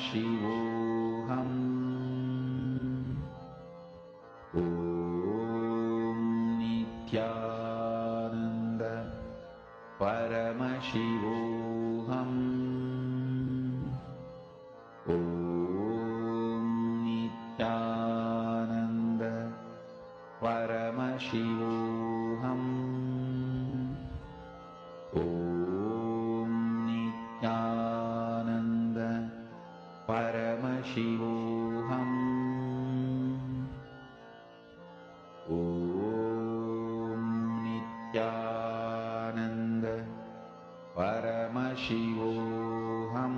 Paramashivoham. Om Nithyananda Paramashivoham. Om Nithyananda Paramashivoham. Om Nithyananda Paramashivoham. Om Nithyananda Paramashivoham.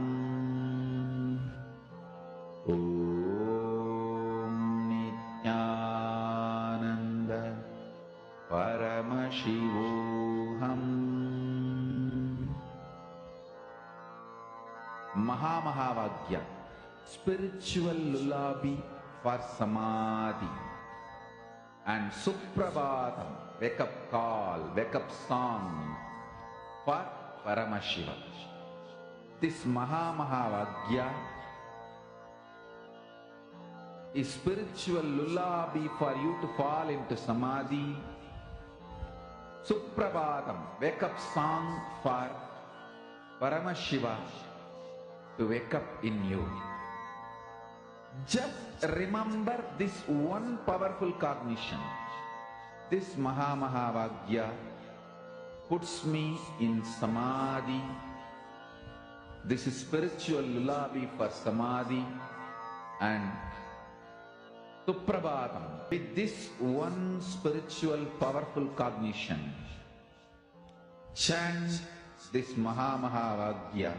Om Nithyananda Paramashivoham. Mahamahavagya, spiritual lullaby for samadhi, and Suprabhatam, wake up call, wake up song for Paramashiva. This Mahamahavagya is spiritual lullaby for you to fall into samadhi. Suprabhatam, wake up song for Paramashiva to wake up in you. Just remember this one powerful cognition. This Mahamahavagya puts me in samadhi. This is spiritual lullaby for samadhi and Suprabhatam. With this one spiritual powerful cognition, chant this Mahamahavagya.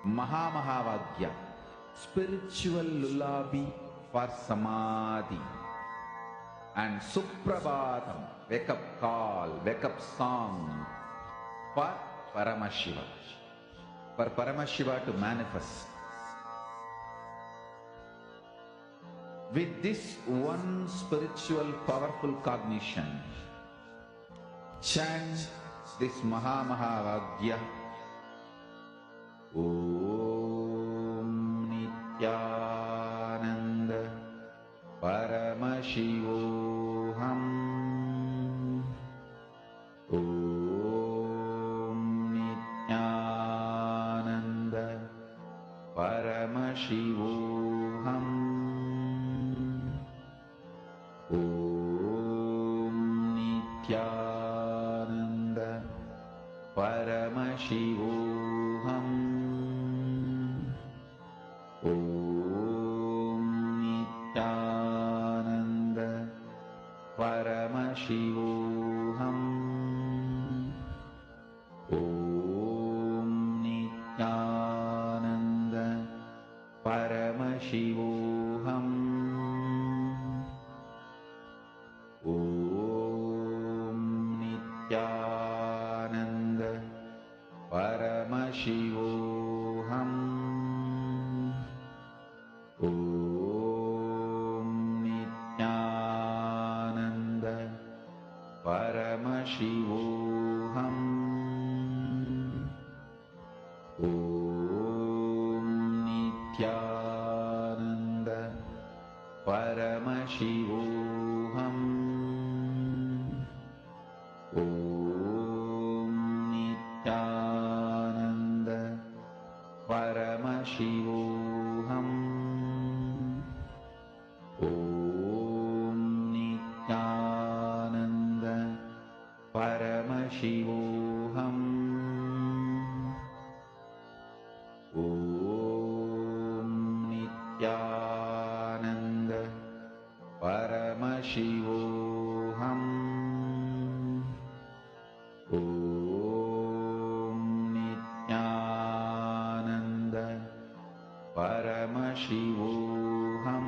Mahamahavagya, spiritual lullaby for samadhi, and Suprabhatam, wake up call, wake up song for Paramashiva, for Paramashiva to manifest. With this one spiritual powerful cognition, chant this Mahamahavagya. Om Nithyananda Paramashivoham. Om Nithyananda Paramashivoham. Om Nithyananda Paramashivoham. Om Nithyananda Paramashivoham. Om Nithyananda Paramashivoham. Om Nithyananda Paramashivoham. Om Nithyananda Paramashivoham. Om Nithyananda Paramashivoham. Om Nithyananda Paramashivoham. Om Nithyananda Paramashivoham. Om Nithyananda Paramashivoham. Om Nithyananda Paramashivoham.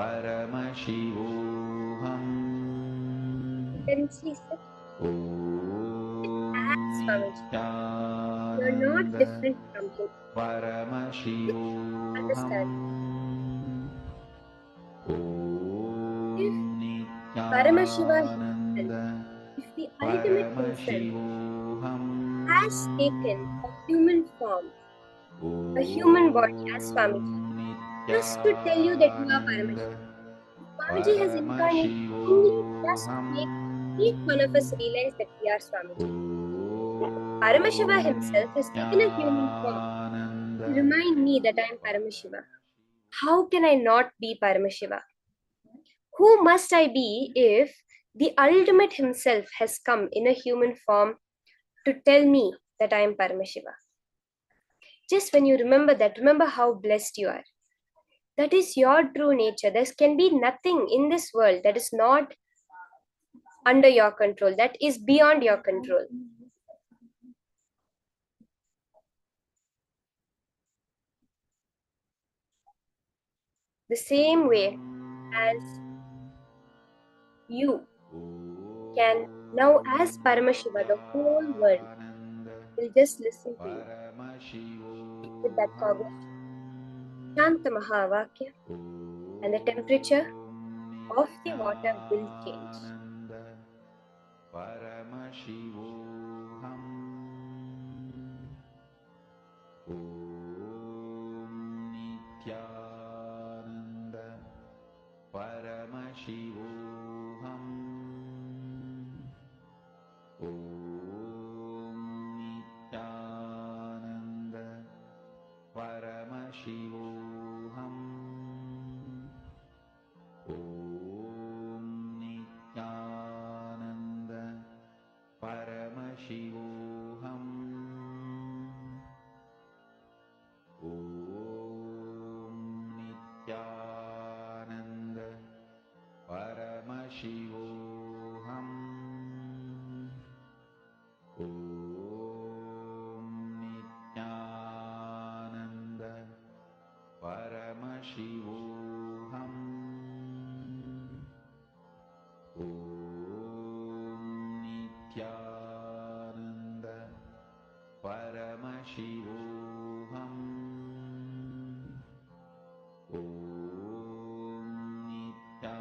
Paramashivoham. Intensely sit as Swamiji. You are not Nithyananda different from him. Paramashivoham. Understand? If Paramashiva himself, Nithyananda if the ultimate himself Paramashivoham. has taken a human form, a human body as Swamiji, just to tell you that you are Nithyananda Paramashiva. Swamiji has incarnated only just to Paramashivoham. make each one of us realize that we are Swamiji. Paramashiva himself has taken a human form to remind me that I am Paramashiva. How can I not be Paramashiva? Who must I be if the ultimate himself has come in a human form to tell me that I am Paramashiva? Just when you remember that, remember how blessed you are. That is your true nature. There can be nothing in this world that is not under your control, that is beyond your control. The same way as you can now, as Paramashiva, the whole world will just listen to you with that cognition. Shanta Mahavakya, and the temperature of the water will change. Paramashivoham. Nithyananda Paramashivoham. Nithyananda Paramashivoham. Nithyananda Paramashivoham. Nithyananda Paramashivoham. Nithyananda Paramashivoham. Nithyananda Paramashivoham. Nithyananda Paramashivoham.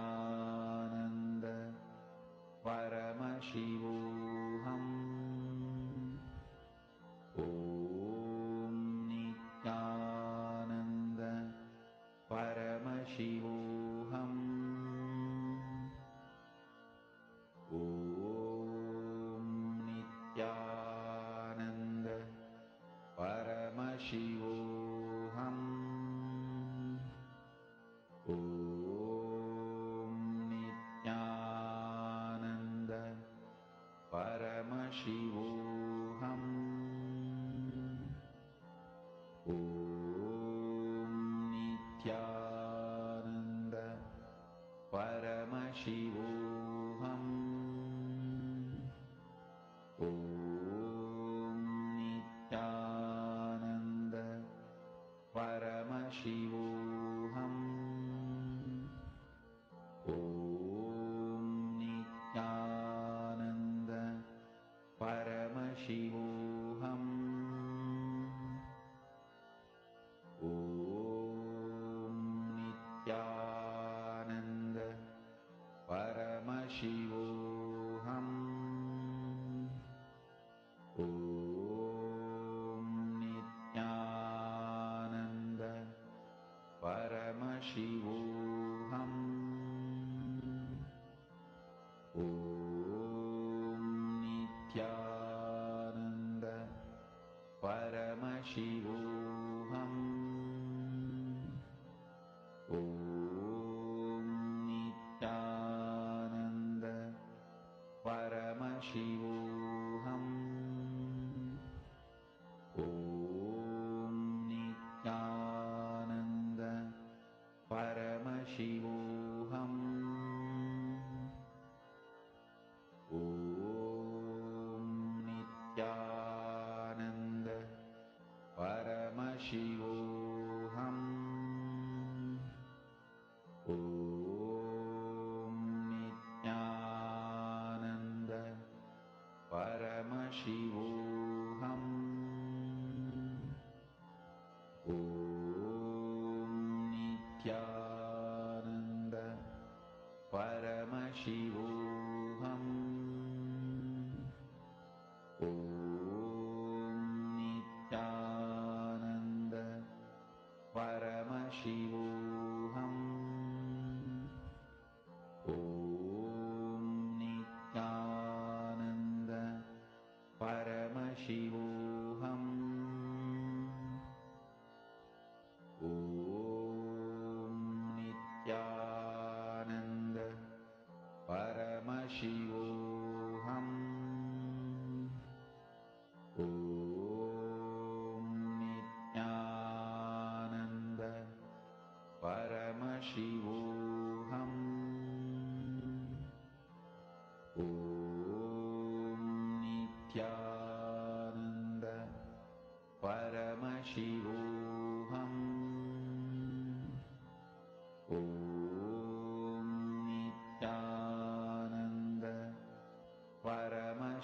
Nithyananda Paramashivoham. Nithyananda Paramashivoham. Nithyananda Paramashivoham. Nithyananda Paramashivoham. Nithyananda Paramashivoham. Nithyananda Paramashivoham. Nithyananda Paramashivoham. Nithyananda Paramashivoham. Nithyananda Paramashivoham. Nithyananda Paramashivoham. Nithyananda Paramashivoham. Nithyananda Paramashivoham.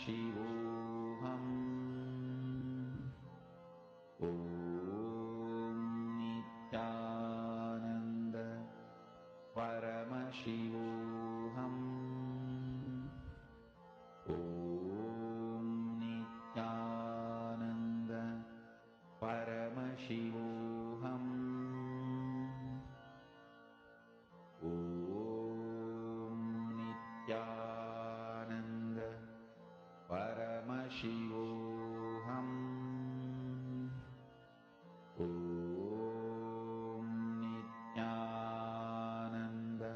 Paramashivoham. Om Nithyananda Paramashivoham. Om Nithyananda Paramashivoham. Om Nithyananda Paramashivoham. Om Nithyananda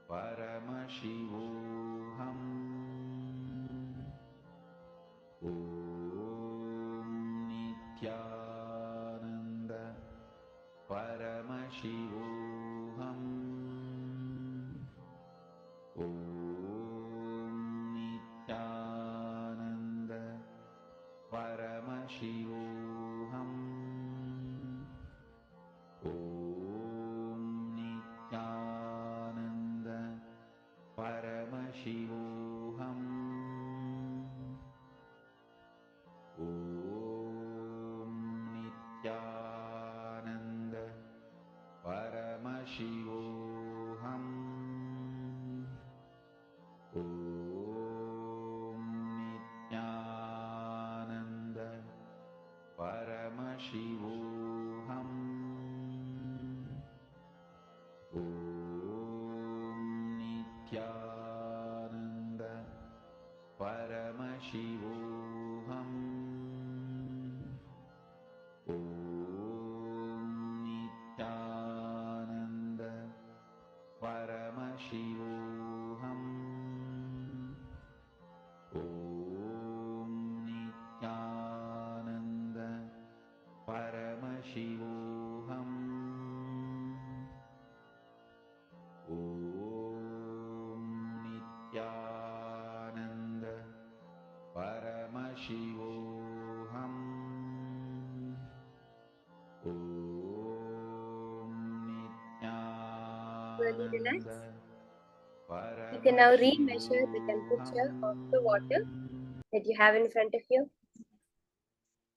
Paramashivoham. Om Nithyananda Paramashivoham. Om Nithyananda Paramashivoham. Om Nithyananda Paramashivoham. Om Nithyananda Paramashivoham. Om Nithyananda Paramashivoham. Om Nithyananda Paramashivoham. Om Nithyananda Paramashivoham. Om Nithyananda Paramashivoham. Om Nithyananda Paramashivoham. Om Really relax. Nithyananda You can now re-measure the temperature of the water that you have in front of you.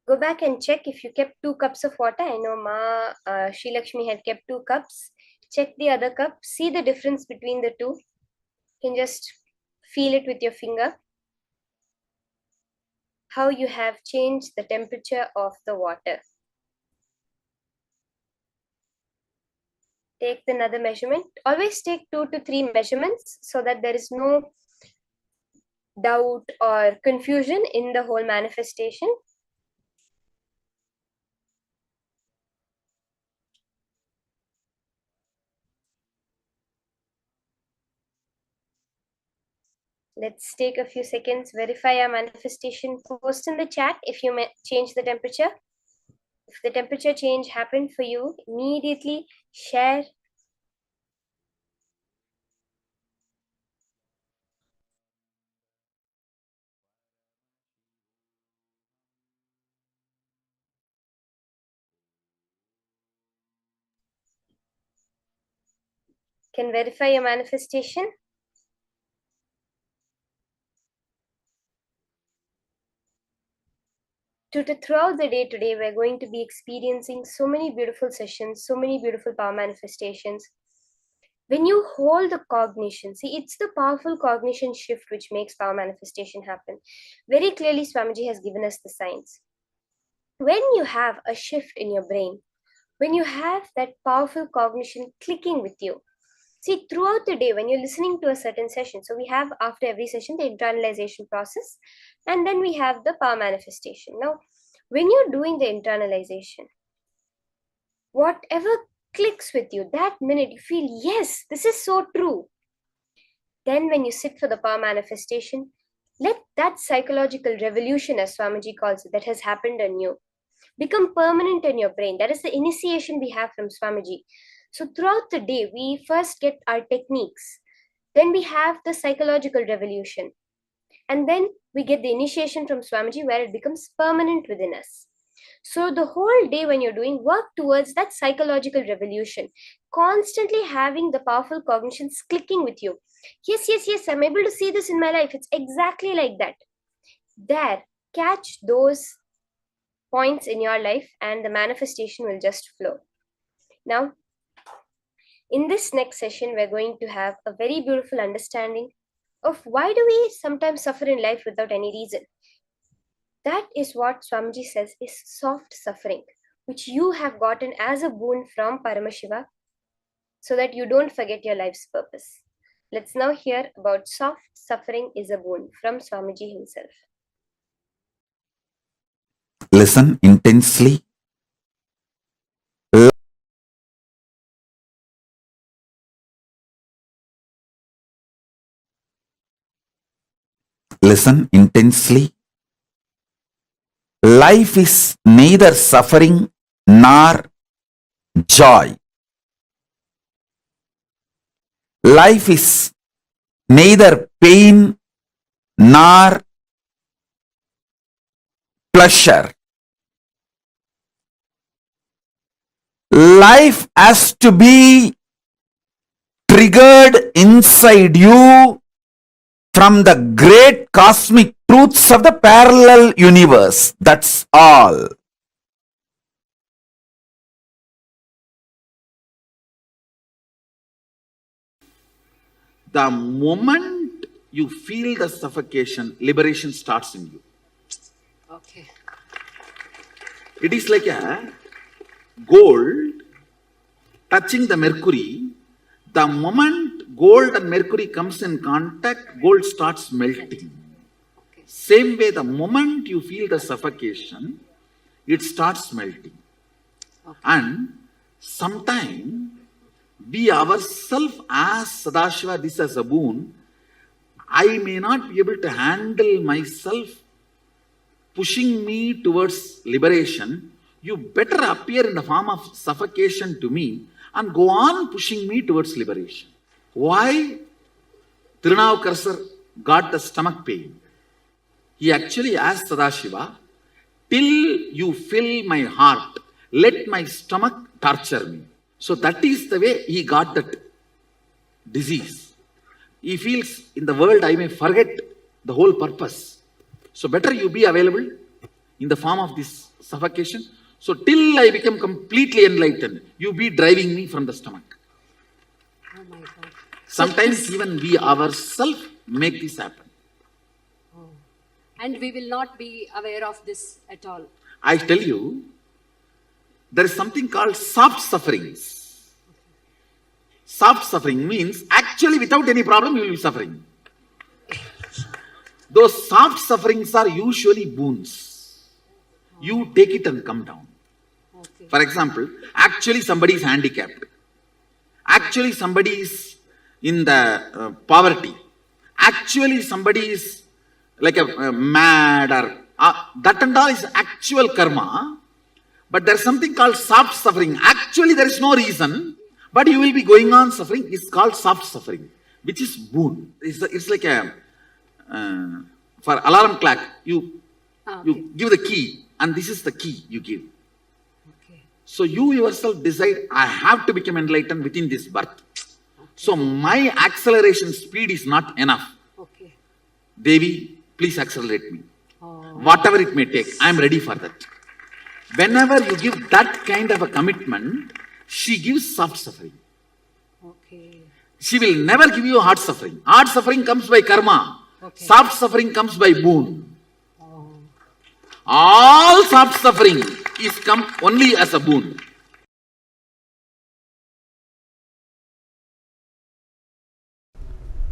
Go back and check if you kept 2 cups of water. I know Sri Lakshmi had kept 2 cups. Check the other cup. See the difference between the two. You can just feel it with your finger. How you have changed the temperature of the water. Take another measurement. Always take 2 to 3 measurements so that there is no doubt or confusion in the whole manifestation. Let's take a few seconds, verify our manifestation. Post in the chat if you change the temperature. If the temperature change happened for you, immediately share. Can verify your manifestation. Throughout the day today, we're going to be experiencing so many beautiful sessions, so many beautiful power manifestations. When you hold the cognition, see, it's the powerful cognition shift which makes power manifestation happen. Very clearly, Swamiji has given us the signs. When you have a shift in your brain, when you have that powerful cognition clicking with you, see, throughout the day, when you're listening to a certain session, so we have after every session the internalization process, and then we have the power manifestation. Now, when you're doing the internalization, whatever clicks with you, that minute you feel, yes, this is so true. Then when you sit for the power manifestation, let that psychological revolution, as Swamiji calls it, that has happened in you, become permanent in your brain. That is the initiation we have from Swamiji. So throughout the day, we first get our techniques. Then we have the psychological revolution. And then we get the initiation from Swamiji where it becomes permanent within us. So the whole day when you're doing work towards that psychological revolution, constantly having the powerful cognitions clicking with you. Yes, yes, yes, I'm able to see this in my life. It's exactly like that. there, catch those points in your life and the manifestation will just flow. Now, in this next session, we're going to have a very beautiful understanding of why do we sometimes suffer in life without any reason. That is what Swamiji says is soft suffering, which you have gotten as a boon from Paramashiva so that you don't forget your life's purpose. Let's now hear about soft suffering is a boon from Swamiji himself. Listen intensely. Listen intensely. Life is neither suffering nor joy. Life is neither pain nor pleasure. Life has to be triggered inside you from the great cosmic truths of the parallel universe. That's all. The moment you feel the suffocation, liberation starts in you. Okay. It is like a gold touching the mercury. The moment gold and mercury comes in contact, gold starts melting. Okay. Same way, the moment you feel the suffocation, it starts melting. Okay. And sometime we ourselves ask Sadashiva this as a boon. I may not be able to handle myself pushing me towards liberation. You better appear in the form of suffocation to me and go on pushing me towards liberation. Why Tirunavukkarasar got the stomach pain? He actually asked Sadashiva, till you fill my heart, let my stomach torture me. So that is the way he got that disease. He feels in the world I may forget the whole purpose. So better you be available in the form of this suffocation. So till I become completely enlightened, you be driving me from the stomach. Oh my God. Sometimes even we ourselves make this happen. Oh. And we will not be aware of this at all. I tell you, there is something called soft sufferings. Soft suffering means actually without any problem you will be suffering. Those soft sufferings are usually boons. You take it and come down. Okay. For example, actually somebody is handicapped. Actually somebody is in the poverty. Actually somebody is like a mad or that and all is actual karma. But there is something called soft suffering. Actually there is no reason, but you will be going on suffering. It's called soft suffering, which is boon. It's like a for alarm clock, you give the key, and this is the key you give. Okay. So you yourself decide, I have to become enlightened within this birth. Okay. So my acceleration speed is not enough. Okay. Devi, please accelerate me. Oh. Whatever it may take, I am ready for that. Whenever you give that kind of a commitment, she gives soft suffering. Okay. She will never give you hard suffering. Hard suffering comes by karma. Okay. Soft suffering comes by boon. Oh. All soft suffering is come only as a boon.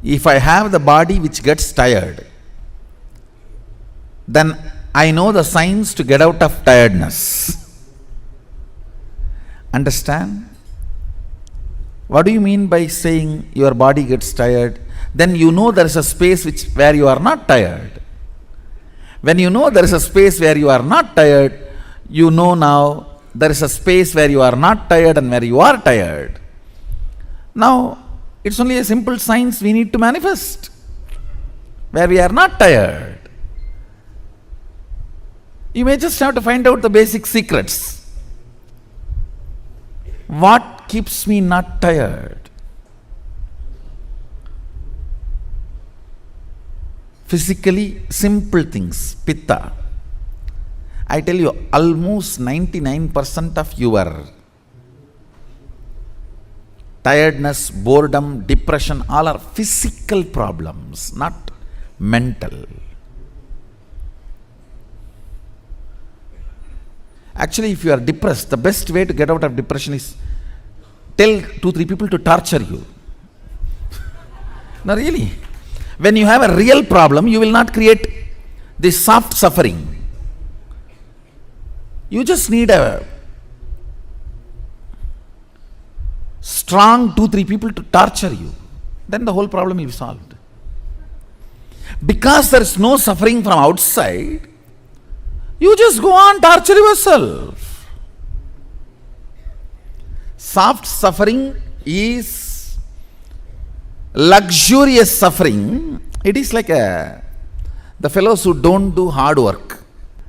If I have the body which gets tired, then I know the signs to get out of tiredness. Understand? What do you mean by saying your body gets tired? Then you know there is a space where you are not tired. When you know there is a space where you are not tired, you know now there is a space where you are not tired and where you are tired. Now, it's only a simple science we need to manifest, where we are not tired. You may just have to find out the basic secrets. What keeps me not tired? Physically, simple things, pitta. I tell you, almost 99% of your tiredness, boredom, depression, all are physical problems, not mental. Actually, if you are depressed, the best way to get out of depression is tell 2-3 people to torture you. No, really. When you have a real problem, you will not create this soft suffering. You just need a strong 2-3 people to torture you. Then the whole problem is solved. Because there is no suffering from outside, you just go on, torture yourself. Soft suffering is luxurious suffering. It is like the fellows who don't do hard work.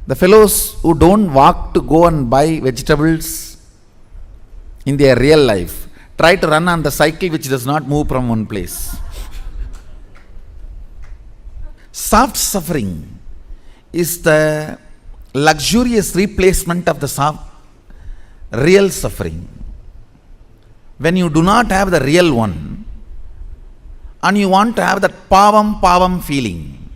The fellows who don't walk to go and buy vegetables in their real life, try to run on the cycle which does not move from one place. Soft suffering is the luxurious replacement of the real suffering. When you do not have the real one and you want to have that pavam feeling,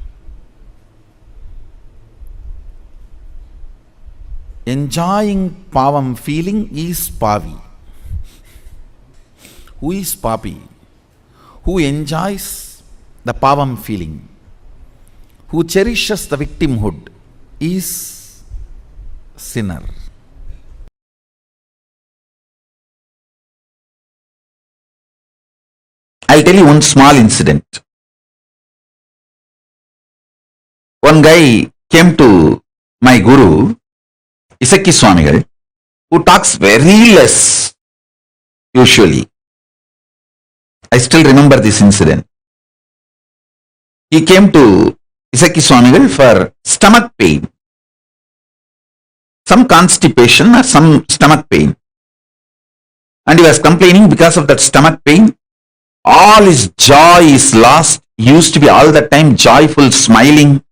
enjoying pavam feeling is pavi. Who is papi? Who enjoys the pavam feeling, who cherishes the victimhood, is sinner. I'll tell you one small incident. One guy came to my guru, Isaki Swamigal, who talks very less usually. I still remember this incident. He came to Isaki Swamigal for stomach pain, some constipation or some stomach pain. And he was complaining because of that stomach pain. All his joy is lost. He used to be all the time joyful, smiling.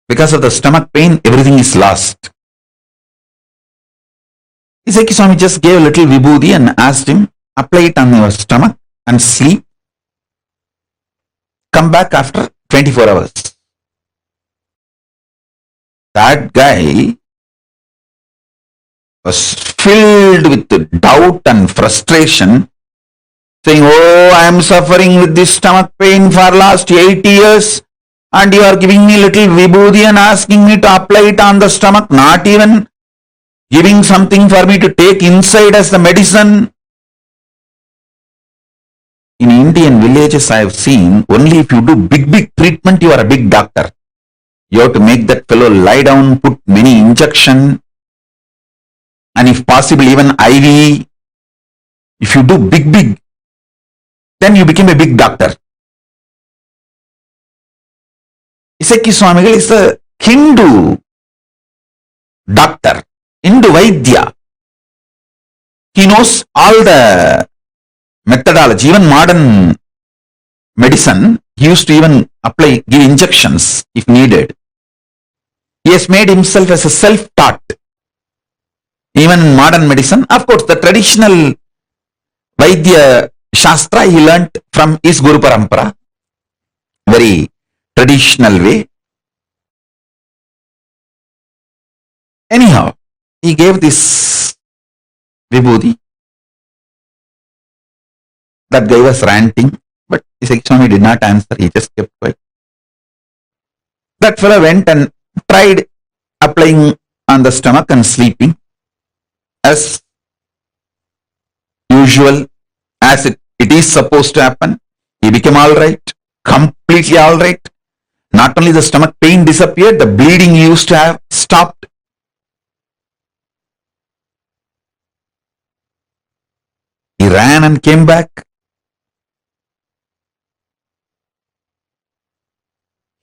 Because of the stomach pain, everything is lost. Isaki Swami just gave a little vibhuti and asked him, apply it on your stomach and sleep. Come back after 24 hours. That guy was filled with doubt and frustration, saying, oh, I am suffering with this stomach pain for last 80 years and you are giving me little vibhuti and asking me to apply it on the stomach, not even giving something for me to take inside as the medicine. In Indian villages, I have seen, only if you do big treatment, you are a big doctor. You have to make that fellow lie down, put many injection, and if possible even IV. If you do big, then you become a big doctor. Isaki Swamigal is a Hindu doctor, Hindu Vaidya. He knows all the methodology, even modern medicine. He used to even give injections if needed. He has made himself as a self-taught. Even in modern medicine, of course, the traditional Vaidya Shastra he learnt from his Guru Parampara, very traditional way. Anyhow, he gave this vibhuti. That guy was ranting, but Isaki Swami did not answer, he just kept quiet. That fellow went and tried applying on the stomach and sleeping as usual, as it is supposed to happen. He became alright, completely alright. Not only the stomach pain disappeared, the bleeding he used to have stopped. He ran and came back.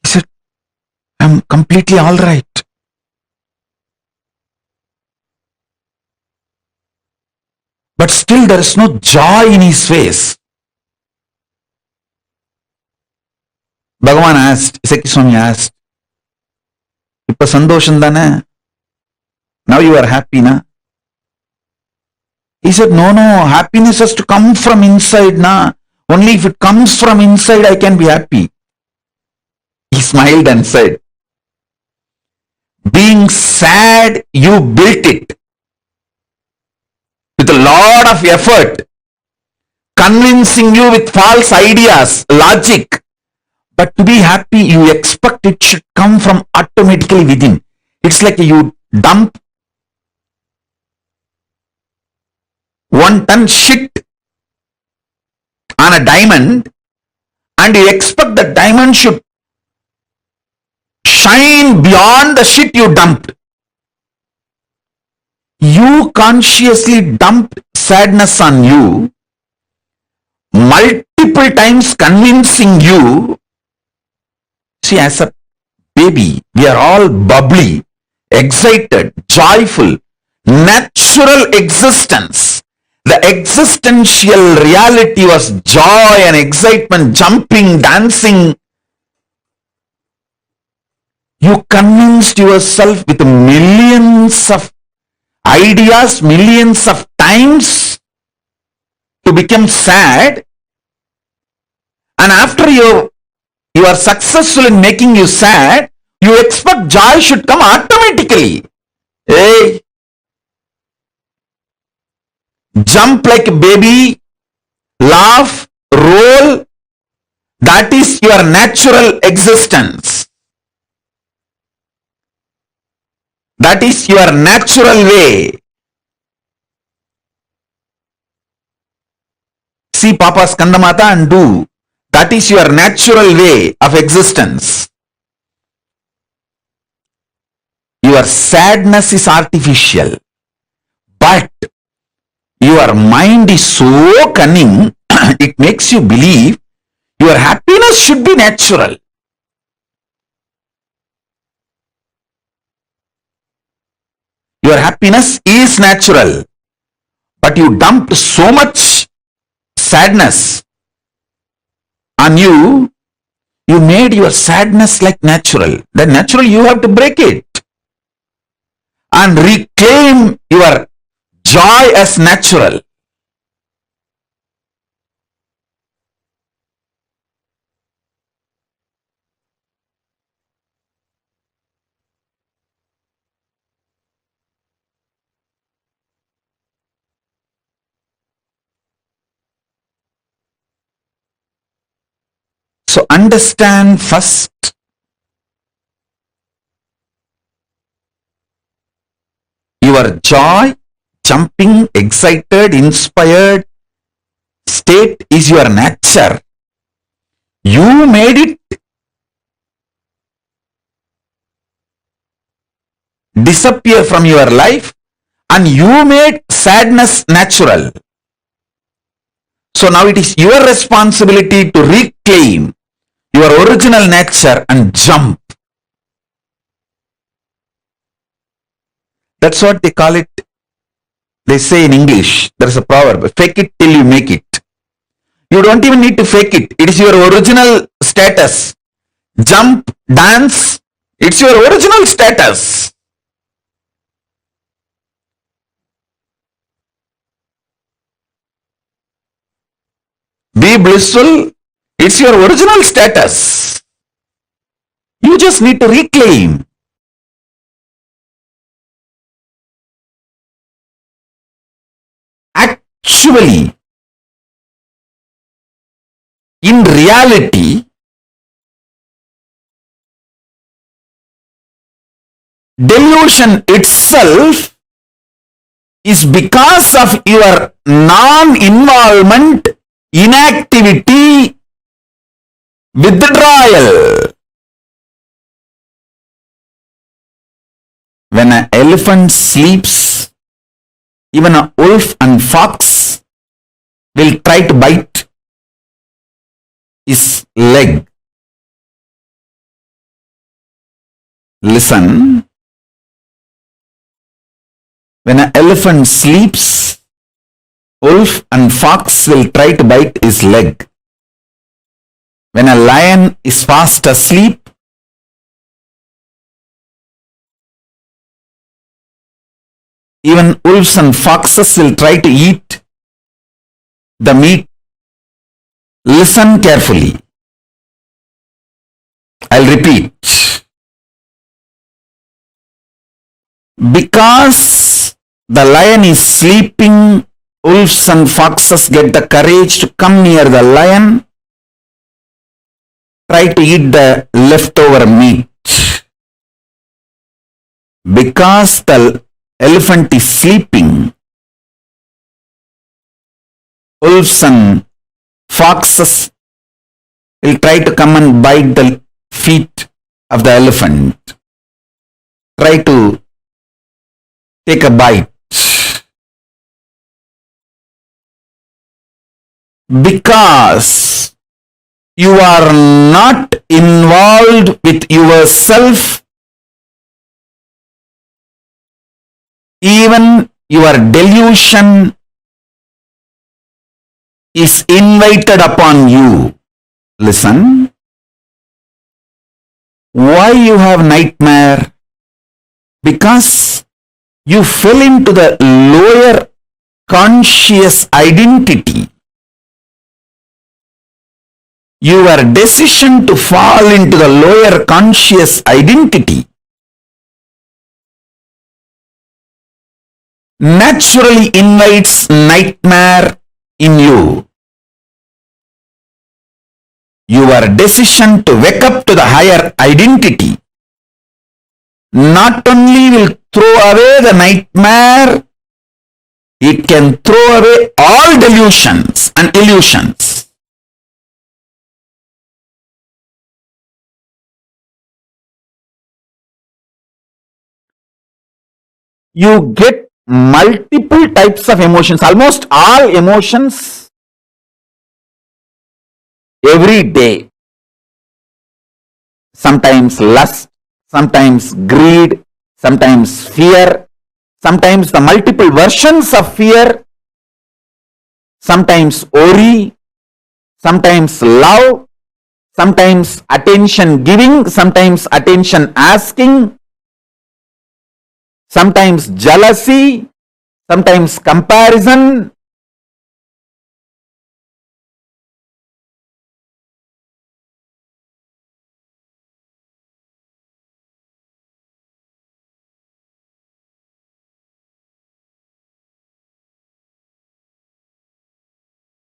He said, I'm completely alright. But still there is no joy in his face. Bhagavan asked, Sekhi Swami asked, Ippa sandosham dana? Now you are happy, na? He said, no, happiness has to come from inside, na? Only if it comes from inside, I can be happy. He smiled and said, being sad, you built it with a lot of effort, convincing you with false ideas, logic. But to be happy, you expect it should come from automatically within. It's like you dump 1 ton shit on a diamond and you expect the diamond should shine beyond the shit you dumped. You consciously dumped sadness on you, multiple times convincing you. See, as a baby, we are all bubbly, excited, joyful, natural existence. The existential reality was joy and excitement, jumping, dancing. You convinced yourself with millions of ideas, millions of times to become sad. And after you are successful in making you sad, you expect joy should come automatically. Hey, jump like a baby, laugh, roll. That is your natural existence. That is your natural way. See Papa's Kandamata and do. That is your natural way of existence. Your sadness is artificial. But your mind is so cunning, it makes you believe your happiness should be natural. Your happiness is natural, but you dumped so much sadness on you, you made your sadness like natural. That natural, you have to break it and reclaim your joy as natural. So understand first your joy, jumping, excited, inspired state is your nature. You made it disappear from your life and you made sadness natural. So now it is your responsibility to reclaim your original nature and jump. That's what they call it. They say in English, there is a proverb, fake it till you make it. You don't even need to fake it. It is your original status. Jump, dance, it's your original status. Be blissful, it's your original status. You just need to reclaim. Actually, in reality, delusion itself is because of your non-involvement, inactivity, withdrawal. When an elephant sleeps, even a wolf and fox will try to bite his leg. Listen. When an elephant sleeps, wolf and fox will try to bite his leg. When a lion is fast asleep, even wolves and foxes will try to eat the meat. Listen carefully. I'll repeat. Because the lion is sleeping, wolves and foxes get the courage to come near the lion, try to eat the leftover meat. Because the elephant is sleeping, wolves and foxes will try to come and bite the feet of the elephant, try to take a bite. Because you are not involved with yourself, even your delusion is invited upon you. Listen. Why you have nightmare? Because you fell into the lower conscious identity. Your decision to fall into the lower conscious identity naturally invites nightmare in you. Your decision to wake up to the higher identity not only will throw away the nightmare, it can throw away all delusions and illusions. You get multiple types of emotions, almost all emotions every day. Sometimes lust, sometimes greed, sometimes fear, sometimes the multiple versions of fear, sometimes worry, sometimes love, sometimes attention giving, sometimes attention asking, sometimes jealousy, sometimes comparison.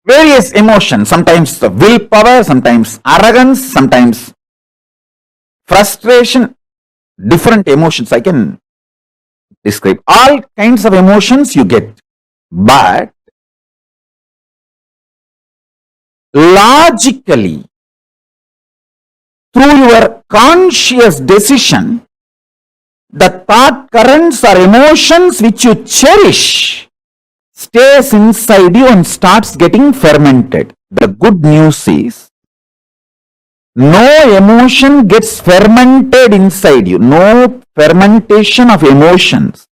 Various emotions, sometimes the willpower, sometimes arrogance, sometimes frustration, different emotions I can describe. All kinds of emotions you get. But logically, through your conscious decision, the thought currents or emotions which you cherish stays inside you and starts getting fermented. The good news is, no emotion gets fermented inside you. No fermentation of emotions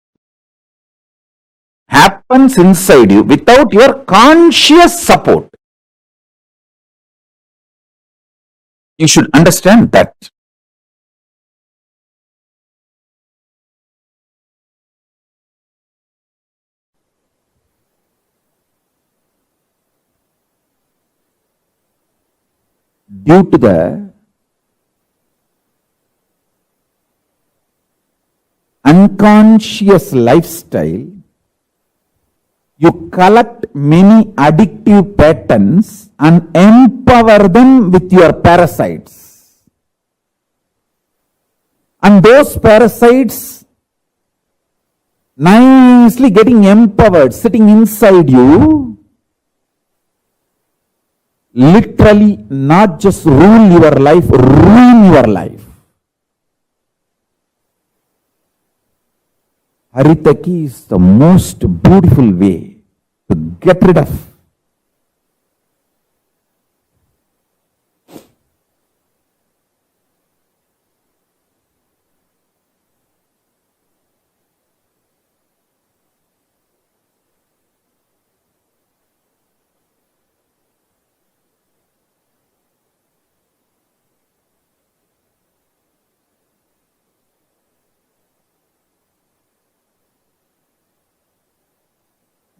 happens inside you without your conscious support. You should understand that. Due to the unconscious lifestyle, you collect many addictive patterns and empower them with your parasites. And those parasites nicely getting empowered, sitting inside you, literally not just rule your life, ruin your life. Haritaki is the most beautiful way to get rid of.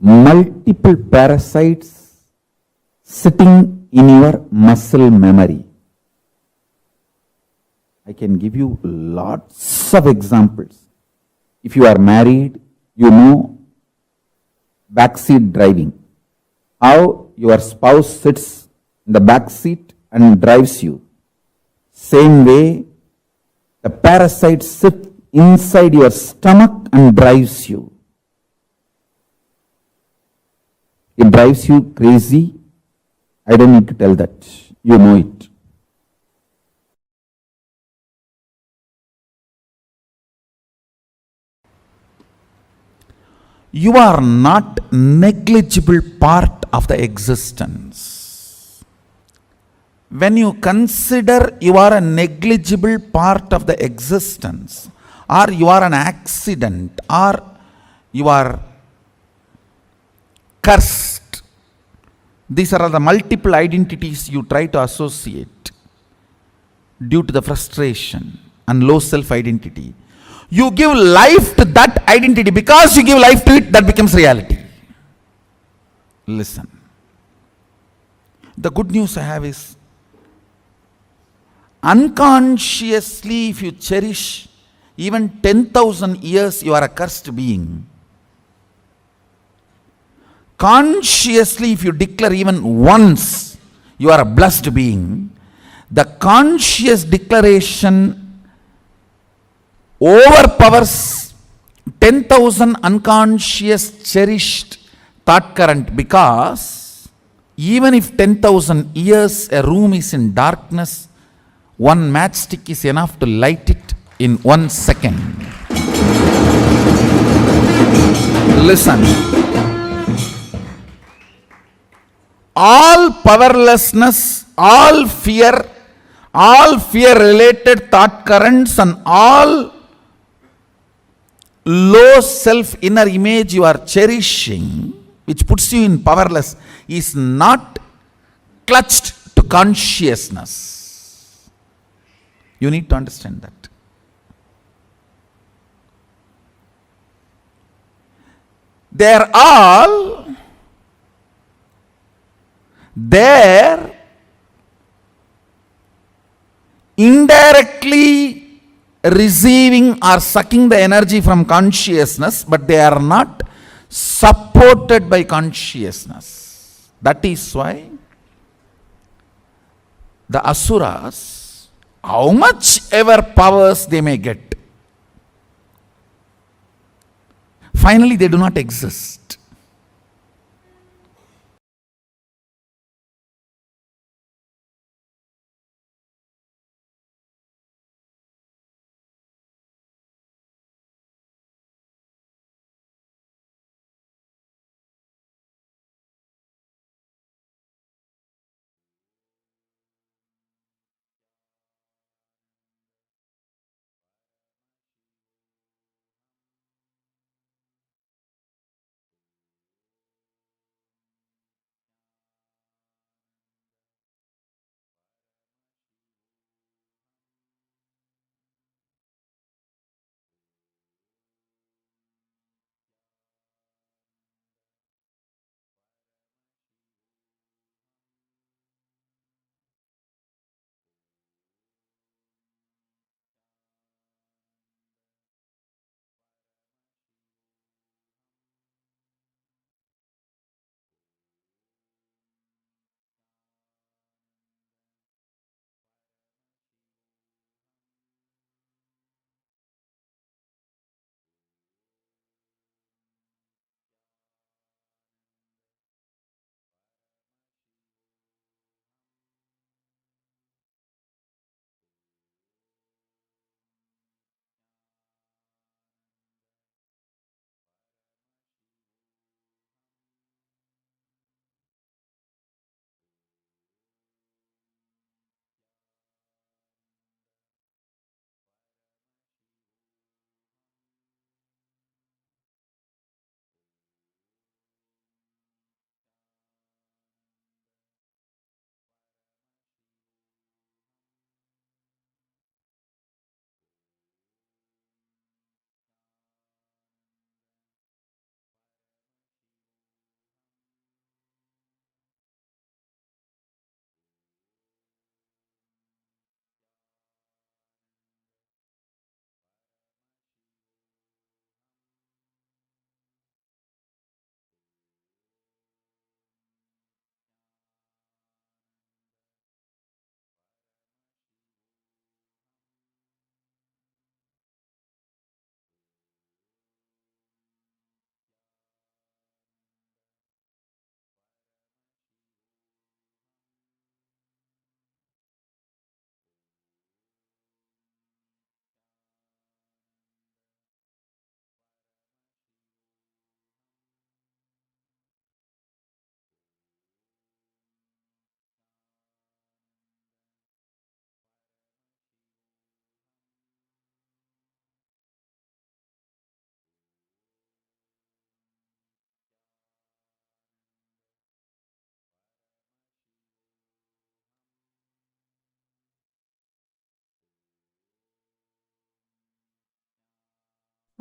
multiple parasites sitting in your muscle memory. I can give you lots of examples. If you are married, you know backseat driving. How your spouse sits in the back seat and drives you. Same way, the parasites sit inside your stomach and drives you. It drives you crazy. I don't need to tell that. You know it. You are not negligible part of the existence. When you consider you are a negligible part of the existence, or you are an accident, or you are cursed, these are the multiple identities you try to associate due to the frustration and low self-identity. You give life to that identity. Because you give life to it, that becomes reality. Listen. The good news I have is, unconsciously, if you cherish even 10,000 years, you are a cursed being. Consciously, if you declare even once, you are a blessed being. The conscious declaration overpowers 10,000 unconscious cherished thought current, because even if 10,000 years a room is in darkness, one matchstick is enough to light it in 1 second. Listen. All powerlessness, all fear related thought currents, and all low self inner image you are cherishing, which puts you in powerless, is not clutched to consciousness. You need to understand that. They are all there indirectly receiving or sucking the energy from consciousness, but they are not supported by consciousness. That is why the asuras, how much ever powers they may get, finally they do not exist.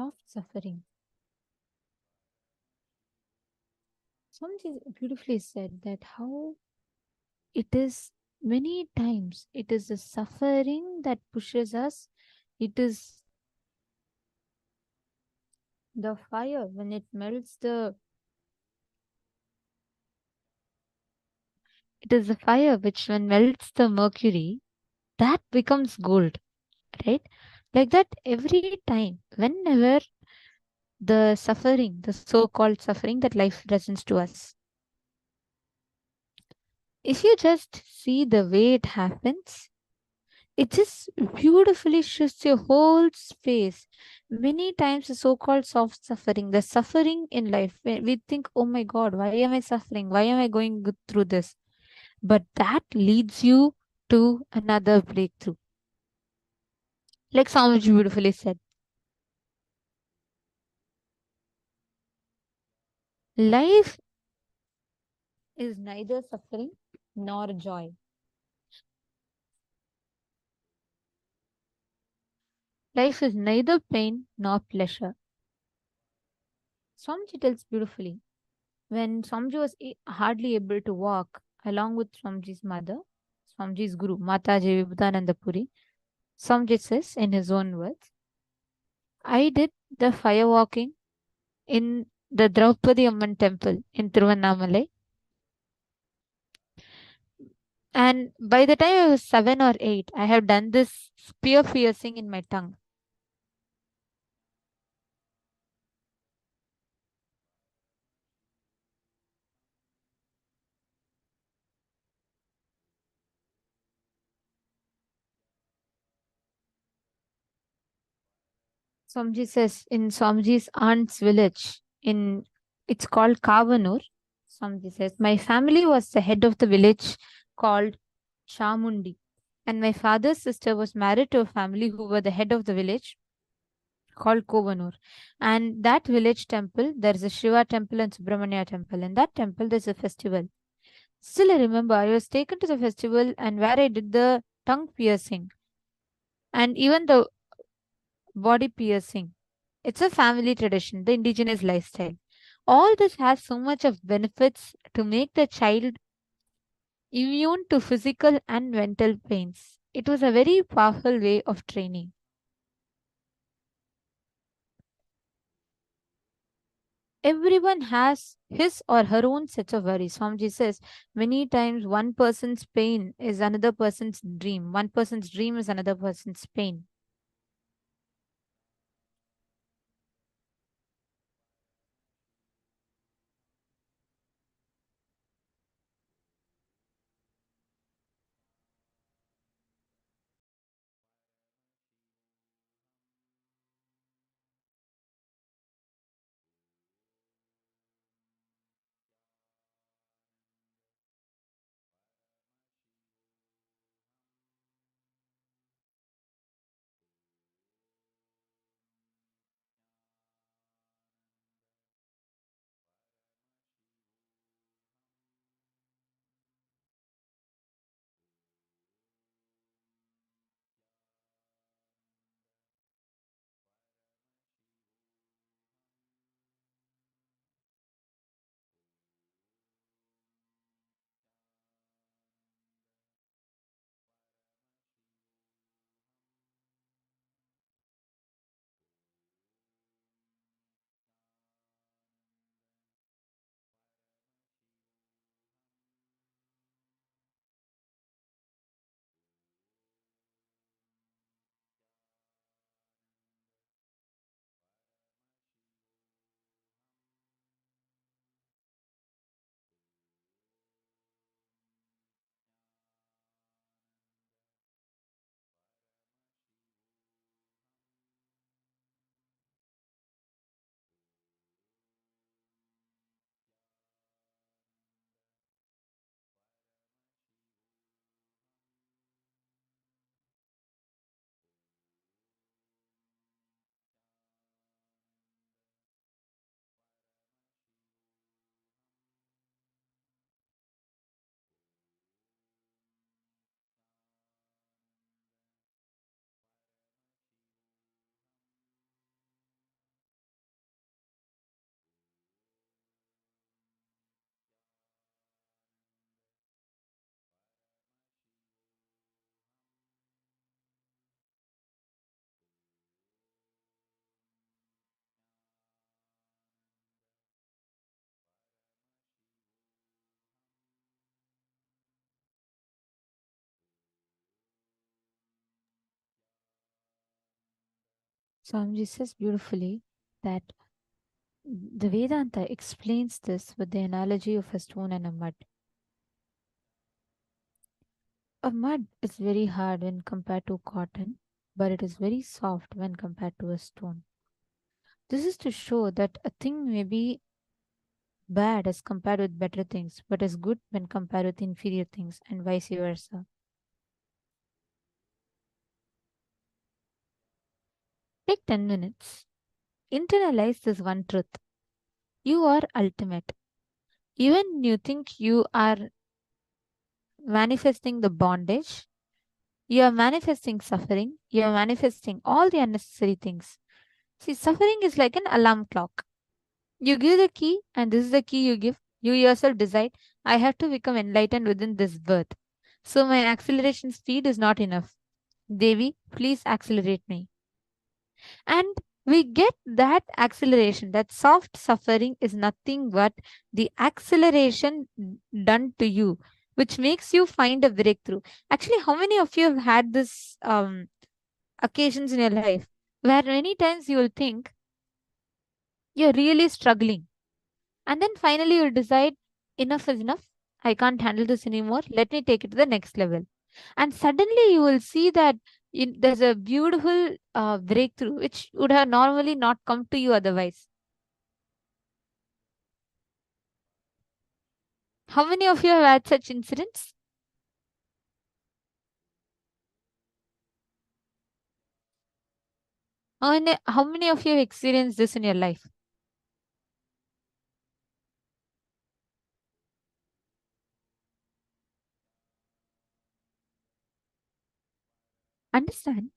of suffering. Swamiji beautifully said that how it is many times it is the suffering that pushes us. It is the fire when it melts the it is the fire which when melts the mercury that becomes gold, right? Like that every time, whenever the suffering, the so-called suffering that life presents to us, if you just see the way it happens, it just beautifully shifts your whole space. Many times, the so called soft suffering, the suffering in life, we think, oh my God, why am I suffering? Why am I going through this? But that leads you to another breakthrough. Like Swamiji beautifully said, life is neither suffering nor joy. Life is neither pain nor pleasure. Swamiji tells beautifully when Swamiji was hardly able to walk along with Swamiji's mother, Swamiji's guru, Mataji Vibhudananda Puri, Swamiji says in his own words, I did the fire walking in the Draupadi Amman temple in Tiruvannamalai. And by the time I was 7 or 8, I have done this spear piercing in my tongue. Swamiji says in Swamiji's aunt's village, in it's called Kavanur. Swamiji says, my family was the head of the village called Shamundi. And my father's sister was married to a family who were the head of the village called Kovanur. And that village temple, there's a Shiva temple and Subramanya temple. In that temple, there's a festival. Still, I remember I was taken to the festival and where I did the tongue piercing and even the body piercing. It's a family tradition, the indigenous lifestyle. All this has so much of benefits to make the child immune to physical and mental pains. It was a very powerful way of training. Everyone has his or her own set of worries. Swamiji says many times one person's pain is another person's dream. One person's dream is another person's pain. Swamiji says beautifully that the Vedanta explains this with the analogy of a stone and a mud. A mud is very hard when compared to cotton, but it is very soft when compared to a stone. This is to show that a thing may be bad as compared with better things, but is good when compared with inferior things, and vice versa. Take 10 minutes. Internalize this one truth. You are ultimate. Even you think you are manifesting the bondage, you are manifesting suffering, you are manifesting all the unnecessary things. See, suffering is like an alarm clock. You give the key, and this is the key you give. You yourself decide, I have to become enlightened within this birth. So my acceleration speed is not enough. Devi, please accelerate me. And we get that acceleration. That soft suffering is nothing but the acceleration done to you, which makes you find a breakthrough. Actually, how many of you have had this occasions in your life where many times you will think you're really struggling, and then finally you'll decide enough is enough. I can't handle this anymore. Let me take it to the next level. And suddenly you will see that there's a beautiful breakthrough which would have normally not come to you otherwise. How many of you have had such incidents? How many of you have experienced this in your life? Understand,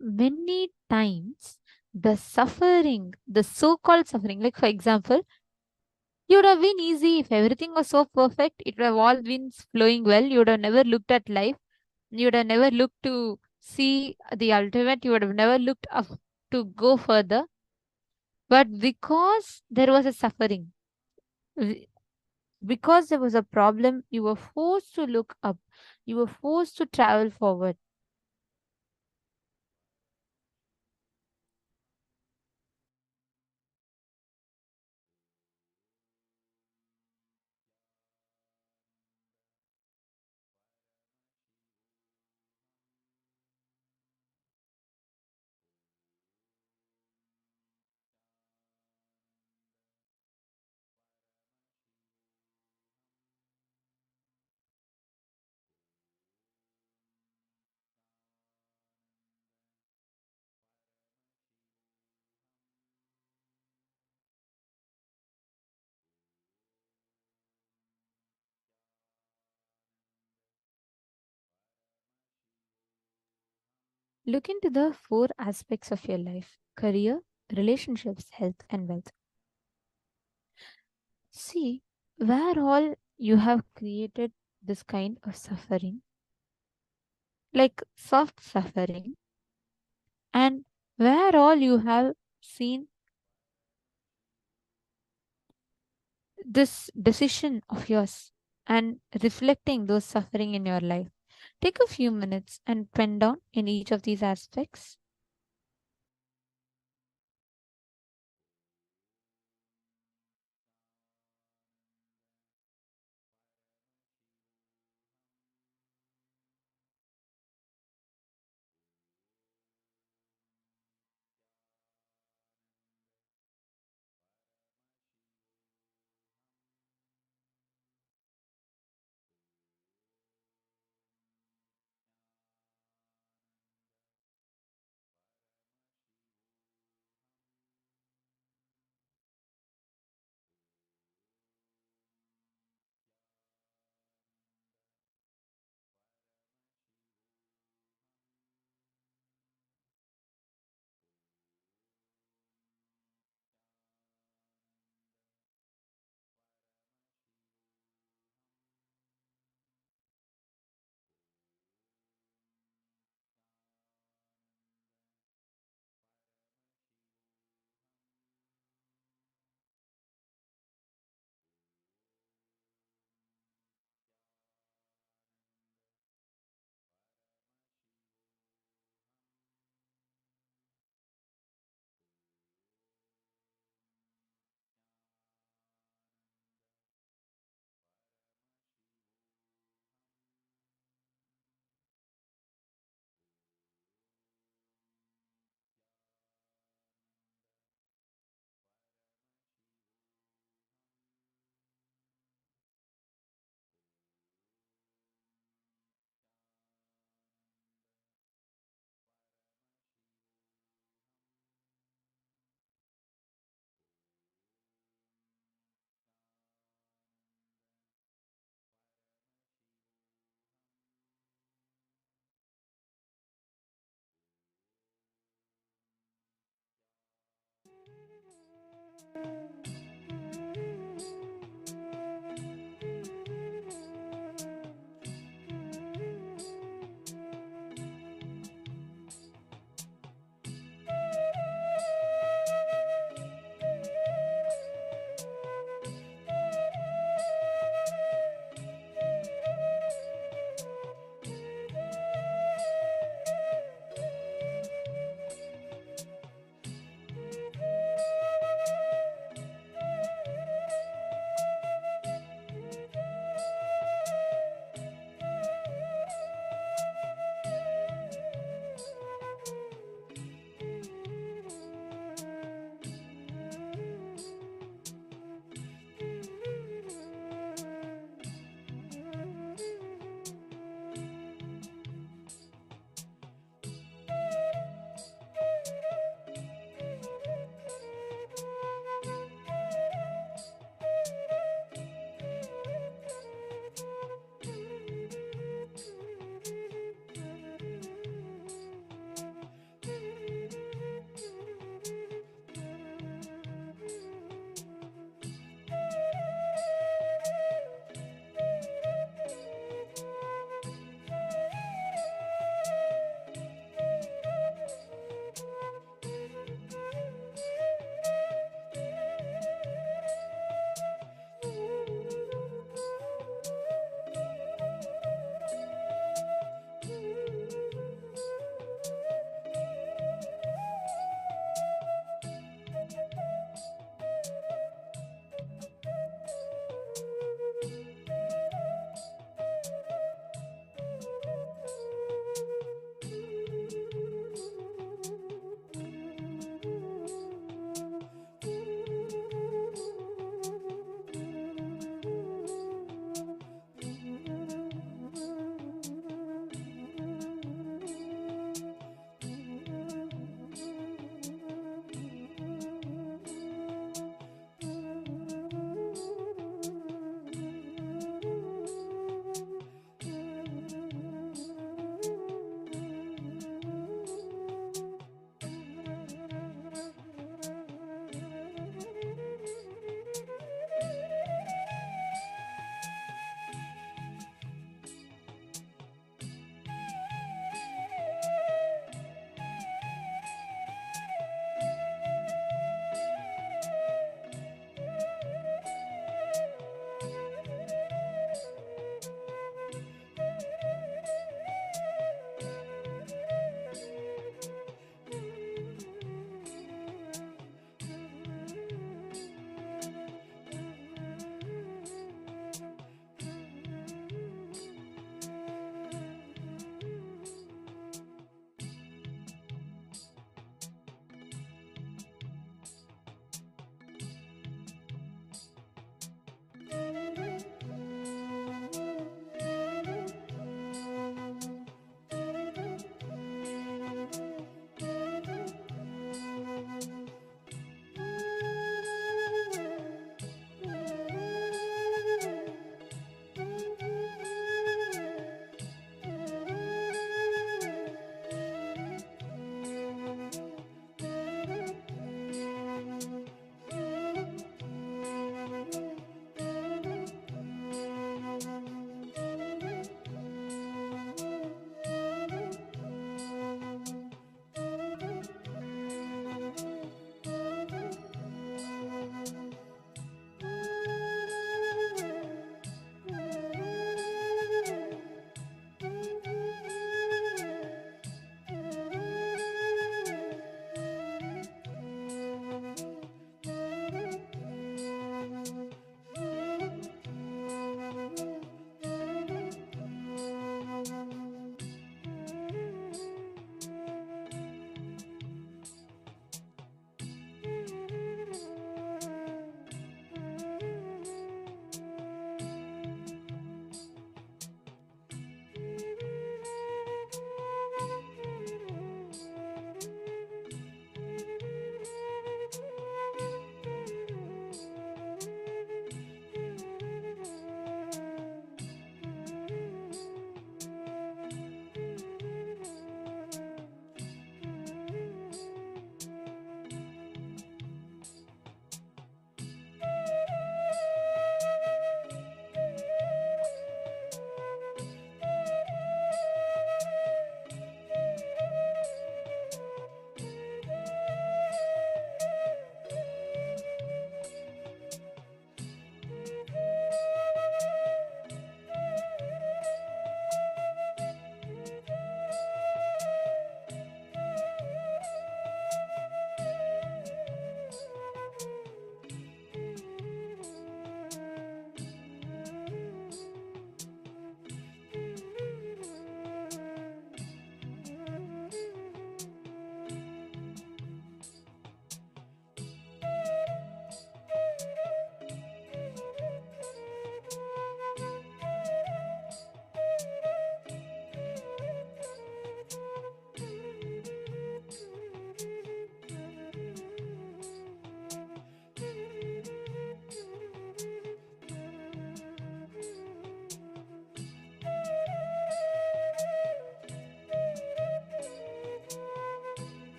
many times the suffering, the so-called suffering, like for example, it would have been easy if everything was so perfect. It would have all been flowing well. You would have never looked at life. You would have never looked to see the ultimate. You would have never looked up to go further. But because there was a suffering, w- because there was a problem, you were forced to look up. You were forced to travel forward. Look into the four aspects of your life: career, relationships, health, and wealth. See where all you have created this kind of suffering, like soft suffering, and where all you have seen this decision of yours and reflecting those suffering in your life. Take a few minutes and pen down in each of these aspects.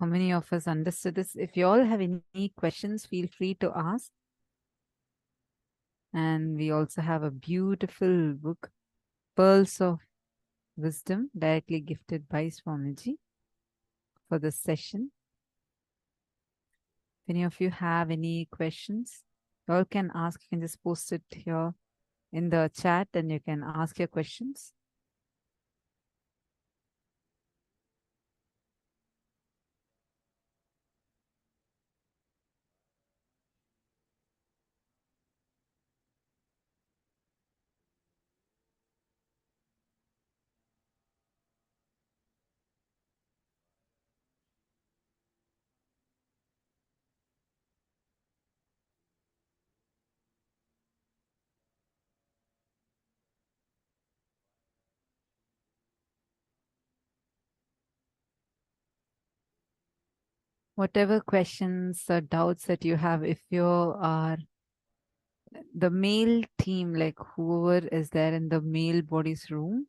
many of us understood this? If you all have any questions, feel free to ask. And we also have a beautiful book, Pearls of Wisdom, directly gifted by Swamiji for this session. If any of you have any questions, you all can ask. You can just post it here in the chat and you can ask your questions. Whatever questions or doubts that you have, if you are the male team, like whoever is there in the male bodies room,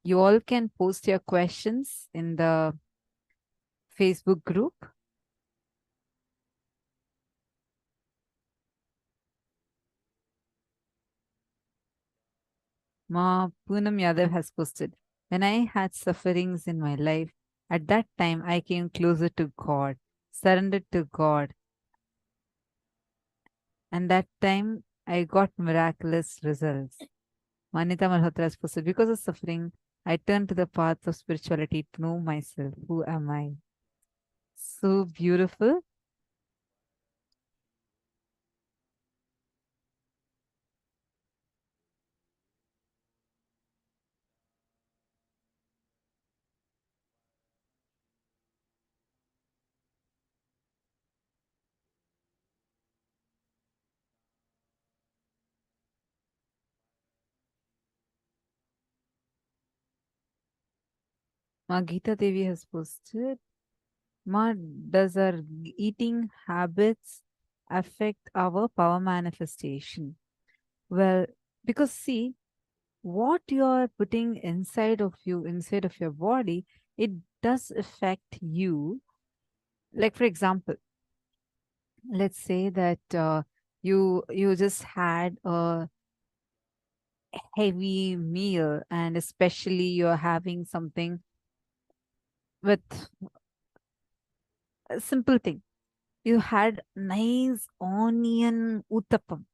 you all can post your questions in the Facebook group. Ma Poonam Yadav has posted, when I had sufferings in my life, at that time I came closer to God, surrendered to God, and that time I got miraculous results. Manita Malhotra has posted, because of suffering, I turned to the path of spirituality to know myself. Who am I? So beautiful. Ma Geeta Devi has posted, Ma, does our eating habits affect our power manifestation? Well, because see, what you are putting inside of you, inside of your body, it does affect you. Like, for example, let's say that you just had a heavy meal, and especially you're having something with a simple thing. You had nice onion uttapam,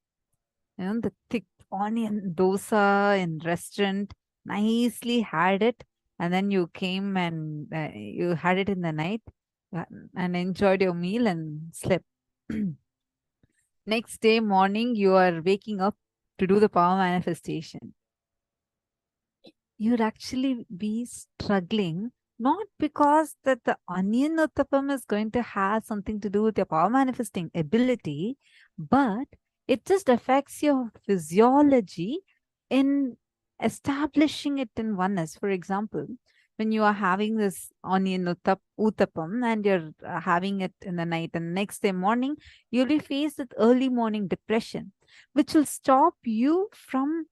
the thick onion dosa in restaurant, nicely had it, and then you came and you had it in the night uh, and enjoyed your meal and slept. Next day morning, you are waking up to do the power manifestation. You'd actually be struggling, not because that the onion uttapam is going to have something to do with your power manifesting ability, but it just affects your physiology in establishing it in oneness. For example, when you are having this onion uttapam and you're having it in the night, and next day morning, you'll be faced with early morning depression, which will stop you from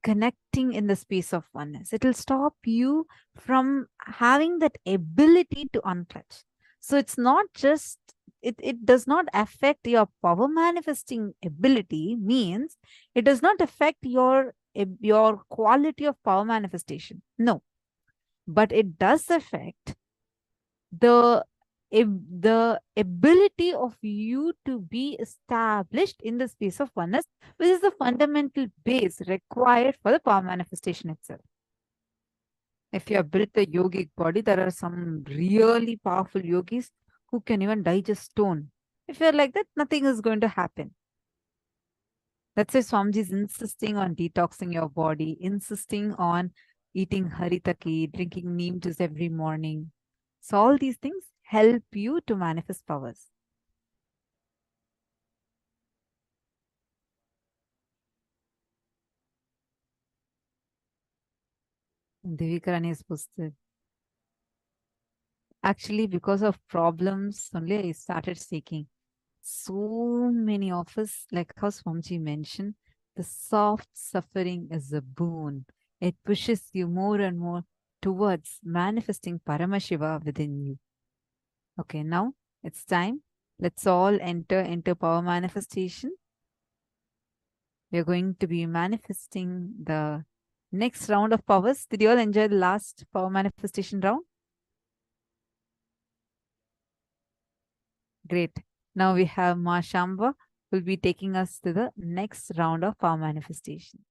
connecting in the space of oneness. It will stop you from having that ability to unclutch. So it's not just, it does not affect your power manifesting ability, means it does not affect your quality of power manifestation. No, but it does affect the the ability of you to be established in the space of oneness, which is the fundamental base required for the power manifestation itself. If you have built a yogic body, there are some really powerful yogis who can even digest stone. If you're like that, nothing is going to happen. That's why Swamiji is insisting on detoxing your body, insisting on eating haritaki, drinking neem juice every morning. So all these things help you to manifest powers. Devikarani has posted. Actually, because of problems, only I started seeking. So many of us, like how Swamiji mentioned, the soft suffering is a boon. It pushes you more and more towards manifesting Paramashiva within you. Okay, now it's time. Let's all enter into power manifestation. We're going to be manifesting the next round of powers. Did you all enjoy the last power manifestation round? Great. Now we have Ma Shamba who will be taking us to the next round of power manifestation.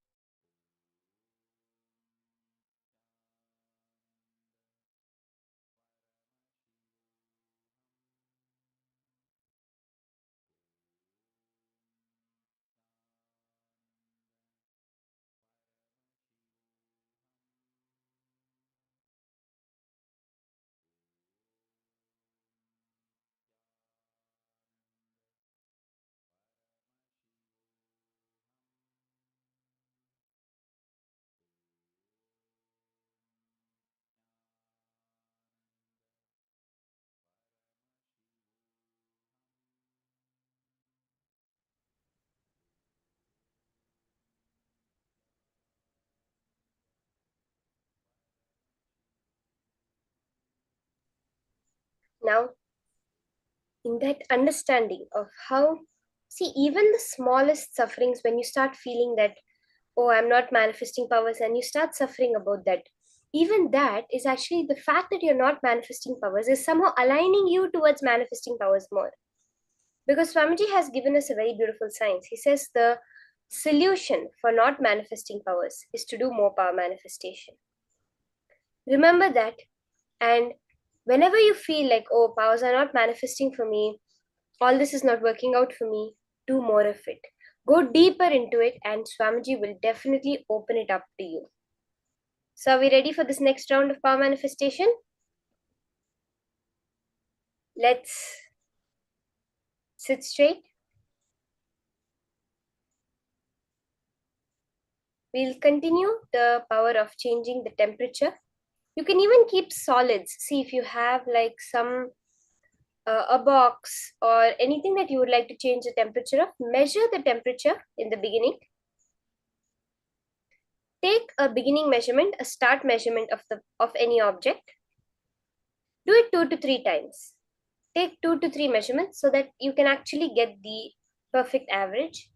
Now, in that understanding of how, see, even the smallest sufferings, when you start feeling that, oh, I'm not manifesting powers, and you start suffering about that, even that is actually the fact that you're not manifesting powers is somehow aligning you towards manifesting powers more. Because Swamiji has given us a very beautiful science. He says the solution for not manifesting powers is to do more power manifestation. Remember that, and whenever you feel like, oh, powers are not manifesting for me, all this is not working out for me, do more of it. Go deeper into it, and Swamiji will definitely open it up to you. So, are we ready for this next round of power manifestation? Let's sit straight. We'll continue the power of changing the temperature. You can even keep solids. See, if you have like some a box or anything that you would like to change the temperature of, measure the temperature in the beginning. Take a beginning measurement, a start measurement of any object. Do it 2 to 3 times. Take 2 to 3 measurements so that you can actually get the perfect average.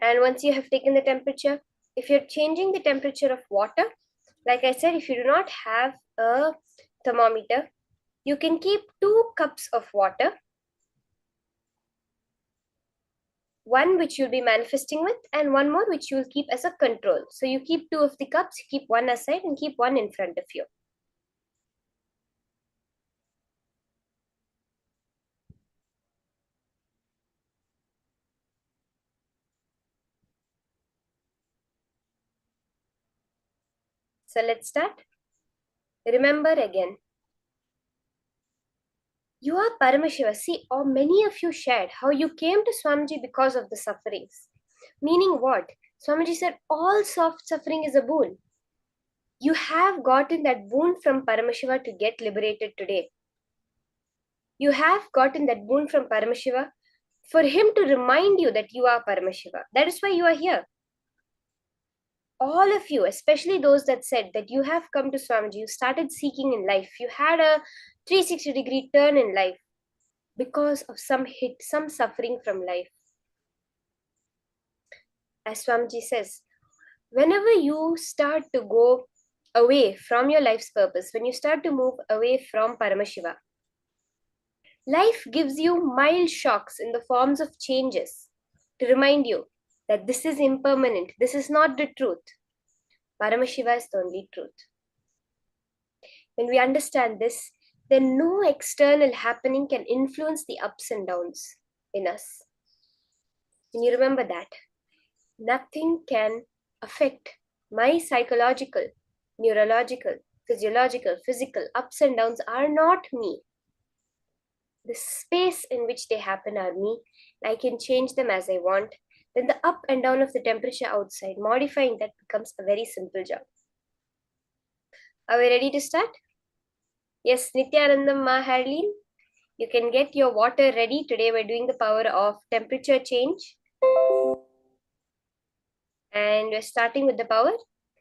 And once you have taken the temperature, if you're changing the temperature of water, like I said, if you do not have a thermometer, you can keep 2 cups of water, one which you'll be manifesting with and one more which you'll keep as a control. So you keep 2 of the cups, keep one aside and keep one in front of you. So let's start. Remember again, you are Paramashiva. See, or many of you shared how you came to Swamiji because of the sufferings. Meaning what? Swamiji said all soft suffering is a boon. You have gotten that boon from Paramashiva to get liberated today. You have gotten that boon from Paramashiva for him to remind you that you are Paramashiva. That is why you are here. All of you, especially those that said that you have come to Swamiji, you started seeking in life, you had a 360-degree turn in life because of some hit, some suffering from life. As Swamiji says, whenever you start to go away from your life's purpose, when you start to move away from Paramashiva, life gives you mild shocks in the forms of changes to remind you that this is impermanent, this is not the truth. Paramashiva is the only truth. When we understand this, then no external happening can influence the ups and downs in us. When you remember that, nothing can affect my psychological, neurological, physiological, physical ups and downs are not me. The space in which they happen are me. I can change them as I want. Then the up and down of the temperature outside, modifying that becomes a very simple job. Are we ready to start? Yes, Nithyananda Maharleen, you can get your water ready. Today we're doing the power of temperature change. And we're starting with the power.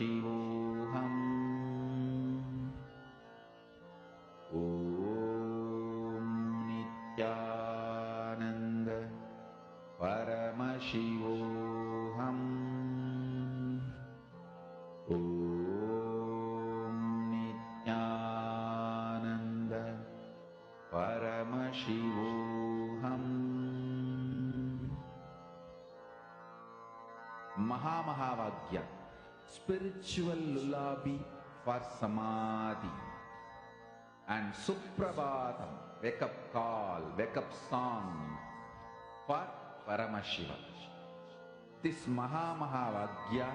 Paramashivoham. Om Nithyananda Paramashivoham. Om Nithyananda Paramashivoham. Mahamahavagya, spiritual lullaby for samadhi, and Suprabhatam, wake up call, wake up song for Paramashiva. This Mahamahavagya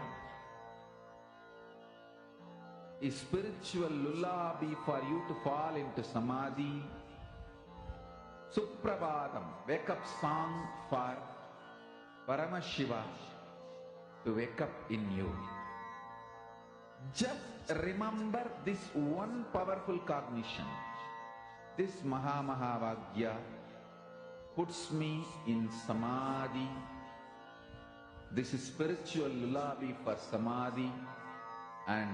is spiritual lullaby for you to fall into samadhi. Suprabhatam, wake up song for Paramashiva to wake up in you. Just remember this one powerful cognition. This Mahamahavagya puts me in samadhi. This is spiritual lullaby for samadhi, and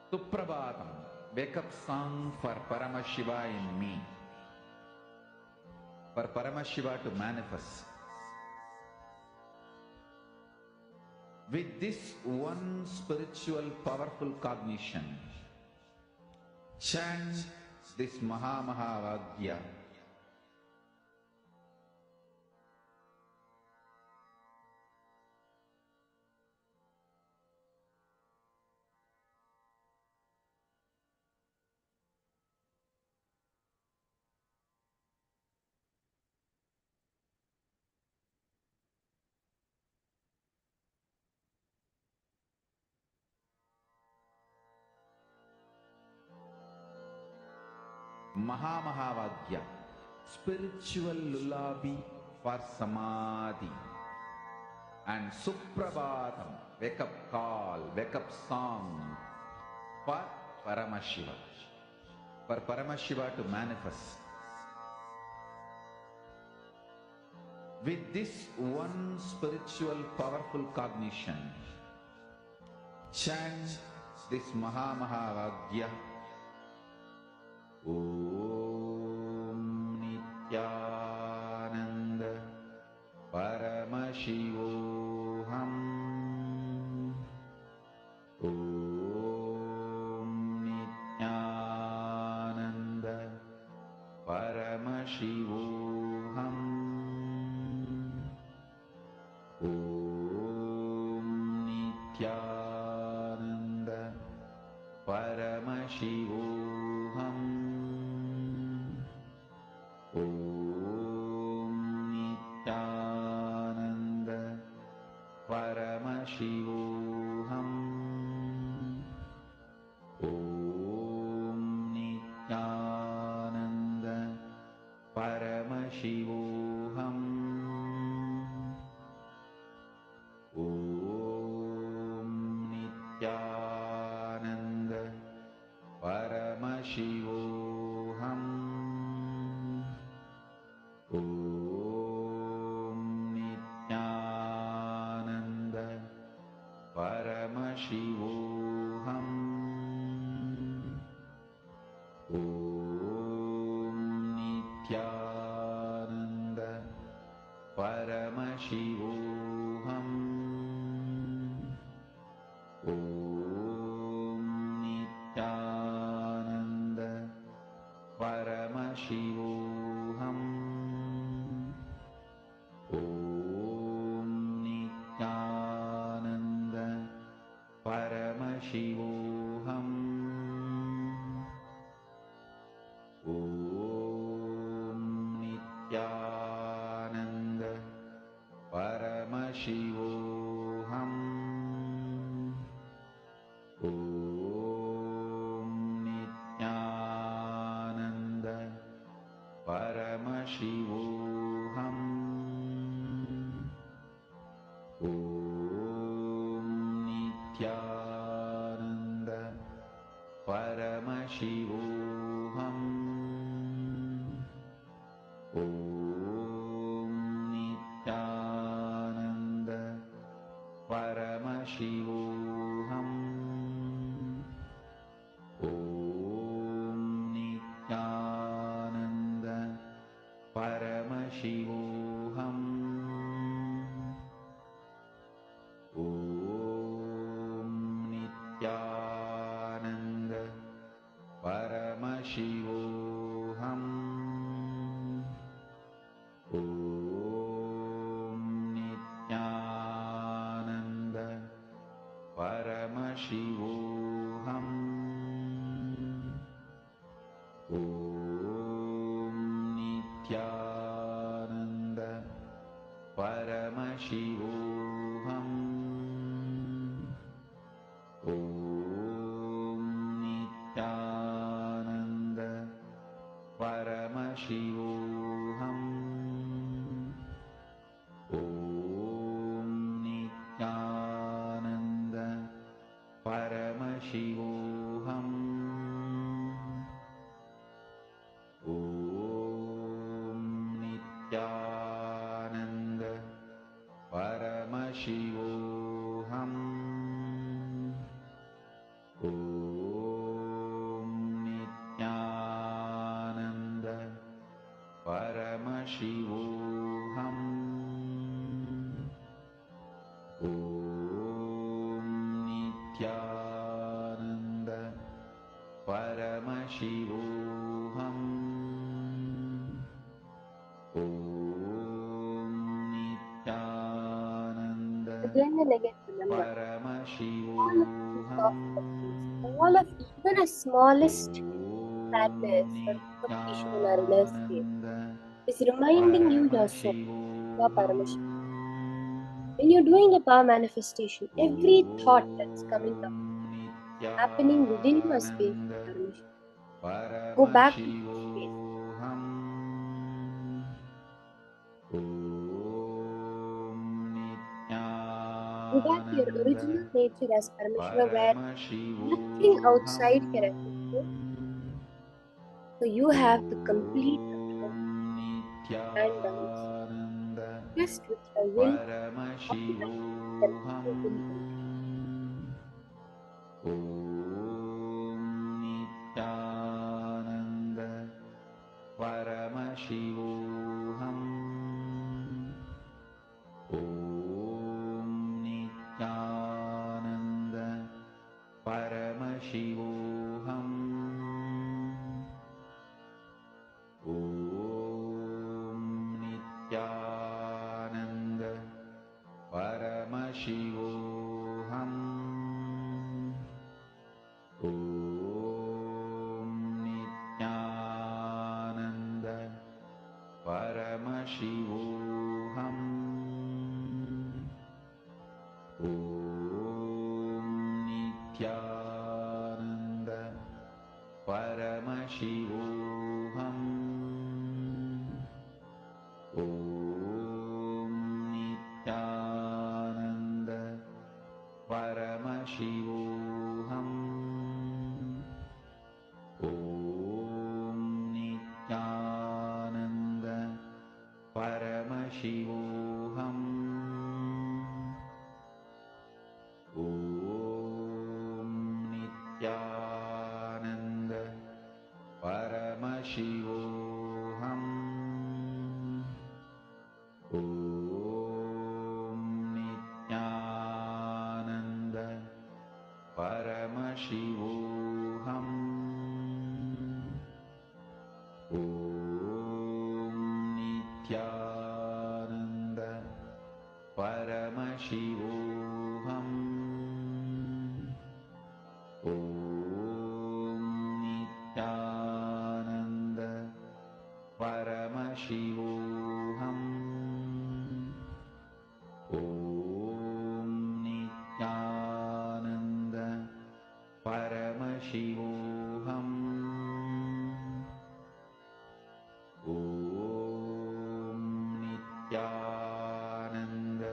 Suprabhatam, wake up song for Paramashiva in me. For Paramashiva to manifest. With this one spiritual powerful cognition, chant this Mahamahavagya. Mahamahavagya, spiritual lullaby for samadhi, and Suprabhatam, wake up call, wake up song for Paramashiva. For Paramashiva to manifest. With this one spiritual powerful cognition, chant this Mahamahavagya. Om Nithyananda Paramashivoham. Om Nithyananda Paramashivoham. Om Nithyananda Paramashivoham. Om Nithyananda Paramashivoham. Om Nithyananda Paramashivoham. Om Nithyananda Paramashivoham. Om Nithyananda Paramashivoham. Om Nithyananda Paramashivoham. Om Nithyananda Paramashivoham. Om Nithyananda Paramashivoham. Om Nithyananda Paramashivoham. Om Nithyananda Paramashivoham. Om Nithyananda Paramashivoham. Om Nithyananda Paramashivoham. Nithyananda Paramashivoham. Om Nithyananda Paramashivoham. Om Nithyananda Paramashivoham. Om Nithyananda Paramashivoham. Om Nithyananda Paramashivoham. Om Nithyananda Paramashivoham. Om Nithyananda Paramashivoham. Om Nithyananda Paramashivoham. Om Nithyananda Again and again, remember, all of these soft Paramashivoham. touches, all of even a smallest sadness or expectation in our inner space is reminding you yourself, you are Paramashivam. When you're doing the power manifestation, every thought that's coming up, happening within your space, Paramashivam. Go back to that space. Go back to your original nature as Paramashiva, where nothing outside can affect you. So you have the complete control and balance. Just with your will, automatically your mind will enter. Om Nithyananda Paramashivoham. Om Nithyananda Paramashivoham. Om Nithyananda Paramashivoham. Om Nithyananda Paramashivoham. Om Nithyananda Paramashivoham. Om Nithyananda Paramashivoham. Om Nithyananda Paramashivoham. Om Nithyananda Paramashivoham. Om Nithyananda Paramashivoham. Om Nithyananda Paramashivoham. Om Nithyananda Paramashivoham. Om Nithyananda Paramashivoham. Om Nithyananda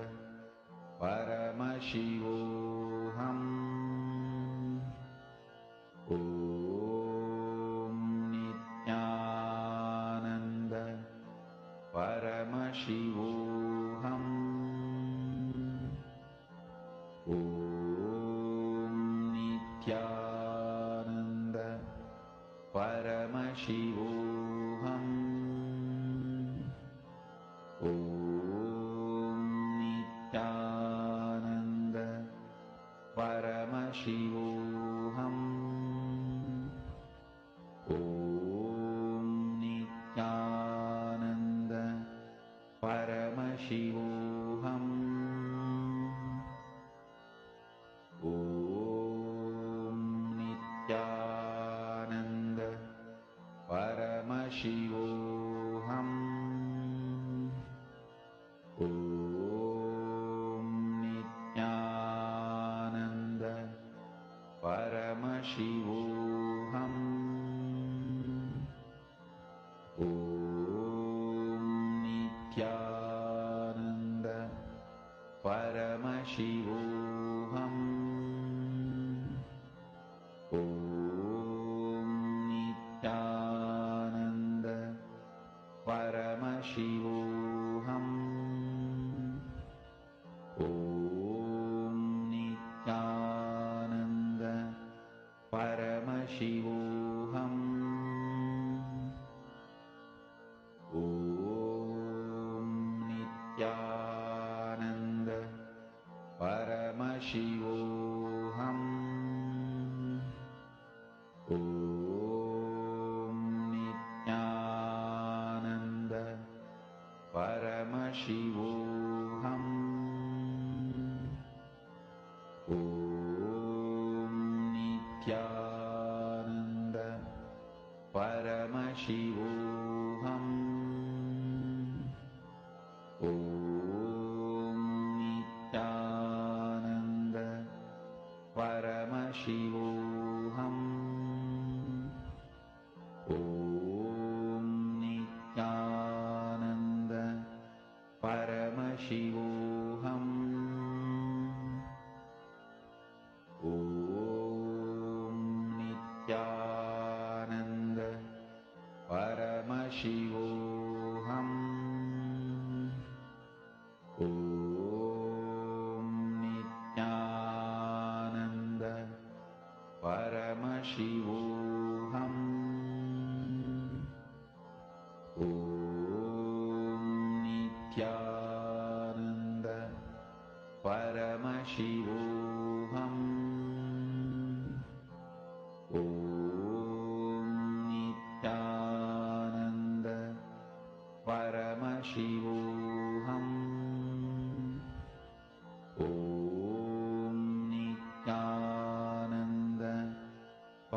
Paramashivoham. Om Nithyananda Paramashivoham. Om Nithyananda Paramashivoham. Om Nithyananda Paramashivoham. Om Nithyananda Paramashivoham. Om Nithyananda Paramashivoham. Om Nithyananda Paramashivoham. Om Nithyananda Paramashivoham. Om Nithyananda Paramashivoham. Om Nithyananda Paramashivoham. Om Nithyananda Paramashivoham. Om Nithyananda Paramashivoham. Om Nithyananda Paramashivoham. Om Nithyananda Paramashivoham. Om Nithyananda Paramashivoham. Om Nithyananda Paramashivoham. Om Nithyananda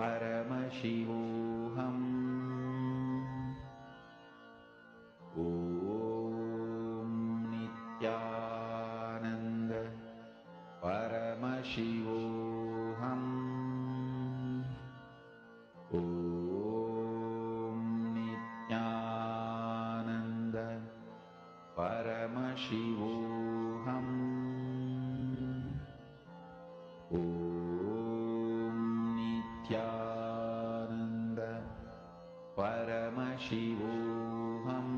Paramashivoham. Om Nithyananda Paramashivoham. Om Nithyananda Paramashivoham. Om Nithyananda Paramashivoham.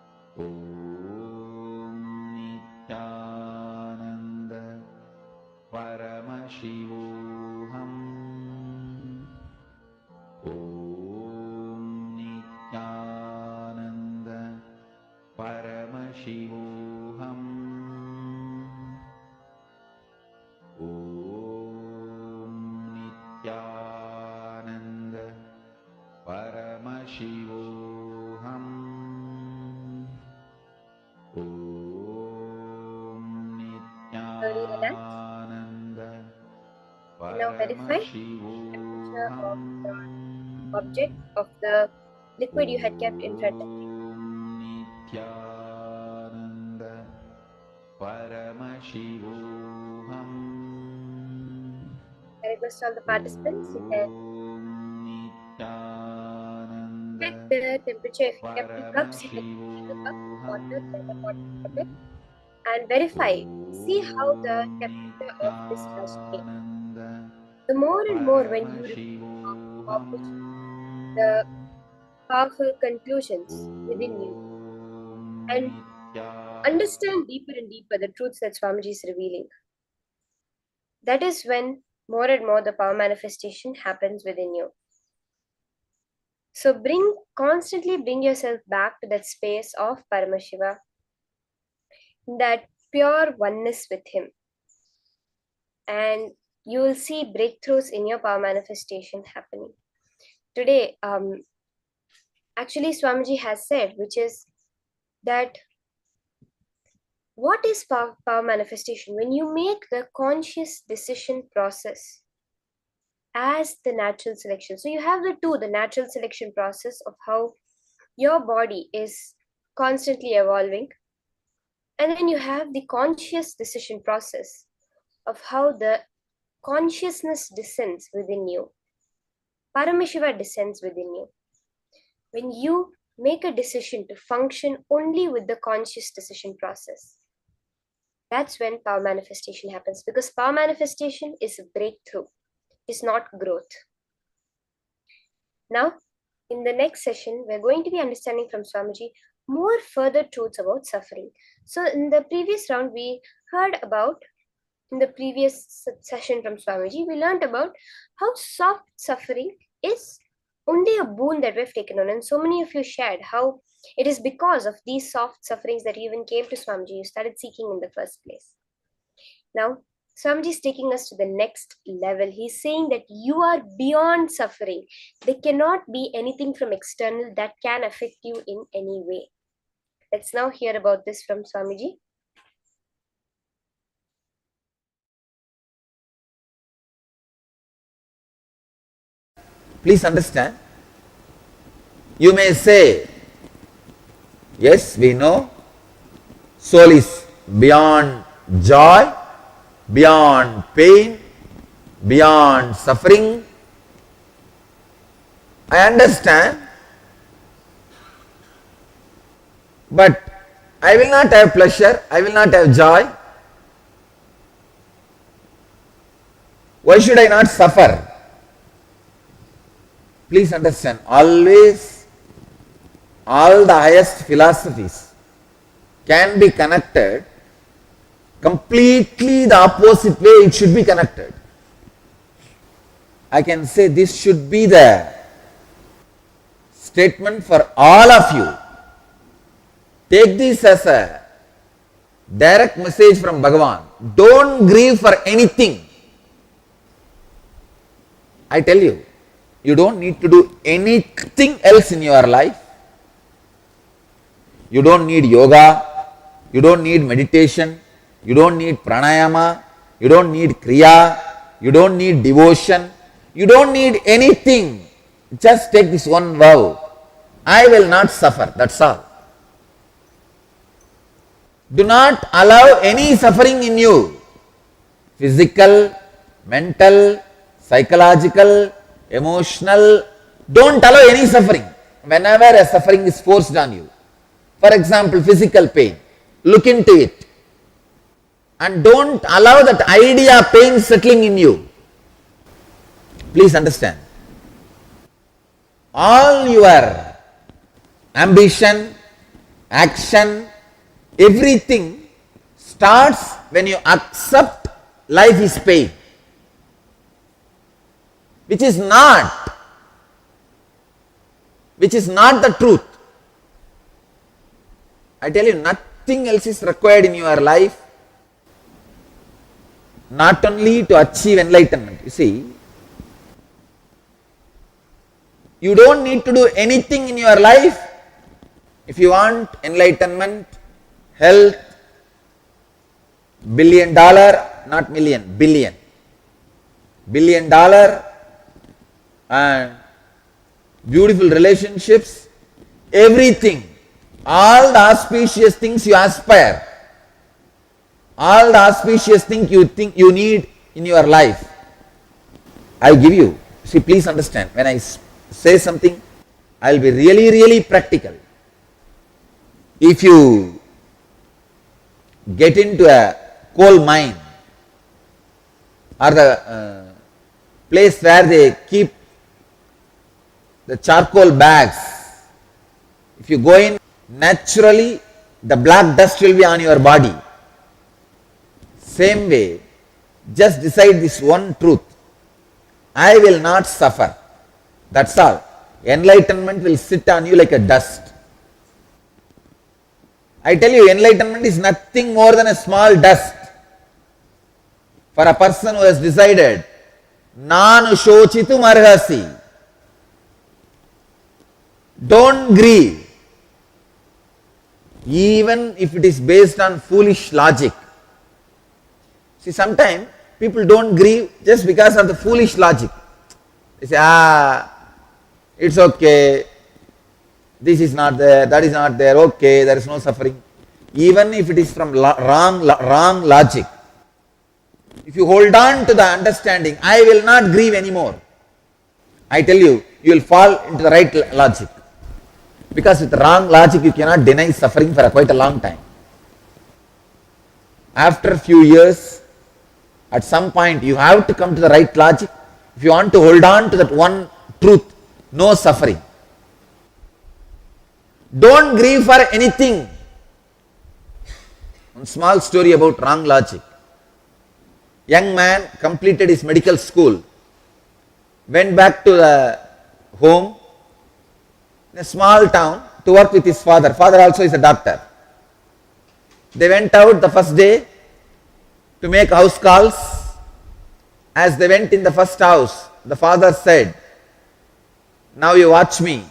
Om Nithyananda Paramashivoham. Om Nithyananda Paramashivoham. Om Nithyananda Paramashivoham. Om Slowly relax. Nithyananda Now verify the temperature of the object of the liquid you had kept in front of you. Om Nithyananda Paramashivoham. I request all the participants, you can Om Nithyananda check the temperature. If you kept two cups, you can check the cup of water, the other pot of water, and verify. See how the temperature of this has changed. The more and more when you reflect the powerful conclusions within you and understand deeper and deeper the truths that Swamiji is revealing, that is when more and more the power manifestation happens within you. So constantly bring yourself back to that space of Paramashiva, that pure oneness with him, and you will see breakthroughs in your power manifestation happening. Today, actually Swamiji has said, which is that what is power manifestation? When you make the conscious decision process as the natural selection. So you have the natural selection process of how your body is constantly evolving. And then you have the conscious decision process of how the consciousness descends within you. Paramashiva descends within you. When you make a decision to function only with the conscious decision process, that's when power manifestation happens, because power manifestation is a breakthrough, is not growth. Now, in the next session, we're going to be understanding from Swamiji more further truths about suffering. So in the previous round, we heard about, in the previous session from Swamiji, we learned about how soft suffering is only a boon that we've taken on. And so many of you shared how it is because of these soft sufferings that you even came to Swamiji, you started seeking in the first place. Now, Swamiji is taking us to the next level. He's saying that you are beyond suffering. There cannot be anything from external that can affect you in any way. Let's now hear about this from Swamiji. Please understand. You may say, yes, we know, soul is beyond joy, beyond pain, beyond suffering. I understand, but I will not have pleasure, I will not have joy. Why should I not suffer? Please understand, always all the highest philosophies can be connected completely the opposite way it should be connected. I can say this should be the statement for all of you. Take this as a direct message from Bhagavan. Don't grieve for anything. I tell you, you don't need to do anything else in your life. You don't need yoga, you don't need meditation, you don't need pranayama, you don't need kriya, you don't need devotion, you don't need anything. Just take this one vow. I will not suffer, that's all. Do not allow any suffering in you. Physical, mental, psychological, emotional. Don't allow any suffering. Whenever a suffering is forced on you, for example, physical pain, look into it. And don't allow that idea of pain settling in you. Please understand. All your ambition, action, everything starts when you accept life is pain, which is not the truth. I tell you, nothing else is required in your life, not only to achieve enlightenment. You see, you don't need to do anything in your life. If you want enlightenment, health, $1 billion, not million, billion, $1 billion, and beautiful relationships, everything, all the auspicious things you aspire, all the auspicious things you think you need in your life, I give you. See, please understand, when I say something, I will be really, really practical. If you get into a coal mine or the place where they keep the charcoal bags, if you go in, naturally the black dust will be on your body. Same way, just decide this one truth: I will not suffer. That's all. Enlightenment will sit on you like a dust. I tell you, enlightenment is nothing more than a small dust. For a person who has decided, Nanu shochitum arhasi, don't grieve, even if it is based on foolish logic. See, sometimes people don't grieve just because of the foolish logic. They say, it's okay, this is not there, that is not there, okay, there is no suffering. Even if it is from wrong logic. If you hold on to the understanding, I will not grieve anymore, I tell you, you will fall into the right logic. Because with wrong logic, you cannot deny suffering for quite a long time. After a few years, at some point, you have to come to the right logic. If you want to hold on to that one truth, no suffering. Don't grieve for anything. One small story about wrong logic. Young man completed his medical school, went back to the home in a small town to work with his father. Father also is a doctor. They went out the first day to make house calls. As they went in the first house, the father said, "Now you watch me,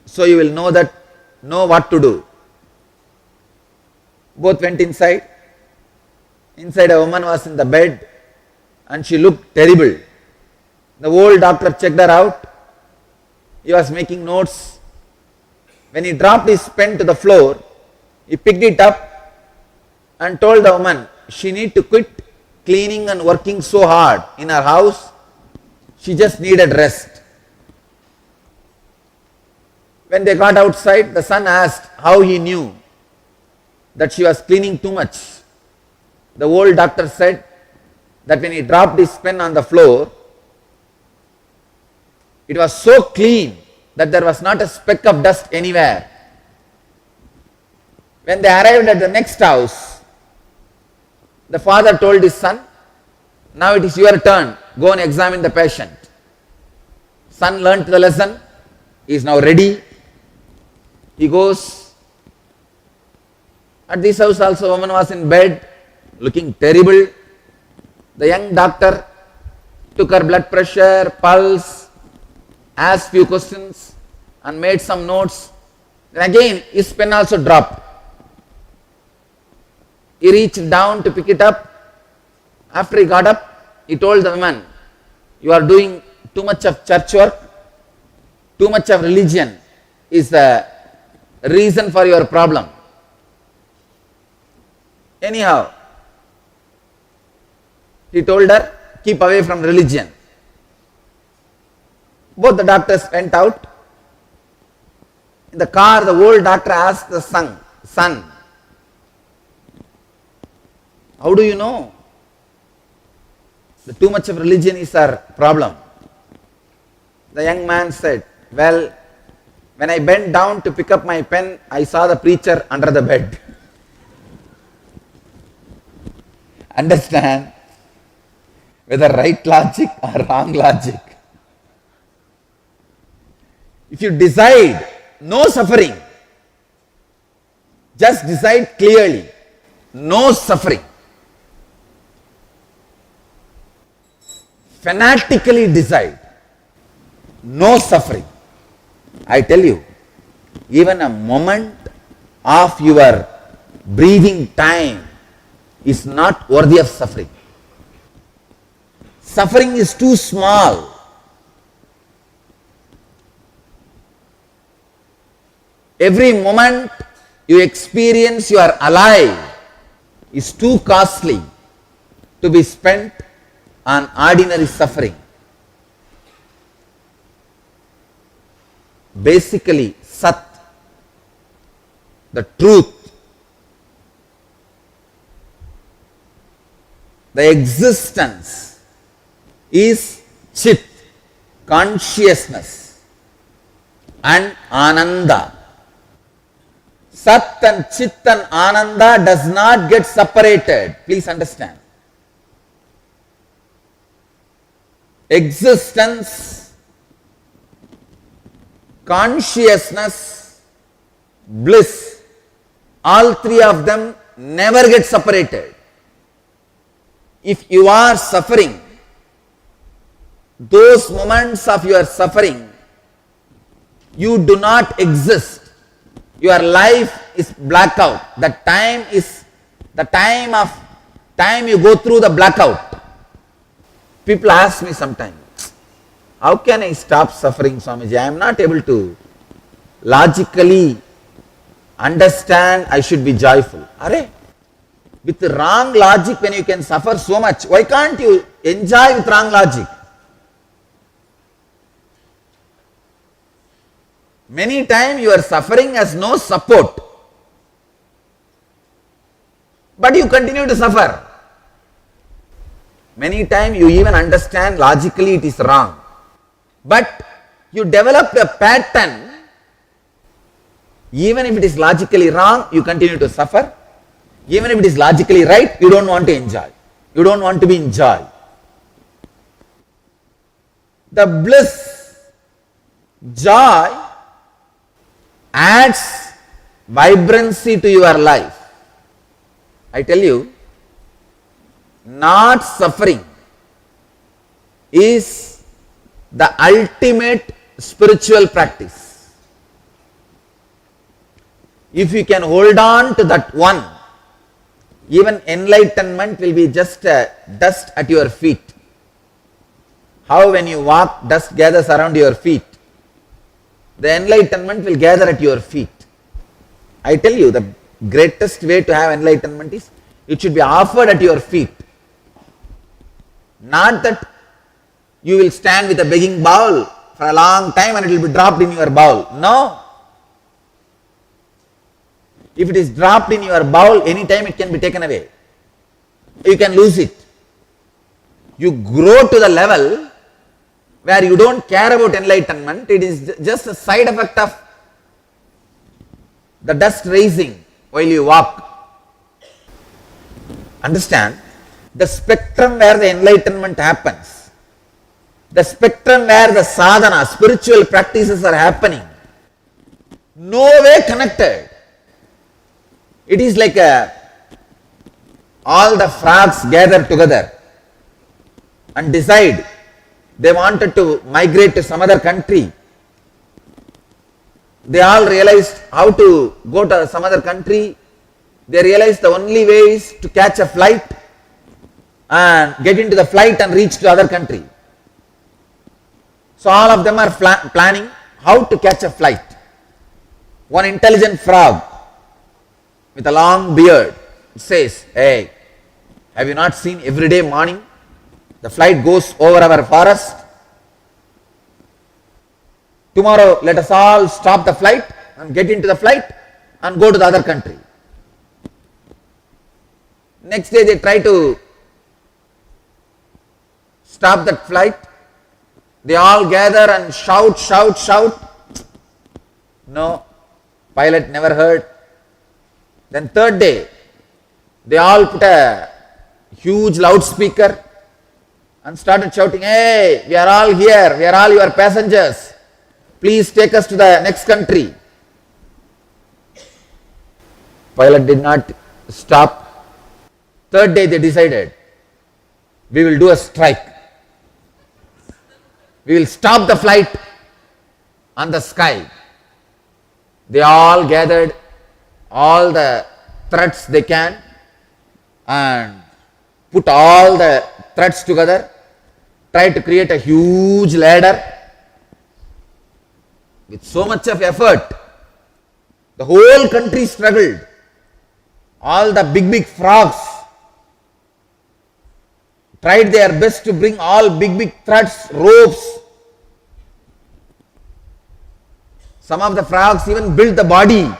so you will know what to do." Both went inside. Inside, a woman was in the bed and she looked terrible. The old doctor checked her out. He was making notes. When he dropped his pen to the floor, he picked it up and told the woman she need to quit cleaning and working so hard in her house. She just needed rest. When they got outside, the son asked how he knew that she was cleaning too much. The old doctor said that when he dropped his pen on the floor, it was so clean that there was not a speck of dust anywhere. When they arrived at the next house, the father told his son, "Now it is your turn, go and examine the patient." Son learnt the lesson, he is now ready. He goes. At this house also, a woman was in bed, looking terrible. The young doctor took her blood pressure, pulse, asked few questions and made some notes. Then again his pen also dropped. He reached down to pick it up. After he got up, he told the woman, "You are doing too much of church work, too much of religion is the reason for your problem." Anyhow, he told her, "Keep away from religion." Both the doctors went out. In the car, the old doctor asked the son, "How do you know that too much of religion is our problem?" The young man said, "Well, when I bent down to pick up my pen, I saw the preacher under the bed." Understand whether right logic or wrong logic. If you decide no suffering, just decide clearly, no suffering. Fanatically decide, no suffering. I tell you, even a moment of your breathing time is not worthy of suffering. Suffering is too small. Every moment you experience you are alive is too costly to be spent on ordinary suffering. Basically, Sat, the truth, the existence is Chit, consciousness, and Ananda. Sat and Chit and Ananda does not get separated. Please understand. Existence, consciousness, bliss, all three of them never get separated. If you are suffering, those moments of your suffering, you do not exist. Your life is blackout. The time is the time you go through the blackout. People ask me sometimes, how can I stop suffering, Swamiji? I am not able to logically understand I should be joyful. Arey, With wrong logic, when you can suffer so much, why can't you enjoy with wrong logic? Many times your suffering has no support, but you continue to suffer. Many times you even understand logically it is wrong, but you develop a pattern. Even if it is logically wrong, you continue to suffer. Even if it is logically right, you don't want to enjoy. You don't want to be in joy. The bliss, joy adds vibrancy to your life. I tell you, not suffering is the ultimate spiritual practice. If you can hold on to that one, even enlightenment will be just dust at your feet. How when you walk, dust gathers around your feet. The enlightenment will gather at your feet. I tell you, the greatest way to have enlightenment is it should be offered at your feet. Not that you will stand with a begging bowl for a long time and it will be dropped in your bowl. No. If it is dropped in your bowl, anytime it can be taken away. You can lose it. You grow to the level where you don't care about enlightenment. It is just a side effect of the dust raising while you walk. Understand? The spectrum where the enlightenment happens, the spectrum where the sadhana, spiritual practices are happening, no way connected. It is like all the frogs gathered together and decide they wanted to migrate to some other country. They all realized how to go to some other country. They realized the only way is to catch a flight and get into the flight and reach to other country. So all of them are planning how to catch a flight. One intelligent frog with a long beard says, "Hey, have you not seen every day morning the flight goes over our forest? Tomorrow let us all stop the flight and get into the flight and go to the other country." Next day they try to stop that flight. They all gather and shout, shout, shout. No, pilot never heard. Then third day, they all put a huge loudspeaker and started shouting, "Hey, we are all here, we are all your passengers. Please take us to the next country." Pilot did not stop. Third day they decided, we will do a strike. We will stop the flight on the sky. They all gathered all the threads they can and put all the threads together, try to create a huge ladder with so much of effort. The whole country struggled. All the big frogs tried their best to bring all big threads, ropes. Some of the frogs even built the body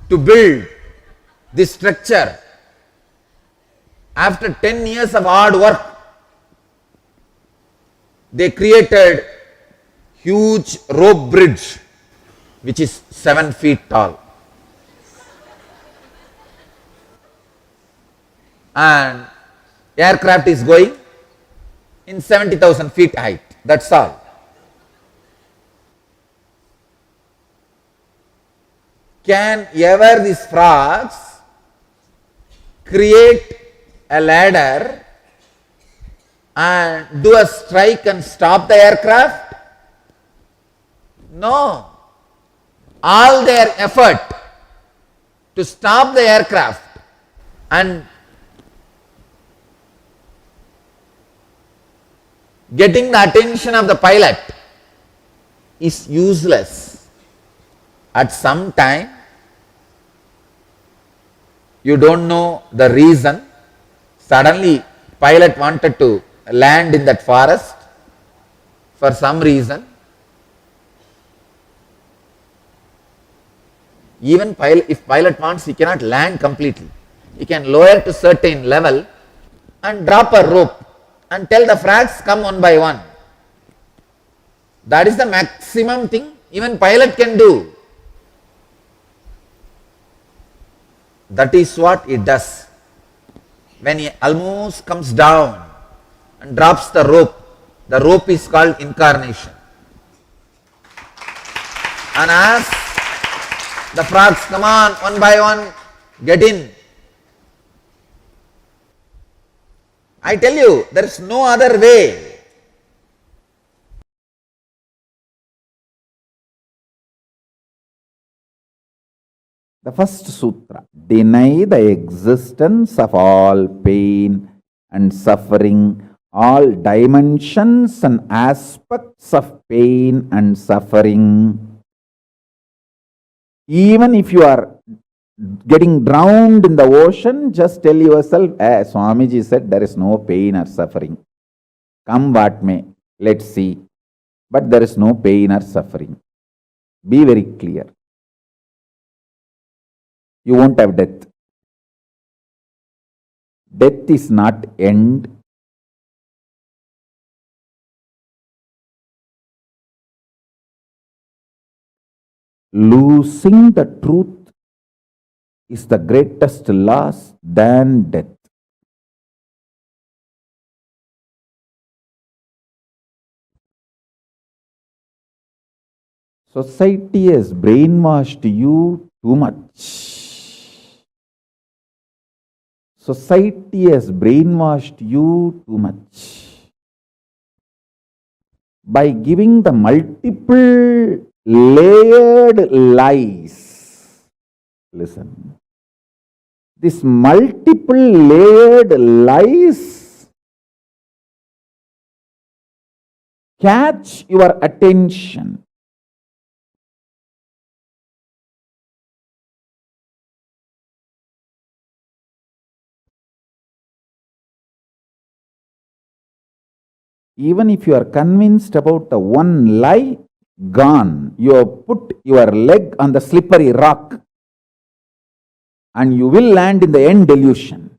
to build this structure. After 10 years of hard work, they created huge rope bridge which is 7 feet tall. And aircraft is going in 70,000 feet height. That's all. Can ever these frogs create a ladder and do a strike and stop the aircraft? No. All their effort to stop the aircraft and getting the attention of the pilot is useless. At some time, you don't know the reason. Suddenly, pilot wanted to land in that forest for some reason. Even if pilot wants, he cannot land completely. He can lower to certain level and drop a rope and tell the frags come one by one. That is the maximum thing even pilot can do. That is what it does. When he almost comes down and drops the rope is called incarnation. And as the frogs come on one by one, get in. I tell you, there is no other way. The first sutra, deny the existence of all pain and suffering, all dimensions and aspects of pain and suffering. Even if you are getting drowned in the ocean, just tell yourself, Swamiji said there is no pain or suffering. Come what may, let's see. But there is no pain or suffering. Be very clear. You won't have death. Death is not end. Losing the truth is the greatest loss than death. Society has brainwashed you too much. Society has brainwashed you too much by giving the multiple layered lies. Listen. This multiple layered lies catch your attention. Even if you are convinced about the one lie, gone. You have put your leg on the slippery rock and you will land in the end delusion.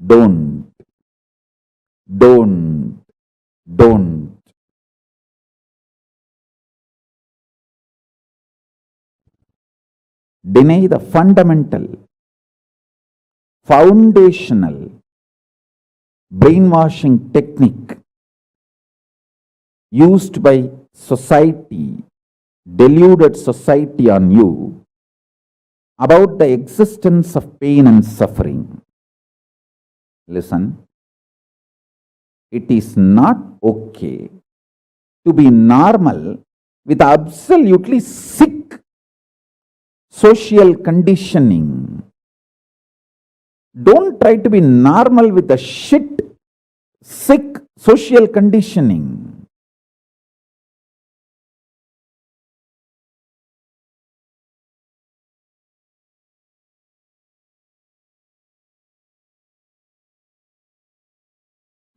Don't. Don't. Don't. Deny the fundamental, foundational brainwashing technique used by society, deluded society on you about the existence of pain and suffering. Listen, it is not okay to be normal with absolutely sick social conditioning. Don't try to be normal with the shit, sick social conditioning.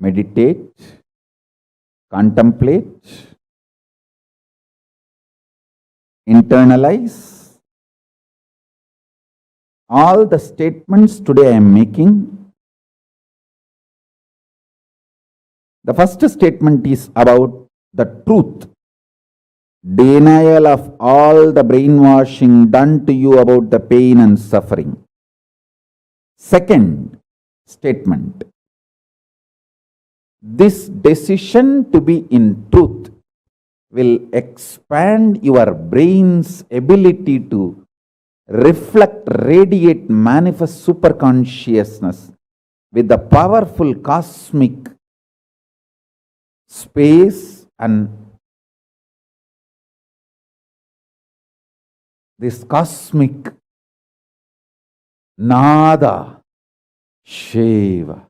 Meditate, contemplate, internalize all the statements today I am making. The first statement is about the truth, denial of all the brainwashing done to you about the pain and suffering. Second statement, this decision to be in truth will expand your brain's ability to reflect, radiate, manifest superconsciousness with the powerful cosmic space and this cosmic nada, Shiva,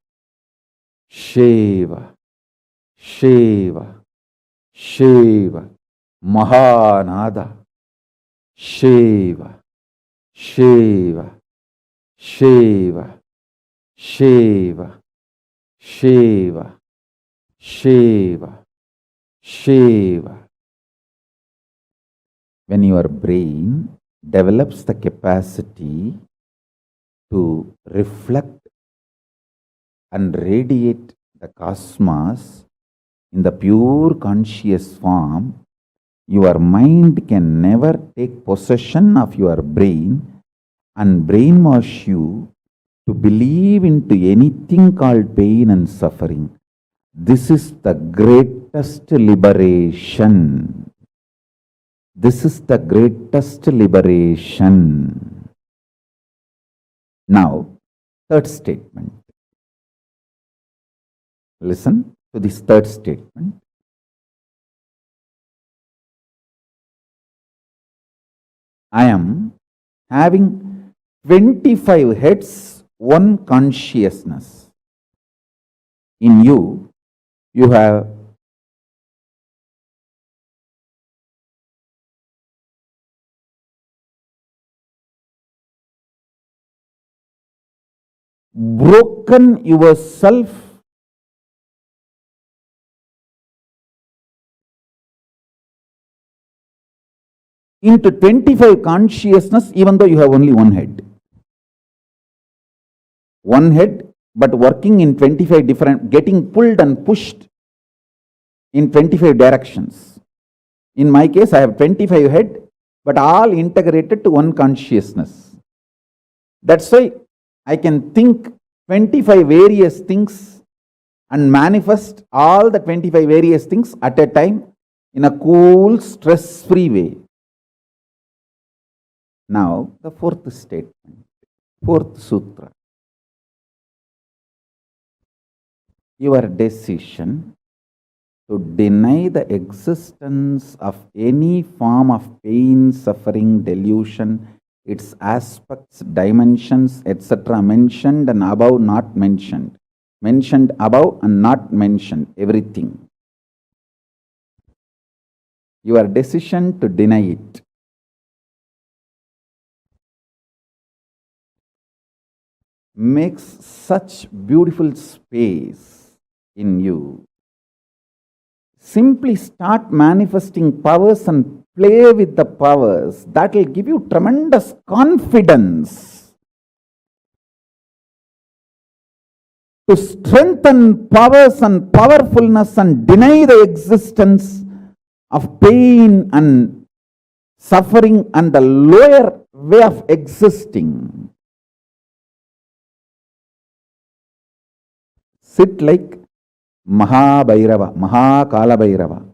Shiva, Shiva, Shiva, Mahanada, Shiva, Shiva, Shiva, Shiva, Shiva, Shiva, Shiva. When your brain develops the capacity to reflect and radiate the cosmos in the pure conscious form, your mind can never take possession of your brain and brainwash you to believe into anything called pain and suffering. This is the greatest liberation. This is the greatest liberation. Now, third statement. Listen to this third statement. I am having 25 heads, one consciousness. In you, you have broken yourself into 25 consciousness, even though you have only one head. One head, but working in 25 different, getting pulled and pushed in 25 directions. In my case, I have 25 head, but all integrated to one consciousness. That's why I can think 25 various things and manifest all the 25 various things at a time in a cool, stress-free way. Now, the fourth statement, fourth sutra. Your decision to deny the existence of any form of pain, suffering, delusion, its aspects, dimensions, etc. mentioned and above, not mentioned. Mentioned above and not mentioned, everything. Your decision to deny it makes such beautiful space in you. Simply start manifesting powers and play with the powers. That will give you tremendous confidence to strengthen powers and powerfulness and deny the existence of pain and suffering and the lower way of existing. Sit like Mahabhairava, Mahakala.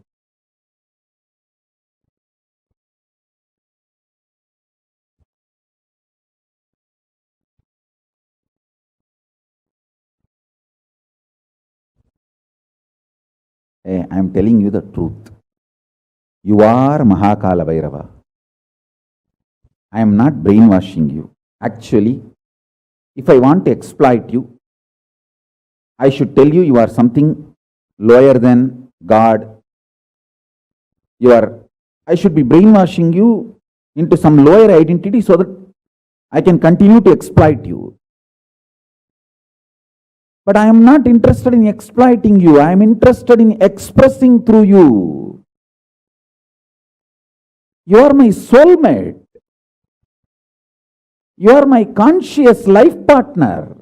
I am telling you the truth. You are Mahakala Bhairava. I am not brainwashing you. Actually, if I want to exploit you, I should tell you you are something lower than God. I should be brainwashing you into some lower identity so that I can continue to exploit you. But I am not interested in exploiting you. I am interested in expressing through you. You are my soulmate. You are my conscious life partner.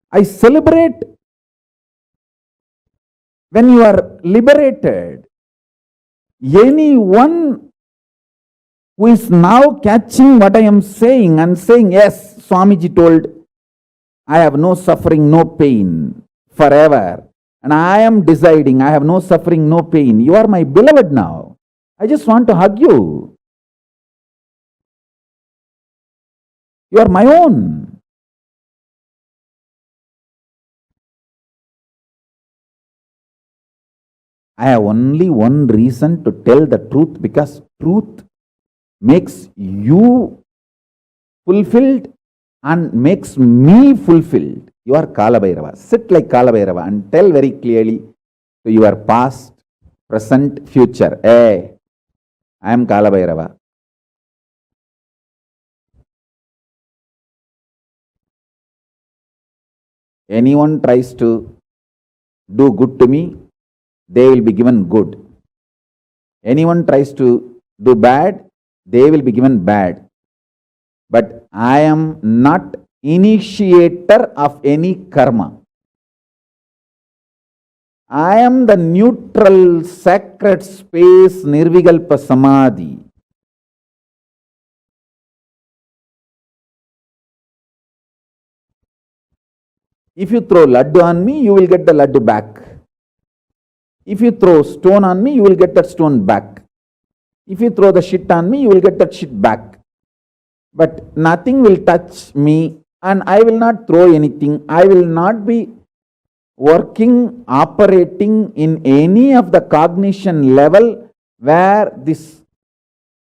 I celebrate when you are liberated. Anyone who is now catching what I am saying and saying, yes, Swamiji told, I have no suffering, no pain forever. And I am deciding I have no suffering, no pain. You are my beloved now. I just want to hug you. You are my own. I have only one reason to tell the truth, because truth makes you fulfilled and makes me fulfilled. You are Kala Bhairava. Sit like Kala Bhairava and tell very clearly to your past, present, future. Hey, I am Kala Bhairava. Anyone tries to do good to me, they will be given good. Anyone tries to do bad, they will be given bad. But I am not initiator of any karma. I am the neutral, sacred space, Nirvikalpa Samadhi. If you throw laddu on me, you will get the laddu back. If you throw stone on me, you will get that stone back. If you throw the shit on me, you will get that shit back. But nothing will touch me, and I will not throw anything. I will not be working, operating in any of the cognition level where this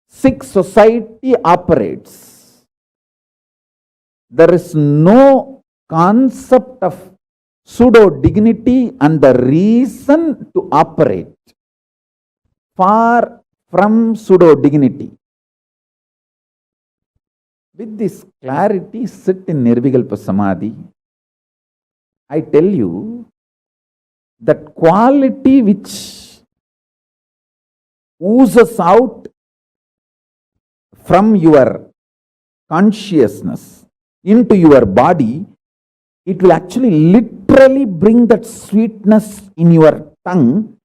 sick society operates. There is no concept of pseudo dignity and the reason to operate. Far from pseudo dignity. With this clarity, sit in Nirvikalpa Samadhi. I tell you that quality which oozes out from your consciousness into your body, it will actually literally bring that sweetness in your tongue.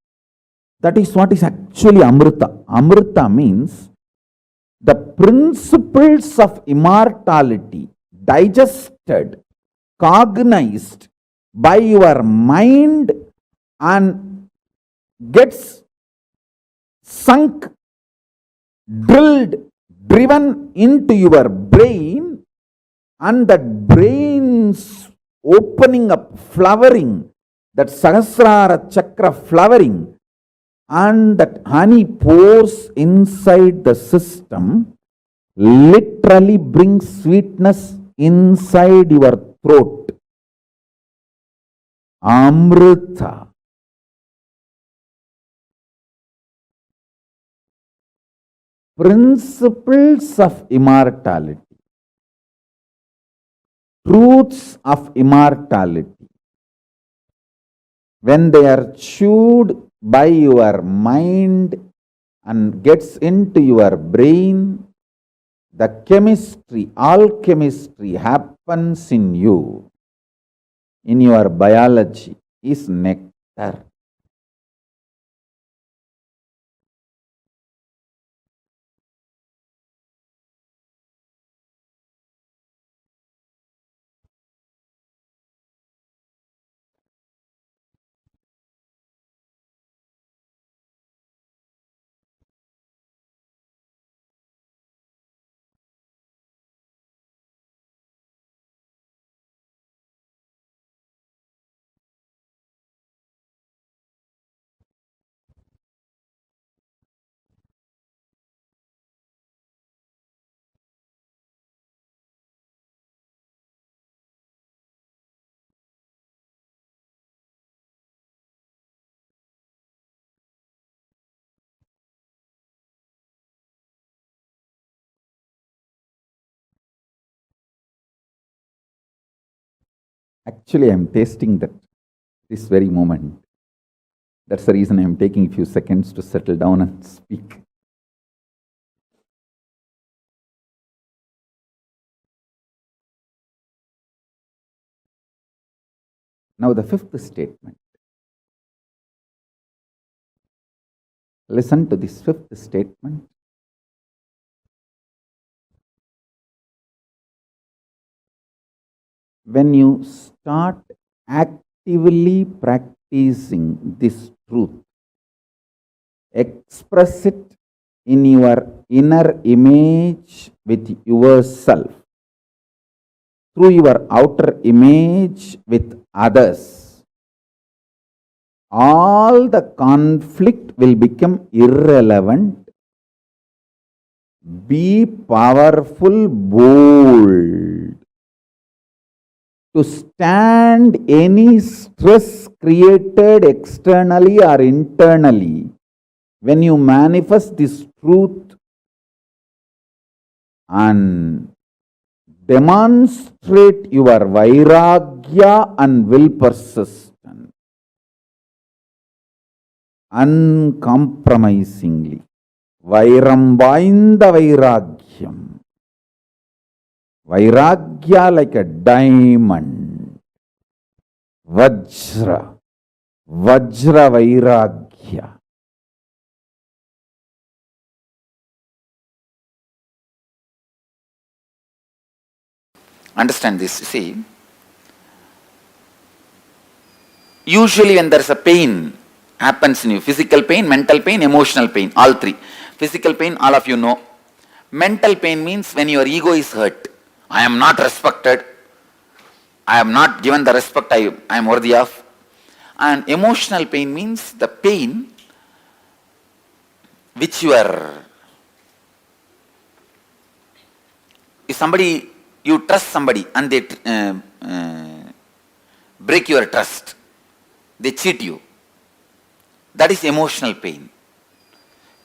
That is what is actually Amrita. Amrita means the principles of immortality digested, cognized by your mind and gets sunk, drilled, driven into your brain, and that brain's opening up, flowering, that Sahasrara Chakra flowering, and that honey pours inside the system, literally brings sweetness inside your throat. Amrita. Principles of immortality. Truths of immortality. When they are chewed by your mind and gets into your brain, the chemistry, alchemistry happens in you, in your biology, is nectar. Actually, I am tasting that this very moment. That's the reason I am taking a few seconds to settle down and speak. Now, the fifth statement. Listen to this fifth statement. When you start actively practicing this truth, express it in your inner image with yourself, through your outer image with others, all the conflict will become irrelevant. Be powerful, bold, to stand any stress created externally or internally. When you manifest this truth and demonstrate your vairagya and will persistent, uncompromisingly. Vairam vainda vairagyam. Vairagya like a diamond. Vajra. Vajra vairagya. Understand this, see. Usually when there is a pain happens in you, physical pain, mental pain, emotional pain, all three. Physical pain, all of you know. Mental pain means when your ego is hurt. I am not respected. I am not given the respect I am worthy of. And emotional pain means the pain which you are, if somebody, you trust somebody and they break your trust, they cheat you. That is emotional pain.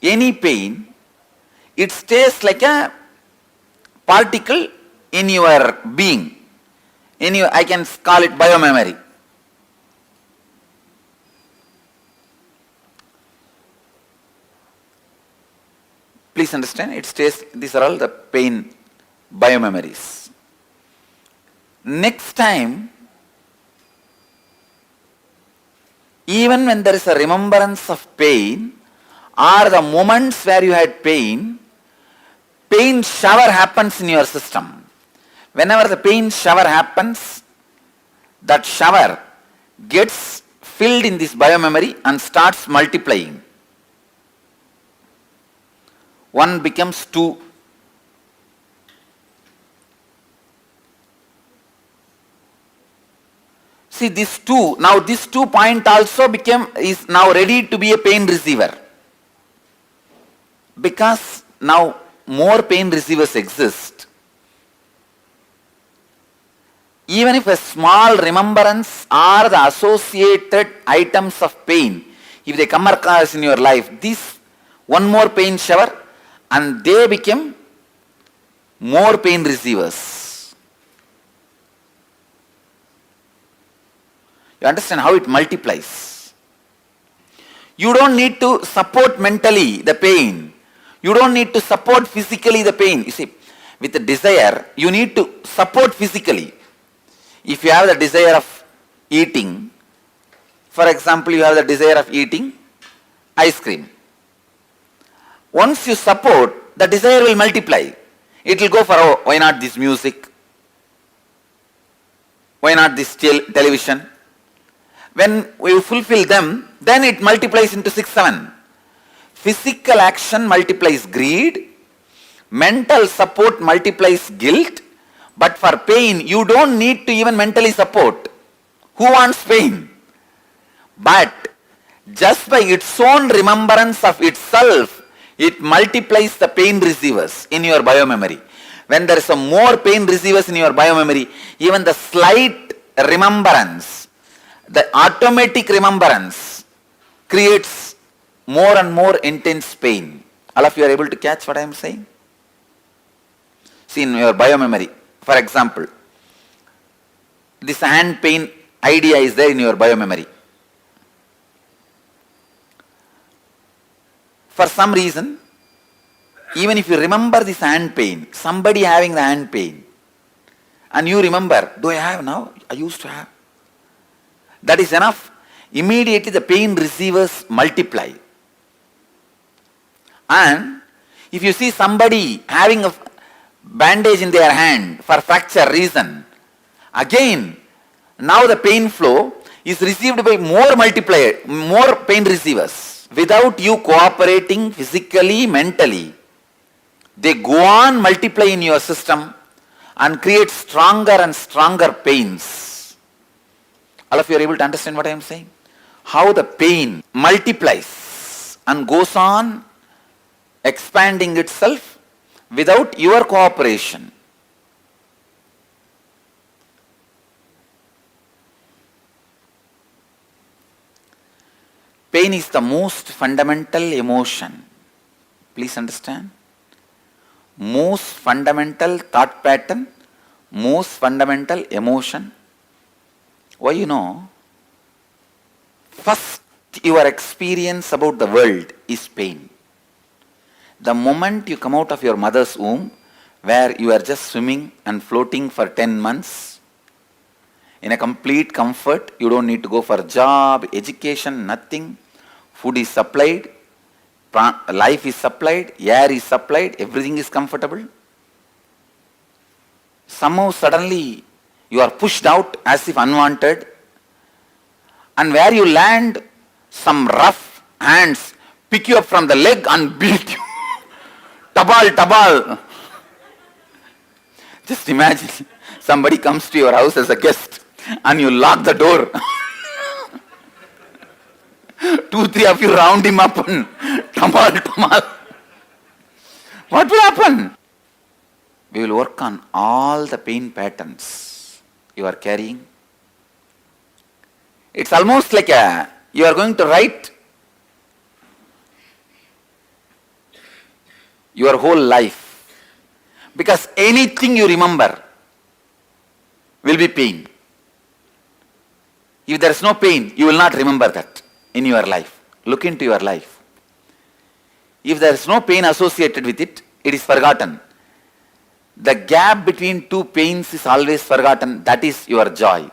Any pain, it stays like a particle in your being. In your, I can call it biomemory. Please understand, it stays, these are all the pain biomemories. Next time, even when there is a remembrance of pain, or the moments where you had pain, pain shower happens in your system. Whenever the pain shower happens, that shower gets filled in this biomemory and starts multiplying. 1 becomes 2. See this 2, now this 2 point also is now ready to be a pain receiver. Because now more pain receivers exist. Even if a small remembrance or the associated items of pain, if they come across in your life, this one more pain shower and they become more pain receivers. You understand how it multiplies. You don't need to support mentally the pain. You don't need to support physically the pain. You see, with the desire, you need to support physically. If you have the desire of eating, for example, you have the desire of eating ice cream. Once you support, the desire will multiply. It will go for, oh, why not this music? Why not this television? When we fulfill them, then it multiplies into 6, 7. Physical action multiplies greed. Mental support multiplies guilt. But for pain, you don't need to even mentally support. Who wants pain? But just by its own remembrance of itself, it multiplies the pain receivers in your biomemory. When there is a more pain receivers in your biomemory, even the slight remembrance, the automatic remembrance creates more and more intense pain. All of you are able to catch what I am saying? See, in your biomemory, for example, this hand pain idea is there in your biomemory. For some reason, even if you remember this hand pain, somebody having the hand pain, and you remember, do I have now? I used to have. That is enough. Immediately the pain receivers multiply. And if you see somebody having a bandage in their hand for fracture reason, again, now the pain flow is received by more pain receivers. Without you cooperating physically, mentally, they go on multiply in your system and create stronger and stronger pains. All of you are able to understand what I am saying? How the pain multiplies and goes on expanding itself without your cooperation. Pain is the most fundamental emotion. Please understand. Most fundamental thought pattern, most fundamental emotion. Why, you know? First, your experience about the world is pain. The moment you come out of your mother's womb, where you are just swimming and floating for 10 months, in a complete comfort, you don't need to go for job, education, nothing. Food is supplied, life is supplied, air is supplied, everything is comfortable. Somehow suddenly you are pushed out as if unwanted, and where you land, some rough hands pick you up from the leg and beat you. Tabal, tabal. Just imagine somebody comes to your house as a guest and you lock the door. 2, 3 of you round him up and tamal, tamal. What will happen? We will work on all the pain patterns you are carrying. It's almost like you are going to write your whole life, because anything you remember will be pain. If there is no pain, you will not remember that in your life. Look into your life. If there is no pain associated with it, it is forgotten. The gap between two pains is always forgotten. That is your joy.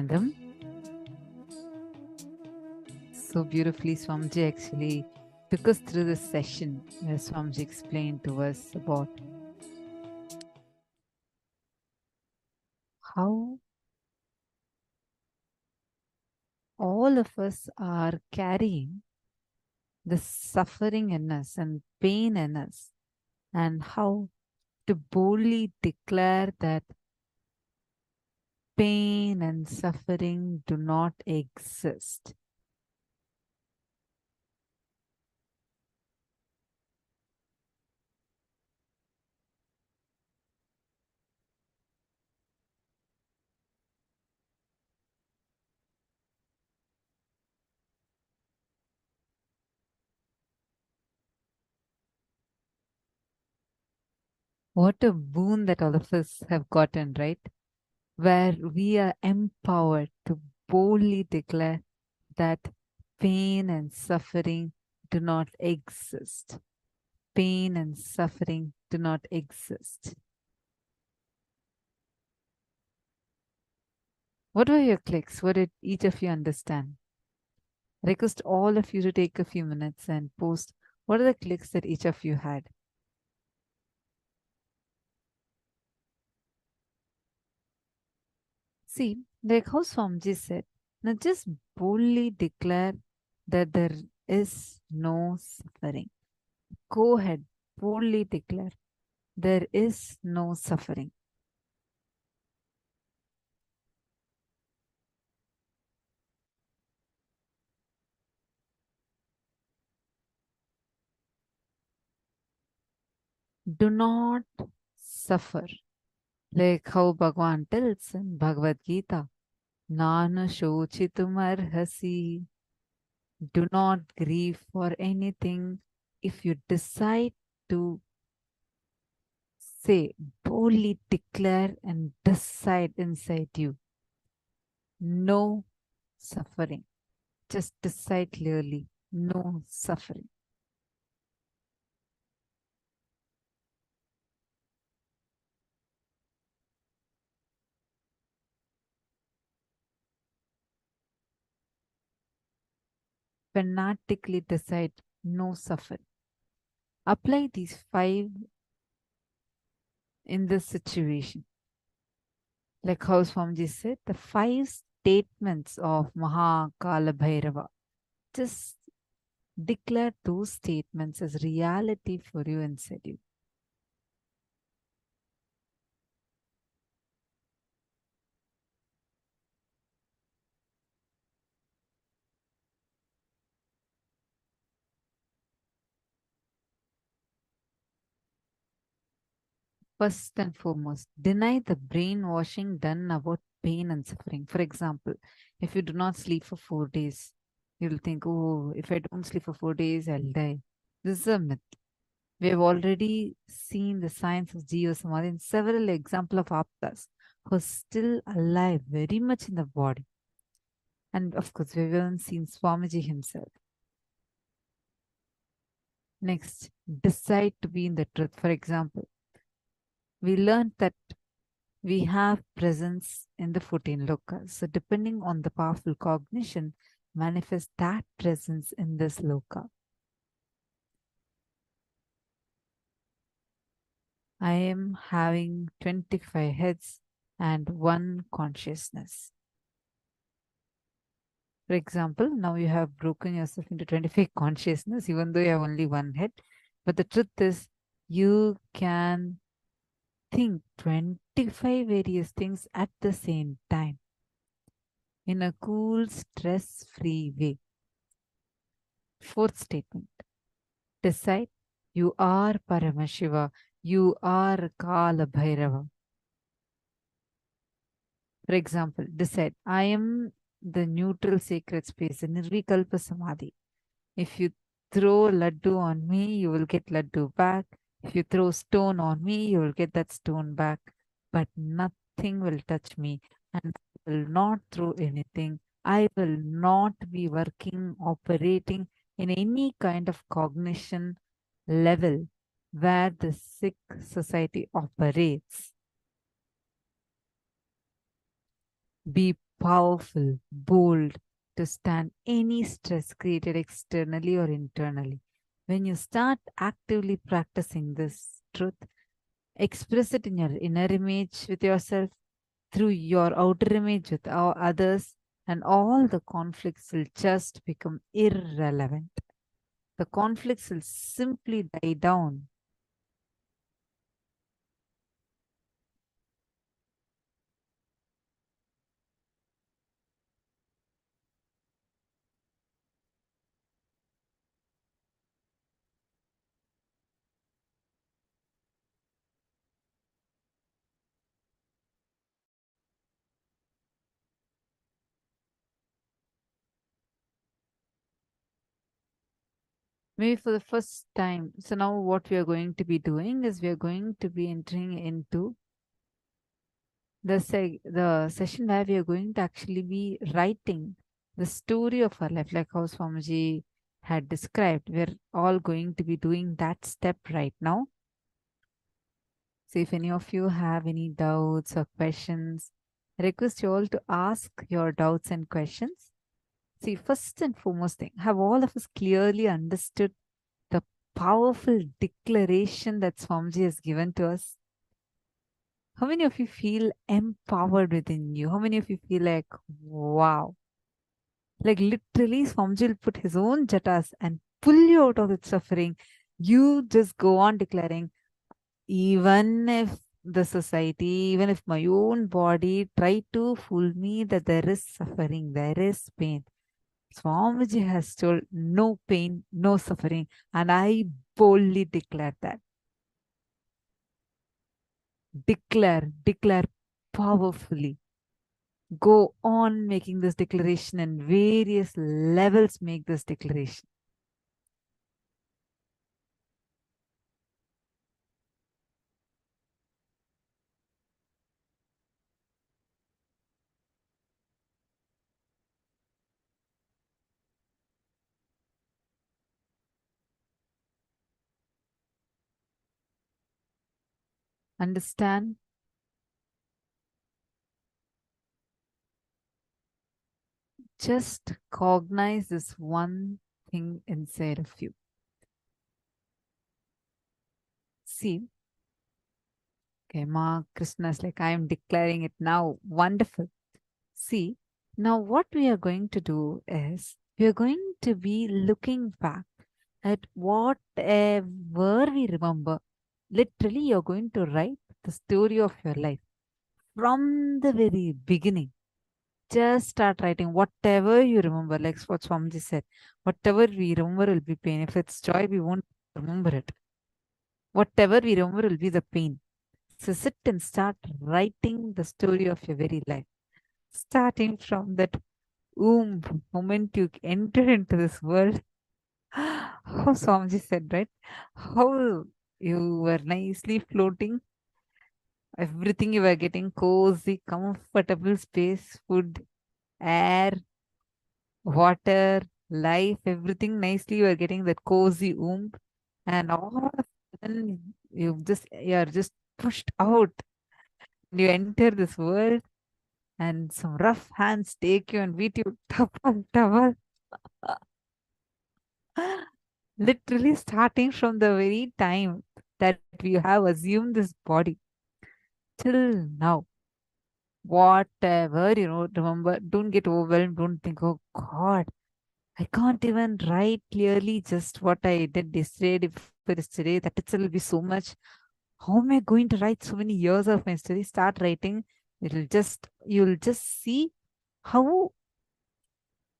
them. So beautifully, Swamiji actually took us through this session where Swamiji explained to us about how all of us are carrying the suffering in us and pain in us, and how to boldly declare that pain and suffering do not exist. What a boon that all of us have gotten, right? Where we are empowered to boldly declare that pain and suffering do not exist. Pain and suffering do not exist. What were your clicks? What did each of you understand? I request all of you to take a few minutes and post what are the clicks that each of you had. See, like how Swamiji said, now just boldly declare that there is no suffering. Go ahead, boldly declare there is no suffering. Do not suffer. Like how Bhagavan tells in Bhagavad Gita, Nana shochitum arhasi. Do not grieve for anything. If you decide to say, boldly declare and decide inside you, no suffering. Just decide clearly, no suffering. Fanatically decide, no suffering. Apply these 5 in this situation. Like how Swamiji said, the 5 statements of Mahakala Bhairava. Just declare those statements as reality for you inside you. First and foremost, deny the brainwashing done about pain and suffering. For example, if you do not sleep for 4 days, you'll think, oh, if I don't sleep for 4 days, I'll die. This is a myth. We have already seen the signs of Jiva Samadhi in several examples of Aptas who are still alive, very much in the body. And of course, we've even seen Swamiji himself. Next, decide to be in the truth. For example, we learned that we have presence in the 14 lokas. So depending on the powerful cognition, manifest that presence in this loka. I am having 25 heads and 1 consciousness. For example, now you have broken yourself into 25 consciousness, even though you have only 1 head. But the truth is, you can think 25 various things at the same time in a cool, stress-free way. 4th statement. Decide you are Paramashiva, you are Kala Bhairava. For example, decide I am the neutral sacred space, the Nirvikalpa Samadhi. If you throw laddu on me, you will get laddu back. If you throw stone on me, you will get that stone back. But nothing will touch me, and I will not throw anything. I will not be working, operating in any kind of cognition level where the sick society operates. Be powerful, bold to stand any stress created externally or internally. When you start actively practicing this truth, express it in your inner image with yourself, through your outer image with others, and all the conflicts will just become irrelevant. The conflicts will simply die down. Maybe for the first time. So now what we are going to be doing is we are going to be entering into the session where we are going to actually be writing the story of our life, like how Swamiji had described. We're all going to be doing that step right now. So if any of you have any doubts or questions, I request you all to ask your doubts and questions. See, first and foremost thing, have all of us clearly understood the powerful declaration that Swamiji has given to us? How many of you feel empowered within you? How many of you feel like, wow? Like literally, Swamiji will put his own jatas and pull you out of that suffering. You just go on declaring, even if the society, even if my own body try to fool me that there is suffering, there is pain, Swamiji has told no pain, no suffering, and I boldly declare that. Declare powerfully. Go on making this declaration, and various levels make this declaration. Understand? Just cognize this one thing inside of you. See, okay, Ma Krishna is like, I am declaring it now. Wonderful. See, now what we are going to do is we are going to be looking back at whatever we remember. Literally, you're going to write the story of your life from the very beginning. Just start writing whatever you remember, like what Swamiji said. Whatever we remember will be pain. If it's joy, we won't remember it. Whatever we remember will be the pain. So sit and start writing the story of your very life. Starting from that womb, moment you enter into this world. How Swamiji said, right? How you were nicely floating. Everything you were getting cozy, comfortable space, food, air, water, life, everything nicely. You are getting that cozy womb, and all of a sudden you are just pushed out. You enter this world, and some rough hands take you and beat you. Tapal, tapal. Literally starting from the very time that we have assumed this body till now. Whatever, remember, don't get overwhelmed. Don't think, oh God, I can't even write clearly just what I did yesterday. For yesterday, that itself will be so much. How am I going to write so many years of my story? Start writing. You'll just see how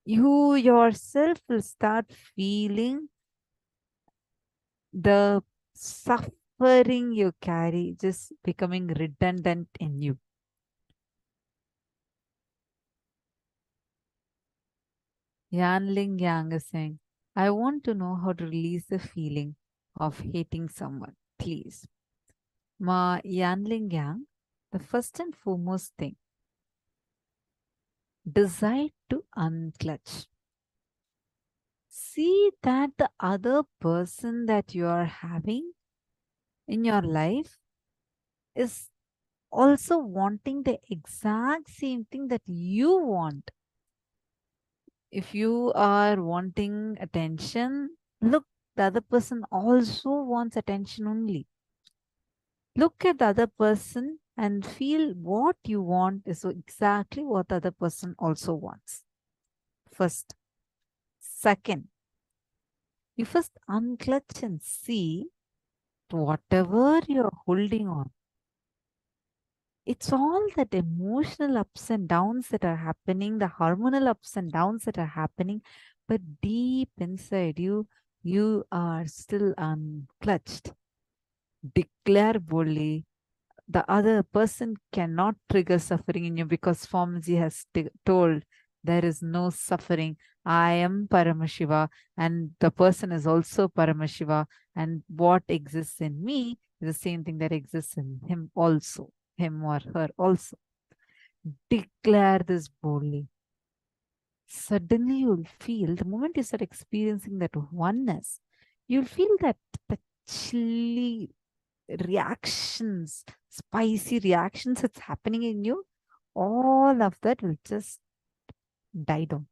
you yourself will start feeling the suffering you carry just becoming redundant in you. Yanling Yang is saying, I want to know how to release the feeling of hating someone, please. Ma Yanling Yang, the first and foremost thing, decide to unclutch. See that the other person that you are having in your life is also wanting the exact same thing that you want. If you are wanting attention, look, the other person also wants attention only. Look at the other person and feel what you want is exactly what the other person also wants. First. Second, you first unclutch and see whatever you're holding on. It's all that emotional ups and downs that are happening, the hormonal ups and downs that are happening, but deep inside you, you are still unclutched. Declare boldly. The other person cannot trigger suffering in you because Swamiji has told there is no suffering. I am Paramashiva and the person is also Paramashiva, and what exists in me is the same thing that exists in him also, him or her also. Declare this boldly. Suddenly you'll feel, the moment you start experiencing that oneness, you'll feel that the chilly reactions, spicy reactions that's happening in you, all of that will just die down.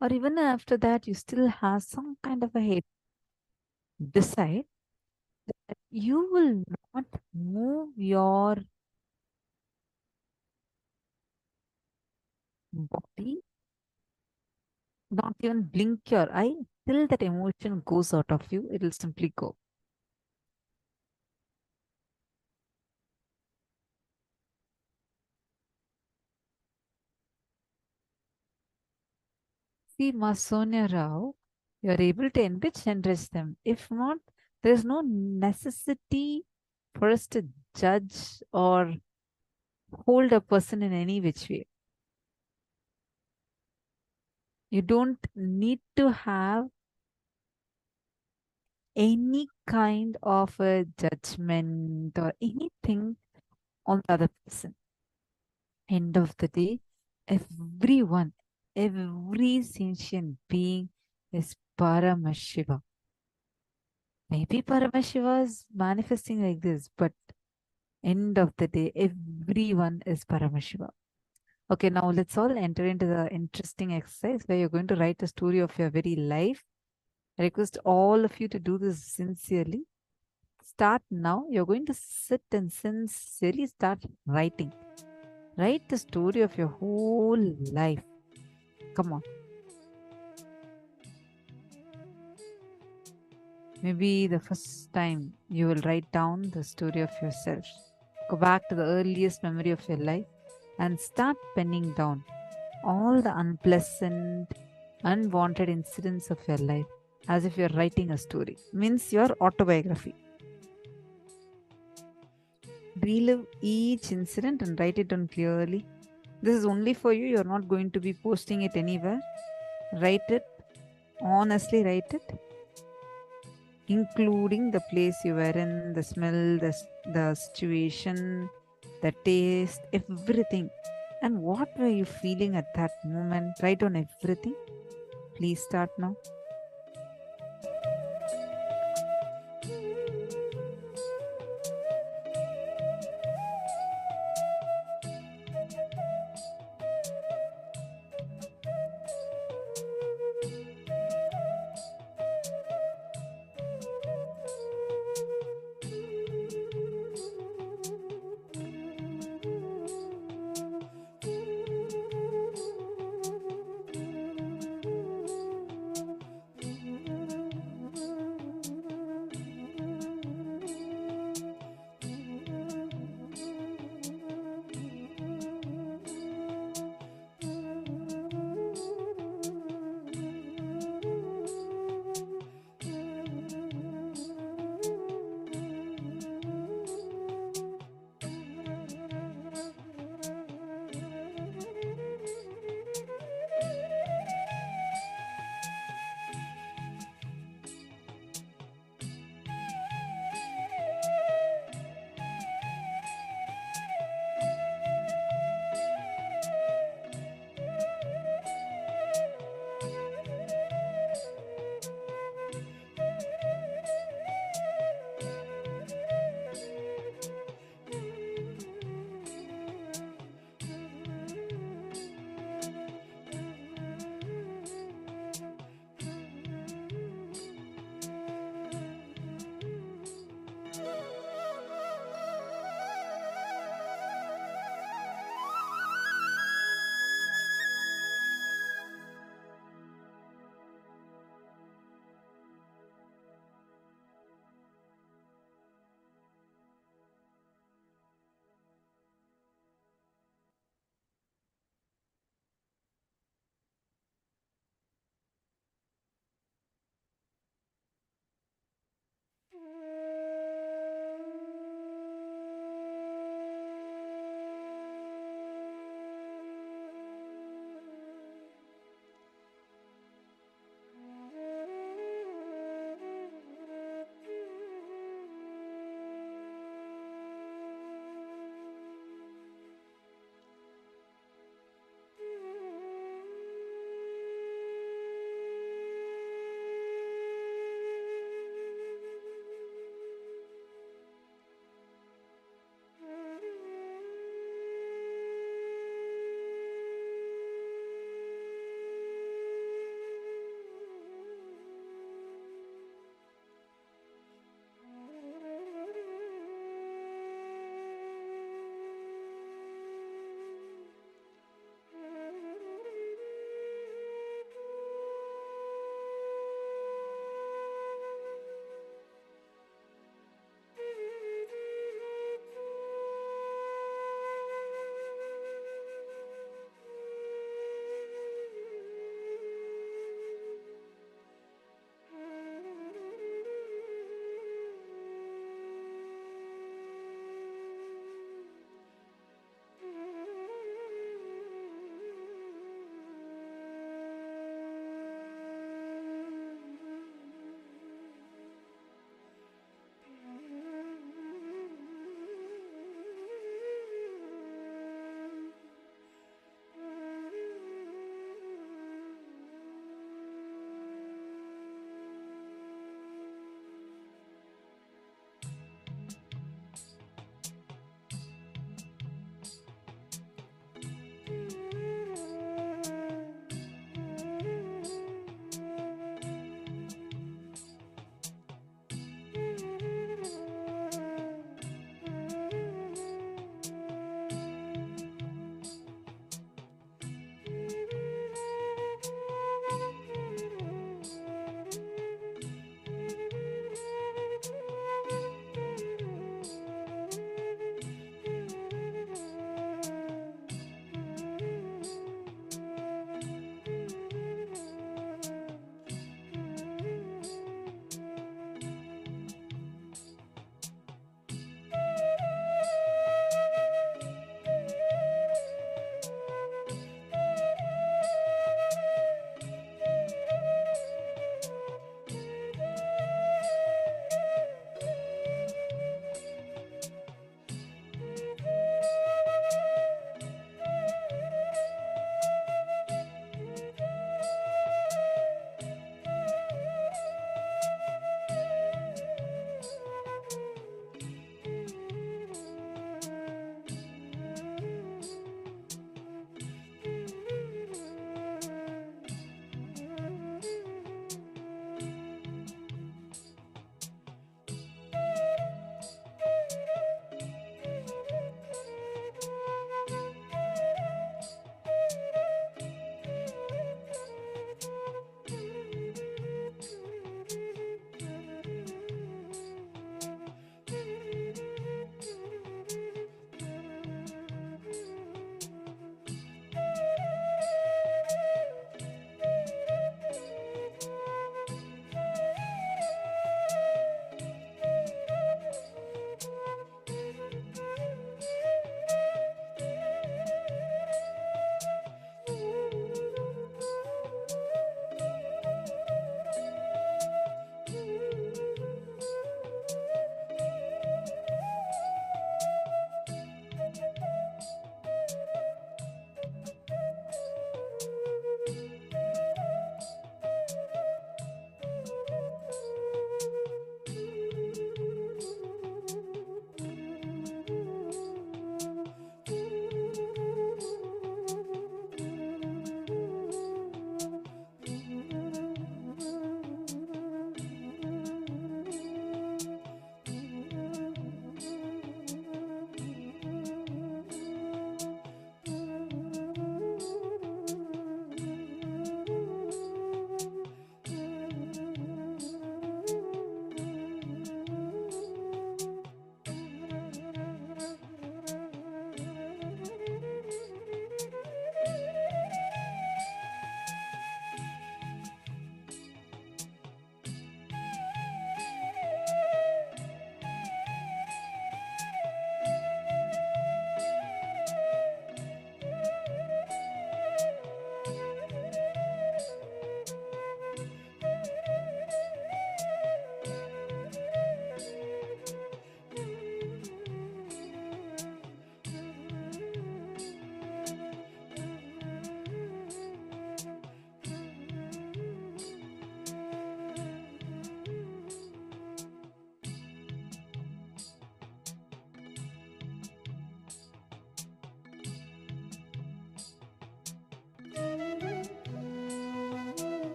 Or even after that, you still have some kind of a hate. Decide that you will not move your body, not even blink your eye till that emotion goes out of you. It will simply go. See, Ma Sonia Rao, you are able to enrich them. If not, there is no necessity for us to judge or hold a person in any which way. You don't need to have any kind of a judgment or anything on the other person. End of the day, everyone, every sentient being is Paramashiva. Maybe Paramashiva is manifesting like this, but end of the day, everyone is Paramashiva. Okay, now let's all enter into the interesting exercise where you're going to write a story of your very life. I request all of you to do this sincerely. Start now. You're going to sit and sincerely start writing. Write the story of your whole life. Come on. Maybe the first time you will write down the story of yourself. Go back to the earliest memory of your life and start penning down all the unpleasant, unwanted incidents of your life as if you're writing a story. Means your autobiography. Relive each incident and write it down clearly. This is only for you. You're not going to be posting it anywhere. Write it. Honestly write it. Including the place you were in, the smell, the situation, the taste, everything. And what were you feeling at that moment? Write on everything. Please start now.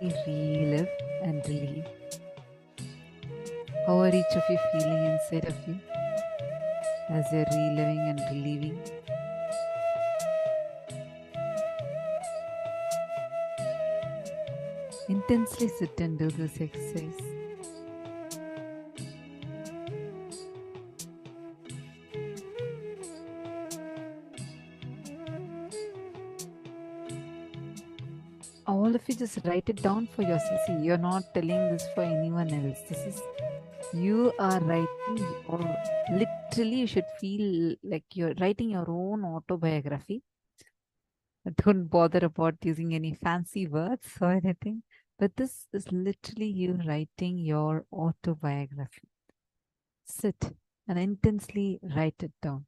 relive and relieve. How are each of you feeling inside of you as you're reliving and relieving? Intensely sit and do this exercise. All of you just write it down for yourself. See, you're not telling this for anyone else. This is you are writing, or literally, you should feel like you're writing your own autobiography. Don't bother about using any fancy words or anything, but this is literally you writing your autobiography. Sit and intensely write it down.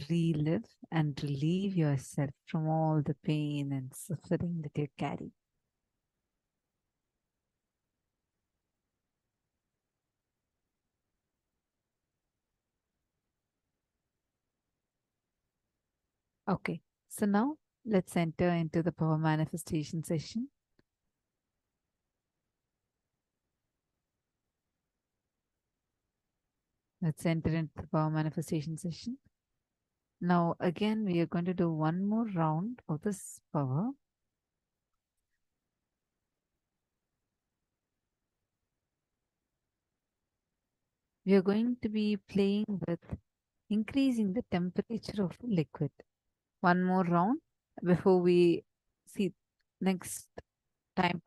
Relive and relieve yourself from all the pain and suffering that you carry. Okay, so now let's enter into the power manifestation session. Let's enter into the power manifestation session. Now, again, we are going to do one more round of this power. We are going to be playing with increasing the temperature of liquid. One more round before we see next time.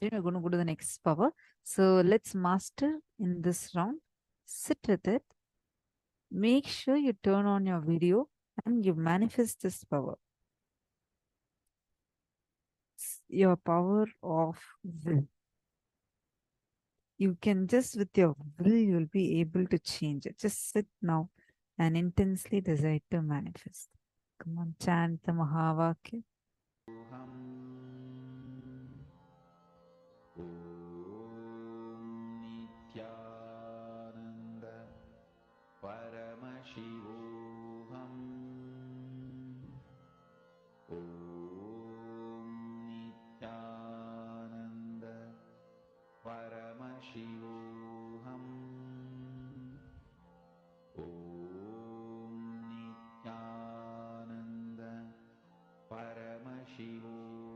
We're going to go to the next power. So let's master in this round. Sit with it. Make sure you turn on your video and you manifest this power. Your power of will. You can just with your will, you'll be able to change it. Just sit now and intensely decide to manifest. Come on, chant the Mahavakya. Nithyananda Paramashivoham. Nithyananda Paramashivoham. Nithyananda Paramashivoham.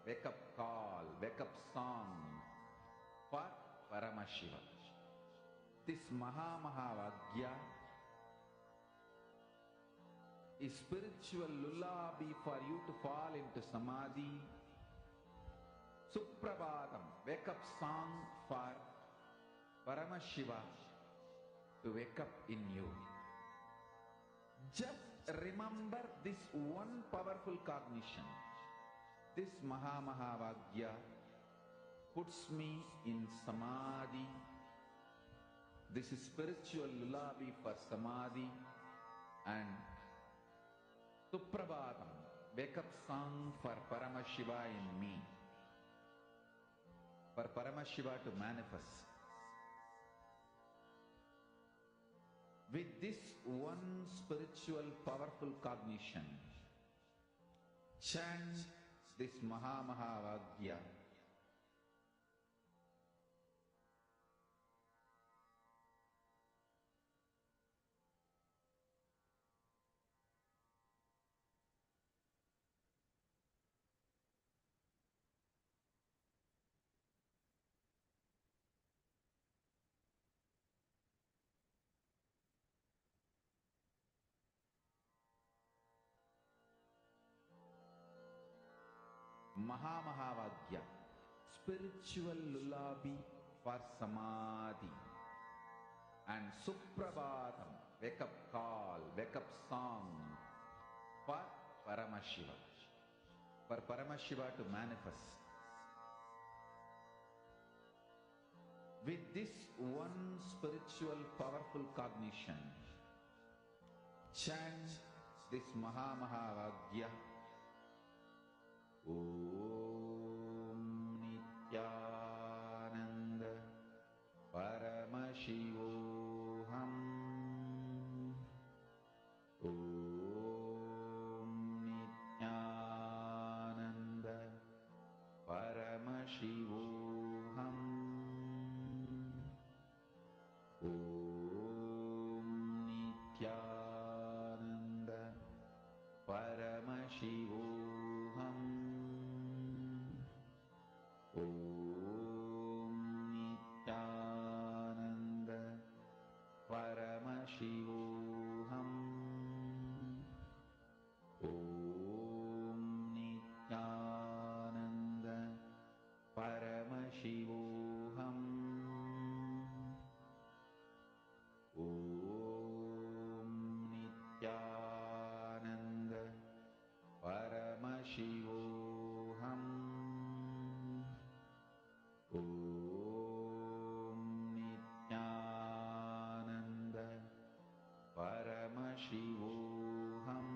wake up call, wake up song for Paramashiva. This Mahavagya is spiritual lullaby for you to fall into Samadhi. Suprabhatam, wake up song for Paramashiva to wake up in you. Just remember this one powerful cognition. This Mahavagya puts me in Samadhi. This is spiritual lullaby for Samadhi. And Suprabhatam, wake up song for Paramashiva in me. For Paramashiva to manifest. With this one spiritual powerful cognition, chant this Mahavagya. Mahavagya, spiritual lullaby for Samadhi. And Suprabhatam, wake up call, wake up song for Paramashiva. For Paramashiva to manifest. With this one spiritual powerful cognition, chant this Mahavagya. Om Nithyananda Paramashivoham. Om Nithyananda Paramashivoham. Om Nithyananda Paramashivoham. Om Nithyananda Paramashivoham. Om Nithyananda Paramashivoham. Om Nithyananda Paramashivoham. Om Nithyananda Paramashivoham. Om Nithyananda Paramashivoham.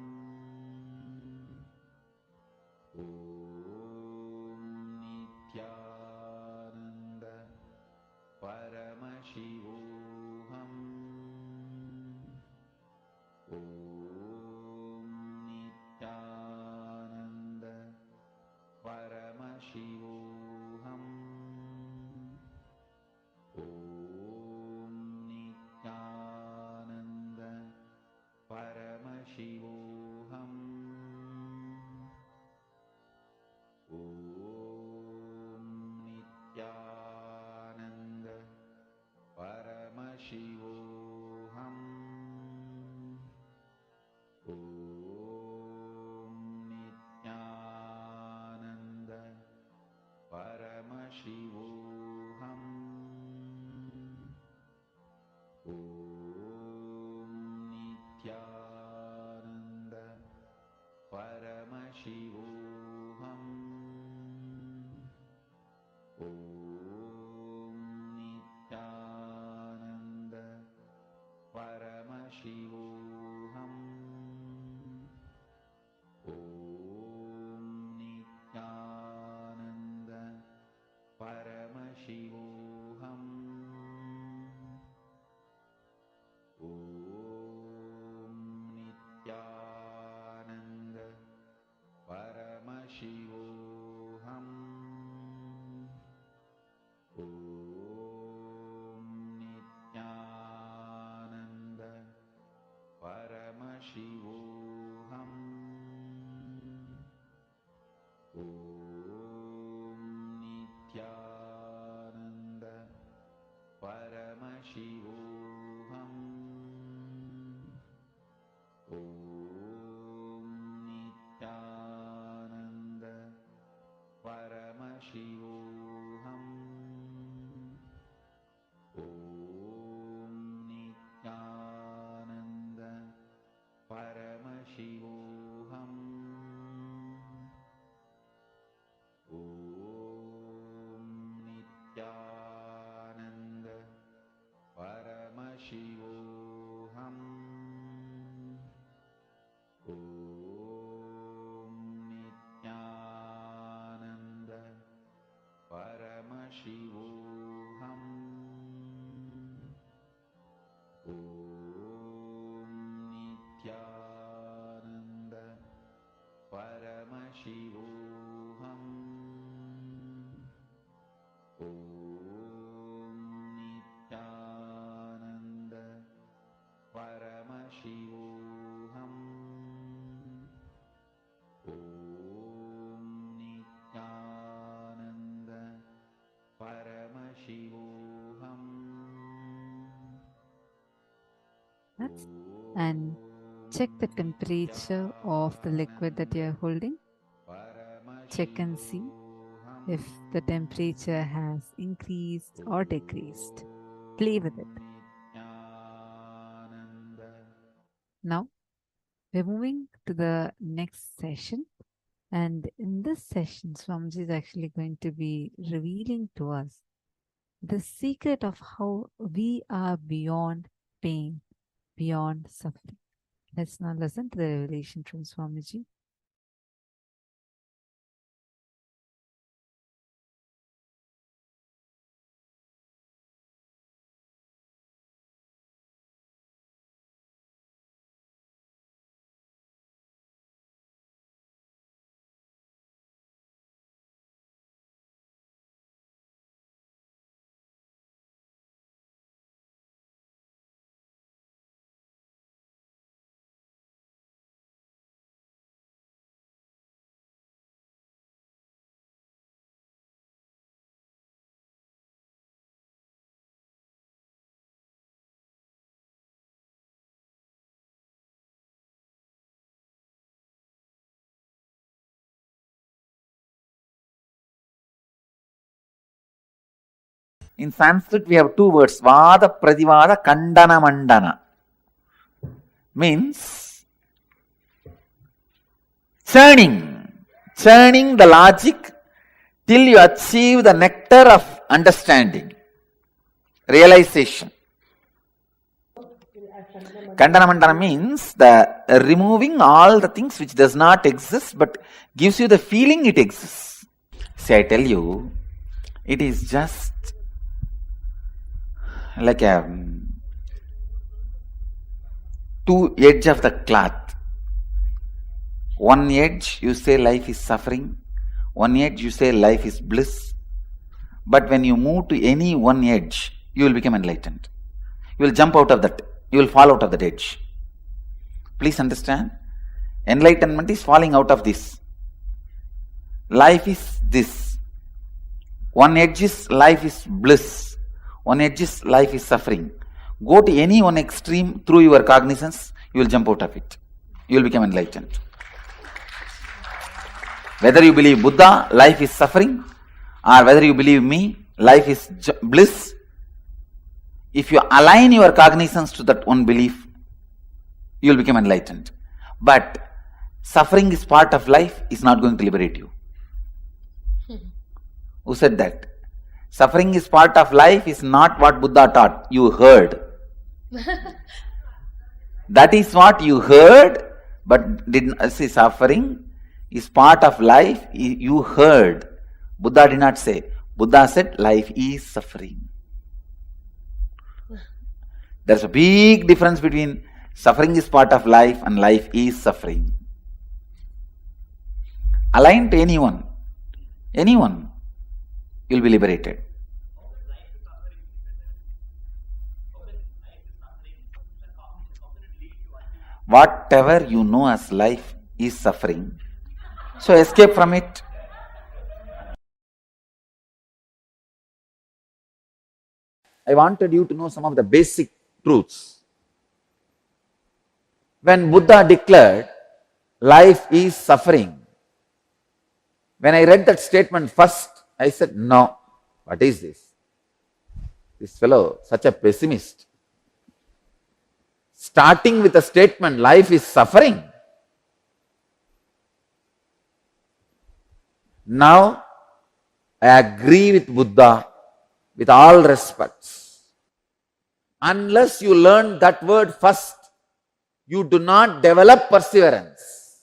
Om Nithyananda Paramashivoham. Om Nithyananda Paramashivoham. Om Nithyananda Paramashivoham. Om Nithyananda Paramashivoham. Om Nithyananda Paramashivoham. Om Nithyananda Paramashivoham. Om Nithyananda Paramashivoham. Om Nithyananda Paramashivoham. Om Nithyananda Paramashivoham. Om Nithyananda Paramashivoham. Nithyananda Paramashivoham. And check the temperature of the liquid that you're holding. Check and see if the temperature has increased or decreased. Play with it. Now, we're moving to the next session. And in this session, Swamiji is actually going to be revealing to us the secret of how we are beyond pain, beyond suffering. Let's now listen to the revelation from Swamiji. In Sanskrit, we have two words, Vada Pradivada Kandana Mandana. Means churning the logic till you achieve the nectar of understanding, realization. Kandana Mandana means the removing all the things which does not exist but gives you the feeling it exists. See, I tell you, it is just like a two edge of the cloth. One edge you say life is suffering, one edge you say life is bliss. But when you move to any one edge, you will become enlightened. You will jump out of that. You will fall out of that edge. Please understand. Enlightenment is falling out of this. Life is this. One edge is life is bliss. One edge is life is suffering. Go to any one extreme through your cognizance, you will jump out of it. You will become enlightened. Whether you believe Buddha, life is suffering, or whether you believe me, life is bliss, if you align your cognizance to that one belief, you will become enlightened. But suffering is part of life is not going to liberate you. Who said that? Suffering is part of life is not what Buddha taught. You heard. That is what you heard, but didn't see. Suffering is part of life. You heard. Buddha did not say. Buddha said life is suffering. There's a big difference between suffering is part of life and life is suffering. Align to anyone, you'll be liberated. Whatever you know as life is suffering, so escape from it. I wanted you to know some of the basic truths. When Buddha declared life is suffering, when I read that statement first, I said, no, what is this? This fellow, such a pessimist. Starting with a statement, life is suffering. Now, I agree with Buddha with all respects. Unless you learn that word first, you do not develop perseverance.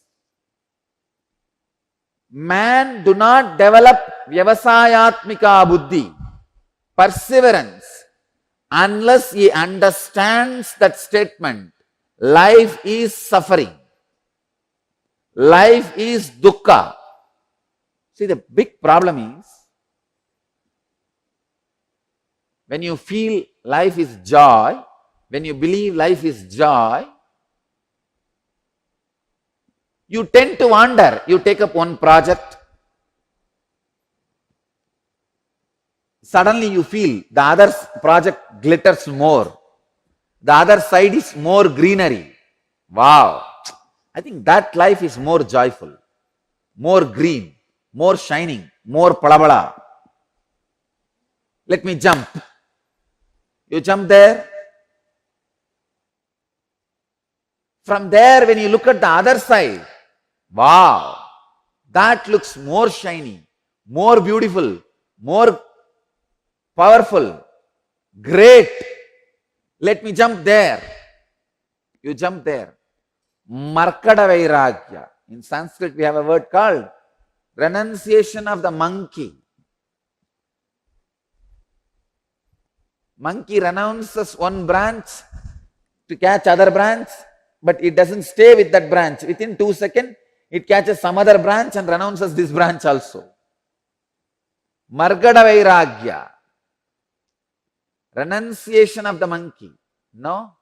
Man do not develop vyavasayatmika buddhi, perseverance, unless he understands that statement. Life is suffering. Life is dukkha. See, the big problem is, when you feel life is joy, when you believe life is joy, you tend to wander. You take up one project, suddenly you feel the other project glitters more. The other side is more greenery. Wow! I think that life is more joyful, more green, more shining, more palabala. Let me jump. You jump there. From there, when you look at the other side, wow, that looks more shiny, more beautiful, more powerful, great. Let me jump there. You jump there. Markada Vairagya. In Sanskrit, we have a word called renunciation of the monkey. Monkey renounces one branch to catch other branch, but it doesn't stay with that branch. Within 2 seconds, it catches some other branch and renounces this branch also. Margada Vairagya. Renunciation of the monkey. No?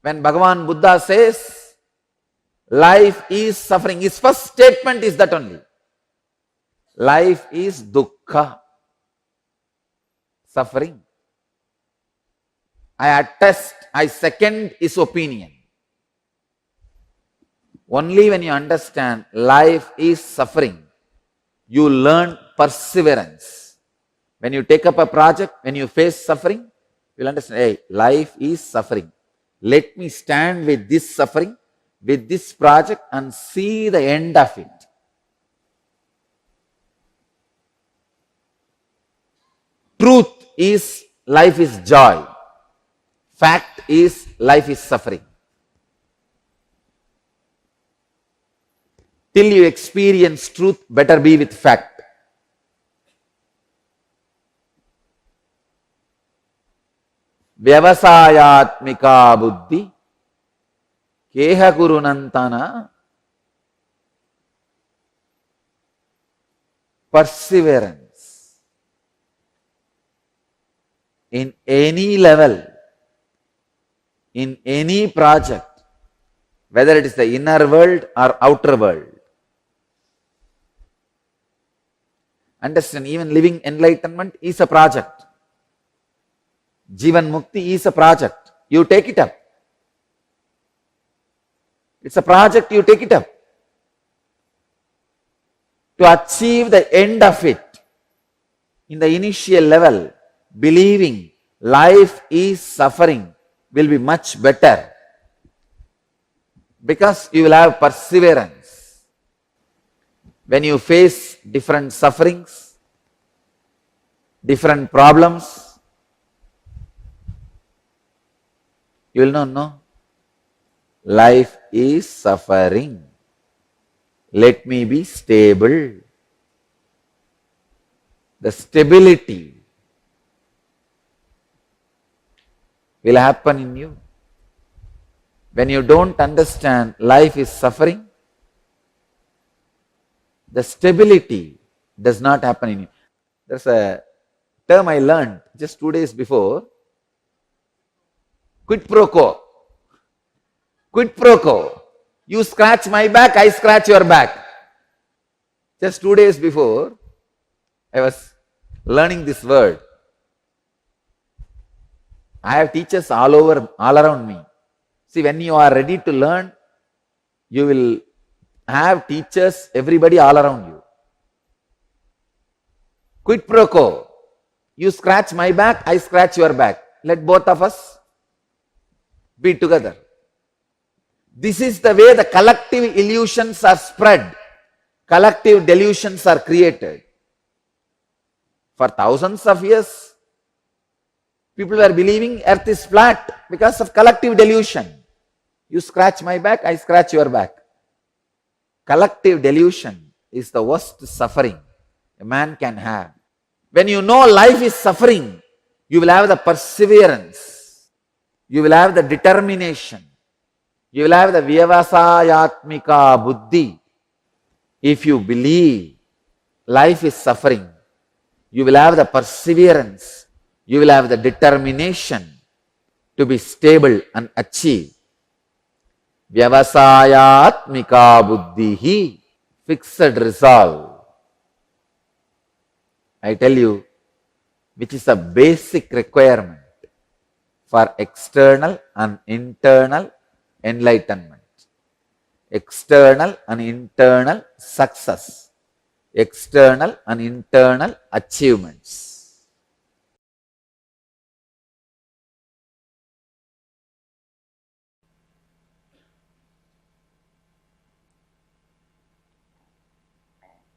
When Bhagavan Buddha says, life is suffering, his first statement is that only. Life is dukkha, suffering. I attest, I second his opinion. Only when you understand life is suffering, you learn perseverance. When you take up a project, when you face suffering, you'll understand, hey, life is suffering. Let me stand with this suffering, with this project and see the end of it. Truth is life is joy. Fact is life is suffering. Till you experience truth, better be with fact. Vyavasayatmika buddhi keha kurunantana perseverance. In any level, in any project, whether it is the inner world or outer world. Understand, even living enlightenment is a project. Jivan Mukti is a project. You take it up. It's a project, you take it up. To achieve the end of it, in the initial level, believing life is suffering will be much better. Because you will have perseverance. When you face different sufferings, different problems, you will not know. Life is suffering. Let me be stable. The stability will happen in you. When you don't understand life is suffering, the stability does not happen in you. There's a term I learned just 2 days before. Quid pro quo. Quid pro quo. You scratch my back, I scratch your back. Just 2 days before, I was learning this word. I have teachers all around me. See, when you are ready to learn, you will have teachers, everybody all around you. Quid pro quo. You scratch my back, I scratch your back. Let both of us be together. This is the way the collective illusions are spread. Collective delusions are created. For thousands of years, people were believing earth is flat because of collective delusion. You scratch my back, I scratch your back. Collective delusion is the worst suffering a man can have. When you know life is suffering, you will have the perseverance. You will have the determination. You will have the vyavasayatmika buddhi. If you believe life is suffering, You will have the perseverance. You will have the determination to be stable and achieve. Vyavasayatmika buddhihi, fixed resolve. I tell you, which is a basic requirement for external and internal enlightenment, external and internal success, external and internal achievements.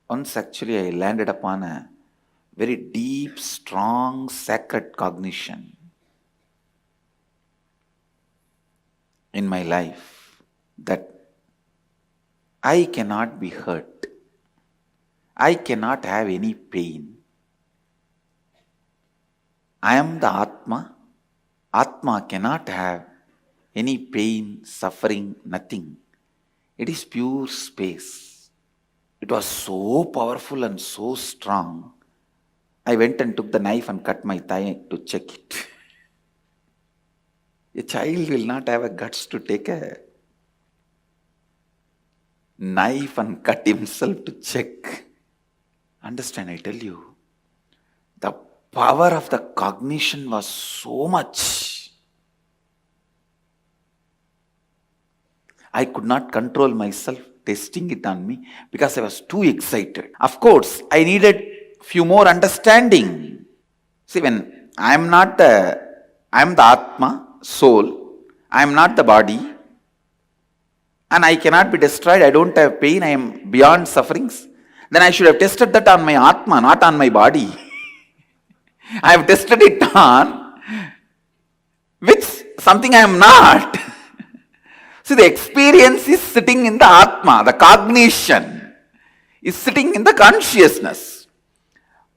Once actually I landed upon a very deep, strong, sacred cognition in my life that I cannot be hurt. I cannot have any pain. I am the Atma. Atma cannot have any pain, suffering, nothing. It is pure space. It was so powerful and so strong. I went and took the knife and cut my thigh to check it. A child will not have a guts to take a knife and cut himself to check. Understand, I tell you, the power of the cognition was so much. I could not control myself testing it on me because I was too excited. Of course, I needed few more understanding. See, when I am the Atma, soul, I am not the body, and I cannot be destroyed, I don't have pain, I am beyond sufferings, then I should have tested that on my Atma, not on my body. I have tested it on which something I am not. See, the experience is sitting in the Atma, the cognition is sitting in the consciousness.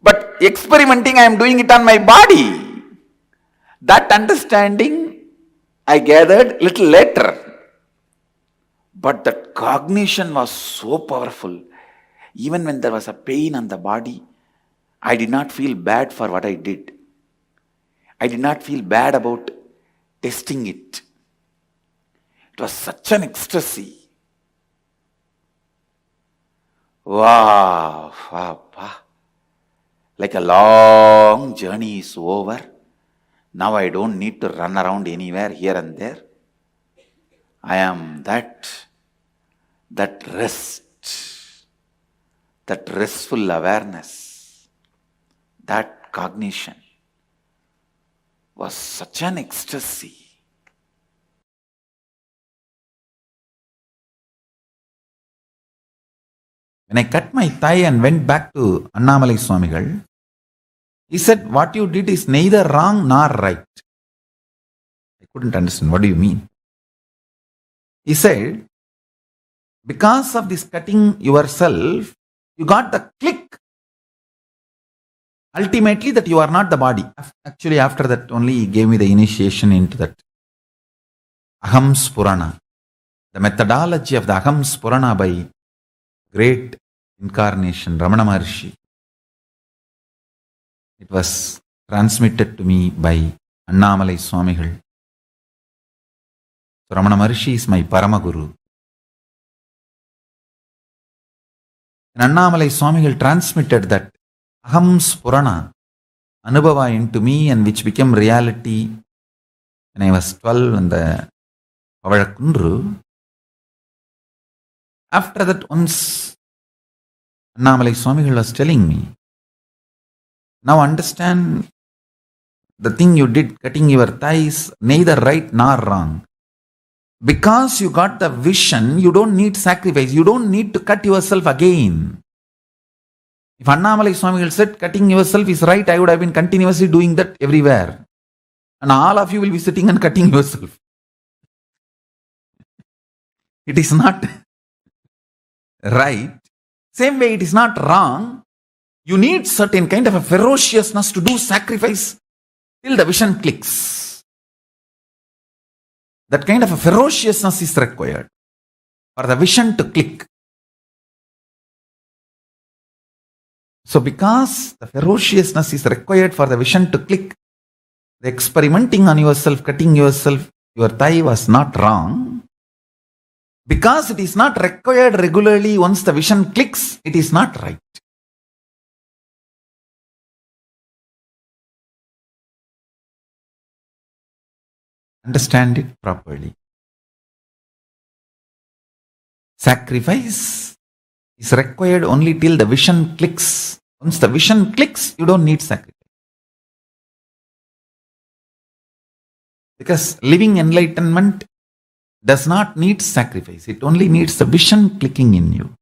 But experimenting, I am doing it on my body. That understanding I gathered little later. But that cognition was so powerful. Even when there was a pain on the body, I did not feel bad for what I did. I did not feel bad about testing it. It was such an ecstasy. Wow, wow, wow. Like a long journey is over. Now I don't need to run around anywhere here and there. I am that rest, that restful awareness, that cognition was such an ecstasy. When I cut my thigh and went back to Annamalai Swamigal, he said, what you did is neither wrong nor right. I couldn't understand. What do you mean? He said, because of this cutting yourself, you got the click. Ultimately, that you are not the body. Actually, after that only he gave me the initiation into that Aham Spurana. The methodology of the Aham Spurana by great incarnation, Ramana Maharshi. It was transmitted to me by Annamalai Swamigal. So Ramana Maharshi is my Paramaguru. And Annamalai Swamigal transmitted that Aham Spurana, Anubhava into me, and which became reality when I was 12 in the Pavazhakundru. After that, once Annamalai Swamigal was telling me, now understand the thing you did, cutting your thighs, neither right nor wrong. Because you got the vision, you don't need sacrifice. You don't need to cut yourself again. If Annamalai Swamigal said cutting yourself is right, I would have been continuously doing that everywhere. And all of you will be sitting and cutting yourself. It is not right. Same way, it is not wrong. You need certain kind of a ferociousness to do sacrifice till the vision clicks. That kind of a ferociousness is required for the vision to click. So because the ferociousness is required for the vision to click, the experimenting on yourself, cutting yourself, your thigh was not wrong. Because it is not required regularly, once the vision clicks, it is not right. Understand it properly. Sacrifice is required only till the vision clicks. Once the vision clicks, you don't need sacrifice. Because living enlightenment does not need sacrifice. It only needs the vision clicking in you.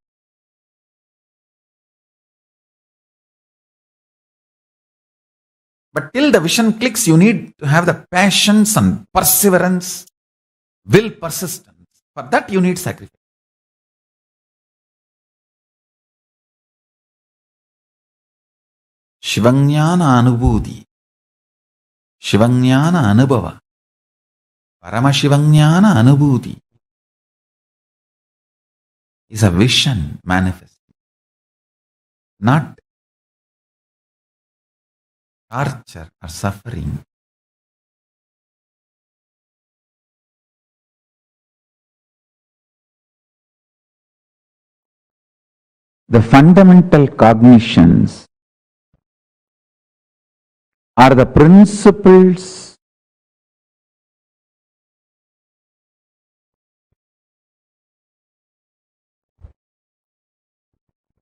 But till the vision clicks, you need to have the patience and perseverance, will, persistence. For that, you need sacrifice. Shivanyana anubhuti, Shivanyana anubhava, Paramashivanyana anubhuti is a vision manifest, not torture or suffering. The fundamental cognitions are the principles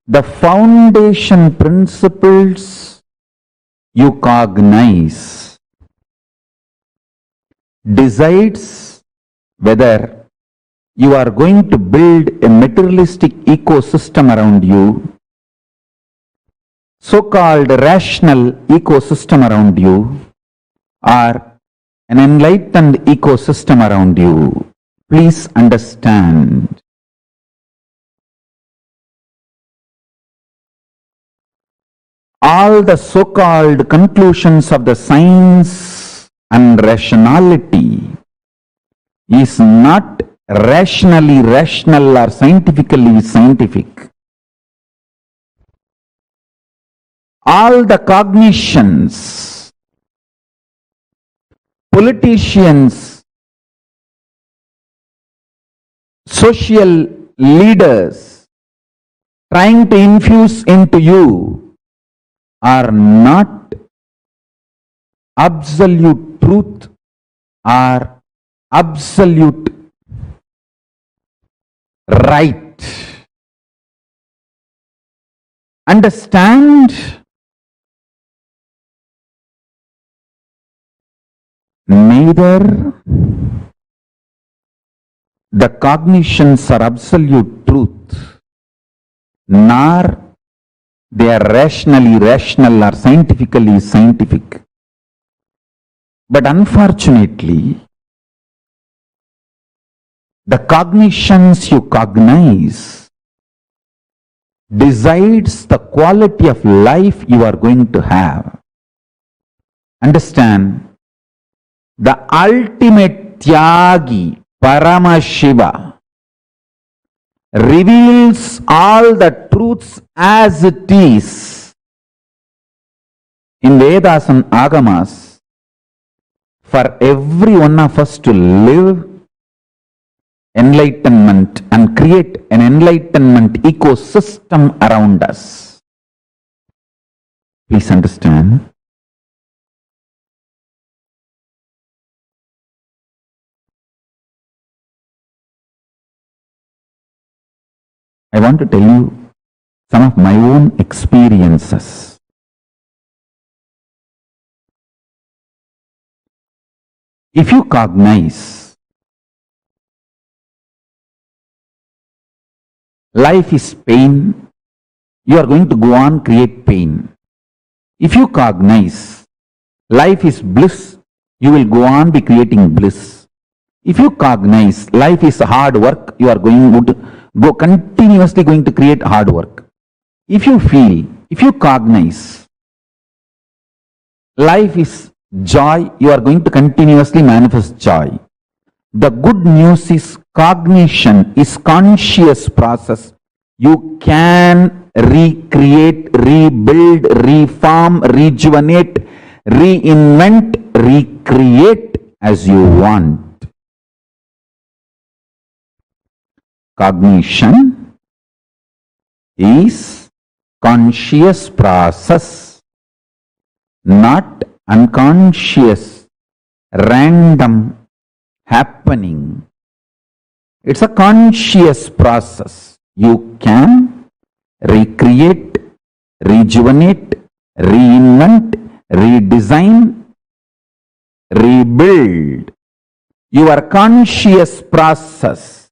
the foundation principles you cognize decides whether you are going to build a materialistic ecosystem around you, so-called rational ecosystem around you, or an enlightened ecosystem around you. Please understand. All the so-called conclusions of the science and rationality is not rationally rational or scientifically scientific. All the cognitions, politicians, social leaders trying to infuse into you are not absolute truth or absolute right. Understand? Neither the cognitions are absolute truth, nor they are rationally rational or scientifically scientific. But unfortunately, the cognitions you cognize decides the quality of life you are going to have. Understand? The ultimate Tyagi, Paramashiva, reveals all the truths as it is in Vedas and Agamas for every one of us to live enlightenment and create an enlightenment ecosystem around us. Please understand. I want to tell you some of my own experiences. If you cognize life is pain, you are going to go on create pain. If you cognize life is bliss, you will go on be creating bliss. If you cognize life is hard work, you are going to go continuously going to create hard work. If you cognize life is joy, you are going to continuously manifest joy. The good news is cognition is conscious process. You can recreate, rebuild, reform, rejuvenate, reinvent, recreate as you want. Cognition is conscious process, not unconscious, random happening. It's a conscious process. You can recreate, rejuvenate, reinvent, redesign, rebuild your conscious process.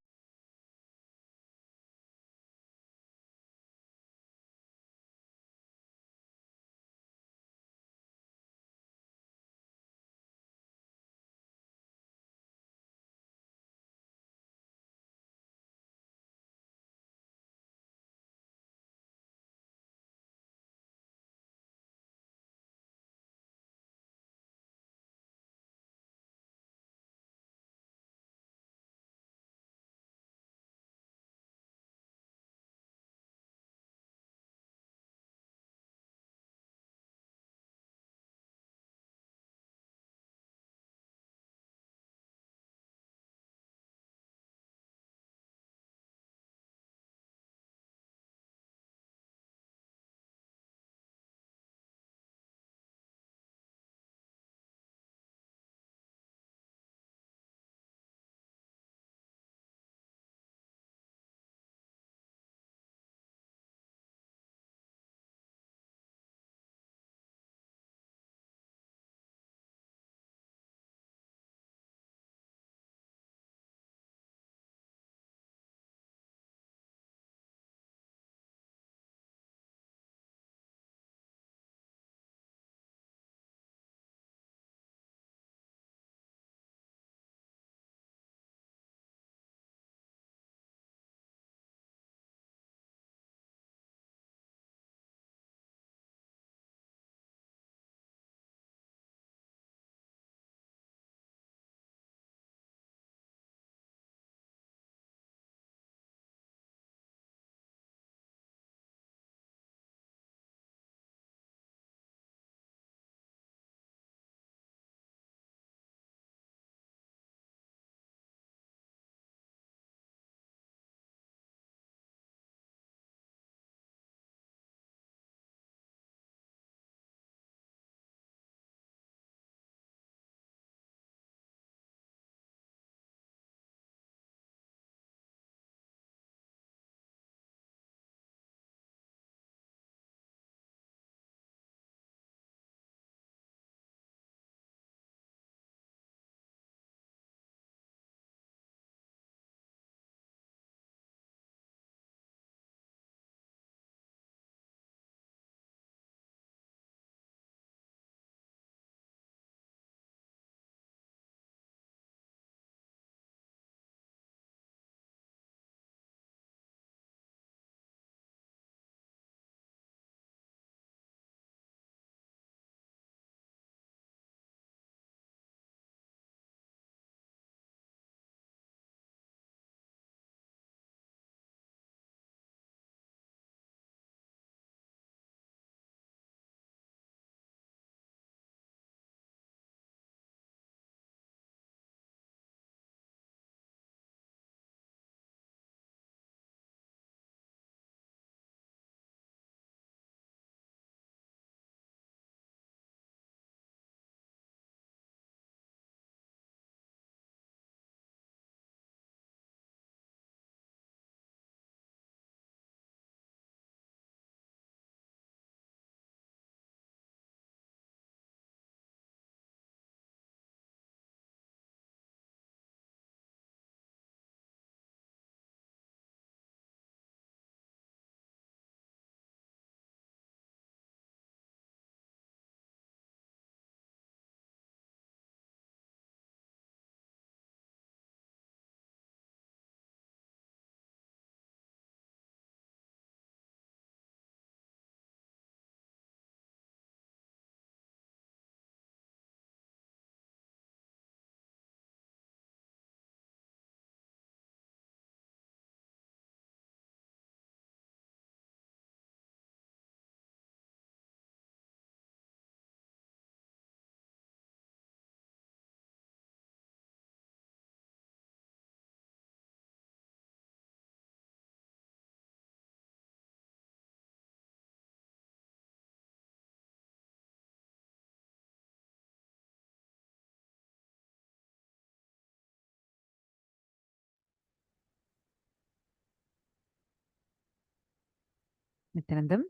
Nithyanandam,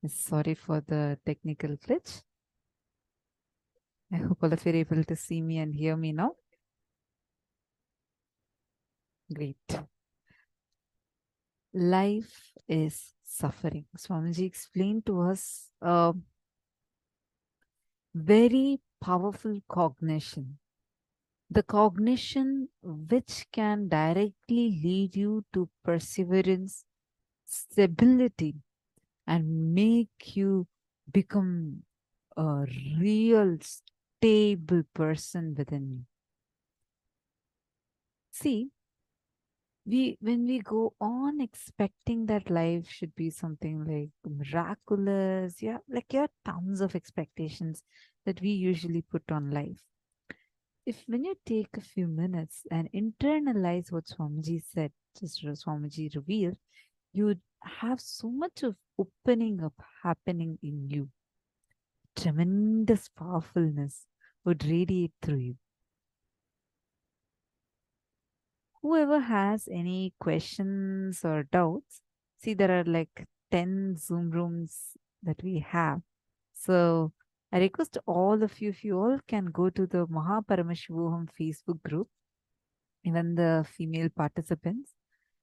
sorry for the technical glitch. I hope all of you are able to see me and hear me now. Great. Life is suffering. Swamiji explained to us a very powerful cognition. The cognition which can directly lead you to perseverance, stability, and make you become a real stable person within you. See, when we go on expecting that life should be something like miraculous, yeah, like there are tons of expectations that we usually put on life. If when you take a few minutes and internalize what Swamiji said, just Swamiji revealed, you would have so much of opening up happening in you. Tremendous powerfulness would radiate through you. Whoever has any questions or doubts, see, there are like 10 Zoom rooms that we have. So I request all of you, if you all can go to the Paramashivoham Facebook group, even the female participants,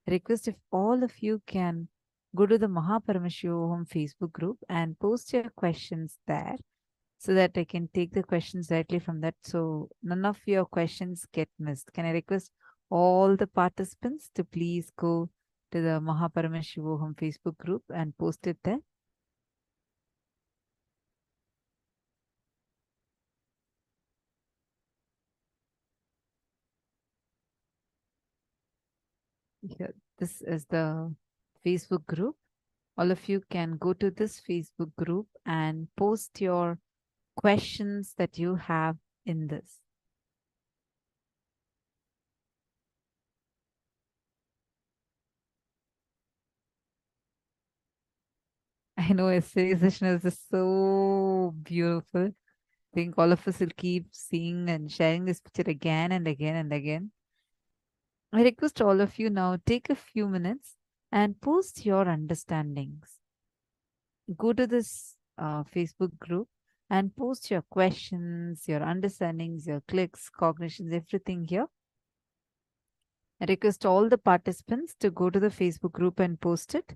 I request if all of you can go to the Paramashivoham Facebook group and post your questions there so that I can take the questions directly from that. So none of your questions get missed. Can I request all the participants to please go to the Paramashivoham Facebook group and post it there? Here, this is the Facebook group. All of you can go to this Facebook group and post your questions that you have in this. I know essay session is just so beautiful. I think all of us will keep seeing and sharing this picture again and again and again. I request all of you now take a few minutes and post your understandings. Go to this Facebook group and post your questions, your understandings, your clicks, cognitions, everything here. I request all the participants to go to the Facebook group and post it.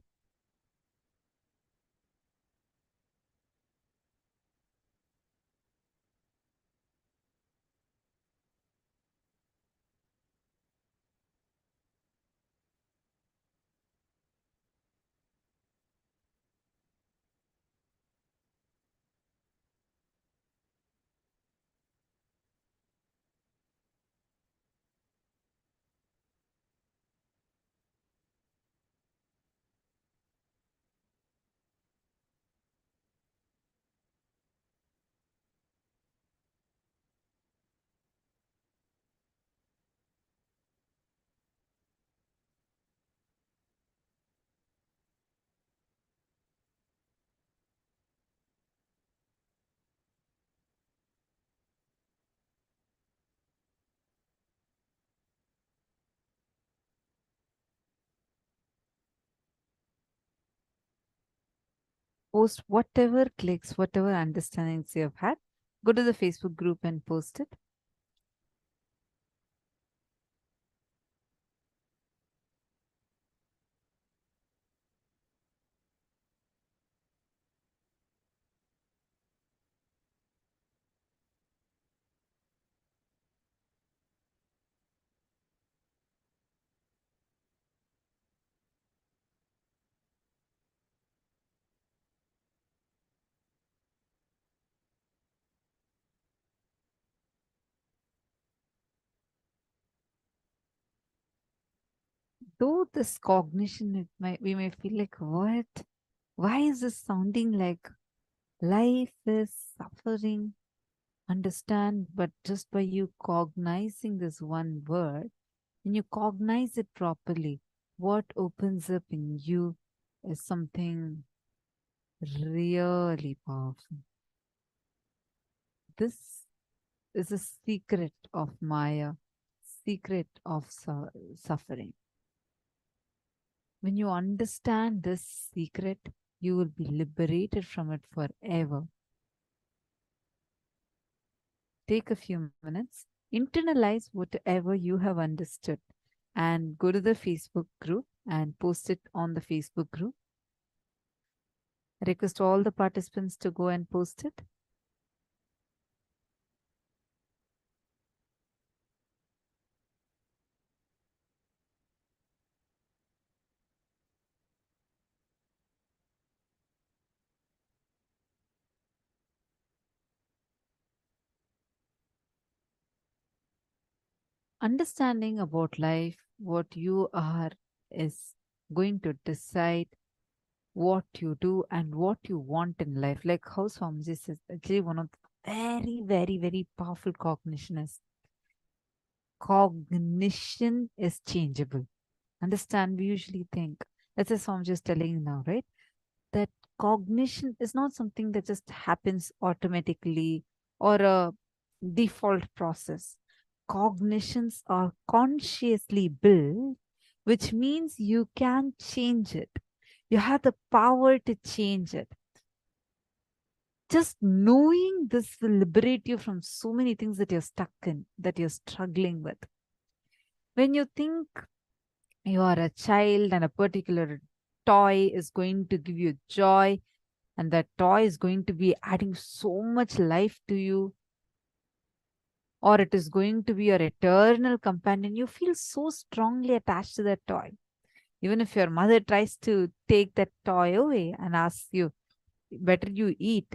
Post whatever clicks, whatever understandings you have had. Go to the Facebook group and post it. Though this cognition, we may feel like, what? Why is this sounding like life is suffering? Understand, but just by you cognizing this one word, when you cognize it properly, what opens up in you is something really powerful. This is a secret of Maya, secret of suffering. When you understand this secret, you will be liberated from it forever. Take a few minutes, internalize whatever you have understood, and go to the Facebook group and post it on the Facebook group. I request all the participants to go and post it. Understanding about life, what you are, is going to decide what you do and what you want in life. Like how Swamiji says, actually one of the very, very, very powerful cognition is changeable. Understand, we usually think, that's what Swamiji is telling you now, right? That cognition is not something that just happens automatically or a default process. Cognitions are consciously built, which means you can change it. You have the power to change it. Just knowing this will liberate you from so many things that you're stuck in, that you're struggling with. When you think you are a child and a particular toy is going to give you joy, and that toy is going to be adding so much life to you, or it is going to be your eternal companion, you feel so strongly attached to that toy. Even if your mother tries to take that toy away and asks you, better you eat,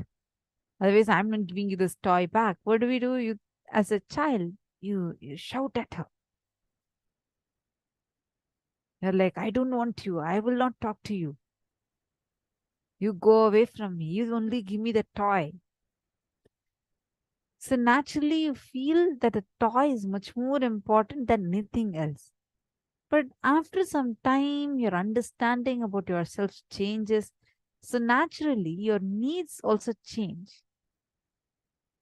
otherwise I'm not giving you this toy back. What do? You, as a child, you shout at her. You're like, I don't want you. I will not talk to you. You go away from me. You only give me the toy. So naturally, you feel that a toy is much more important than anything else. But after some time, your understanding about yourself changes. So naturally, your needs also change.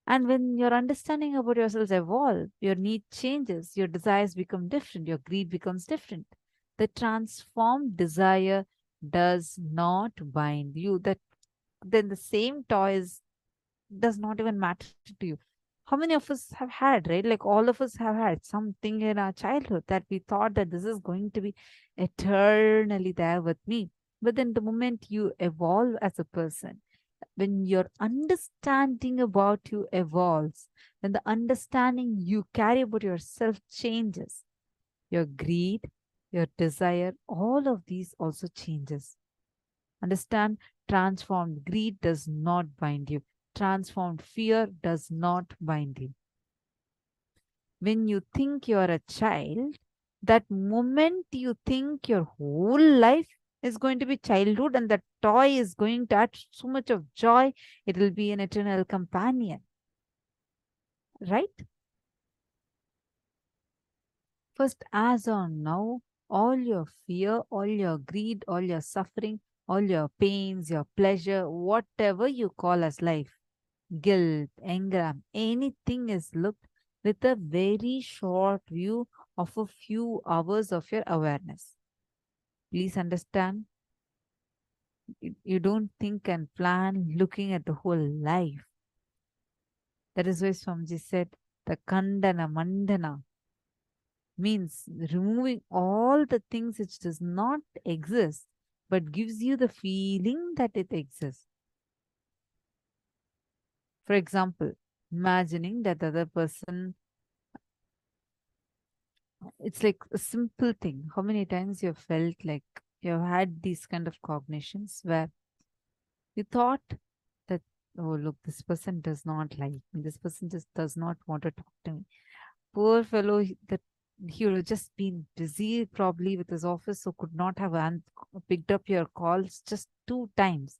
And when your understanding about yourself evolve, your need changes, your desires become different, your greed becomes different. The transformed desire does not bind you. That then the same toys does not even matter to you. How many of us have had, right? Like all of us have had something in our childhood that we thought that this is going to be eternally there with me. But then the moment you evolve as a person, when your understanding about you evolves, when the understanding you carry about yourself changes, your greed, your desire, all of these also changes. Understand, transformed greed does not bind you. Transformed fear does not bind you. When you think you are a child, that moment you think your whole life is going to be childhood and that toy is going to add so much of joy, it will be an eternal companion. Right? First, as on now, all your fear, all your greed, all your suffering, all your pains, your pleasure, whatever you call as life, guilt, anger, anything is looked with a very short view of a few hours of your awareness. Please understand, you don't think and plan looking at the whole life. That is why Swamiji said, the Kandana Mandana means removing all the things which does not exist but gives you the feeling that it exists. For example, imagining that the other person, it's like a simple thing. How many times you have felt like you have had these kind of cognitions where you thought that, oh, look, this person does not like me. This person just does not want to talk to me. Poor fellow, that he would have just been busy probably with his office, so could not have picked up your calls just 2 times.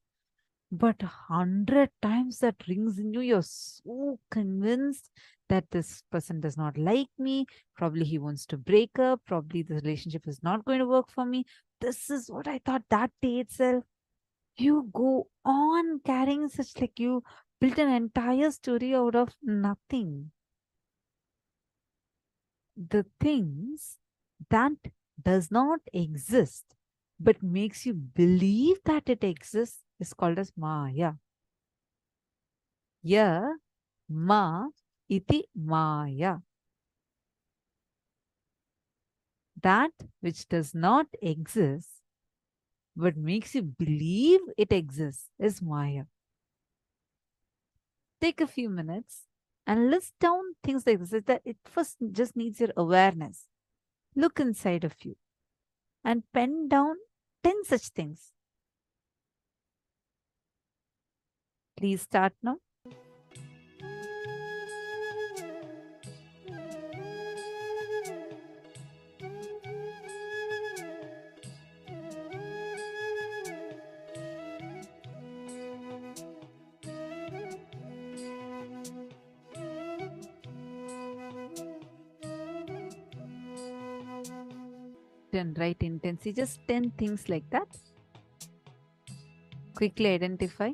But 100 times that rings in you, you're so convinced that this person does not like me. Probably he wants to break up. Probably the relationship is not going to work for me. This is what I thought that day itself. You go on carrying such, like you built an entire story out of nothing. The things that does not exist but makes you believe that it exists, is called as Maya. Ya ma iti Maya. That which does not exist but makes you believe it exists is Maya. Take a few minutes and list down things like this. That it first just needs your awareness. Look inside of you and pen down 10 such things. Please start now. And write intensely, just 10 things like that. Quickly identify.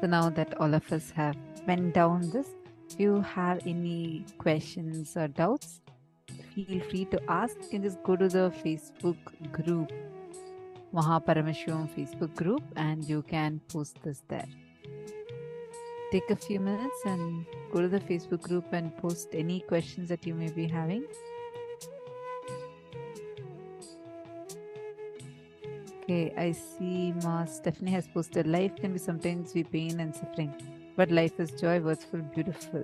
So now that all of us have went down this, if you have any questions or doubts, feel free to ask. You can just go to the Facebook group, Paramashivam Facebook group, and you can post this there. Take a few minutes and go to the Facebook group and post any questions that you may be having. Okay, I see Ma Stephanie has posted, life can be sometimes be pain and suffering, but life is joy, worthful, beautiful.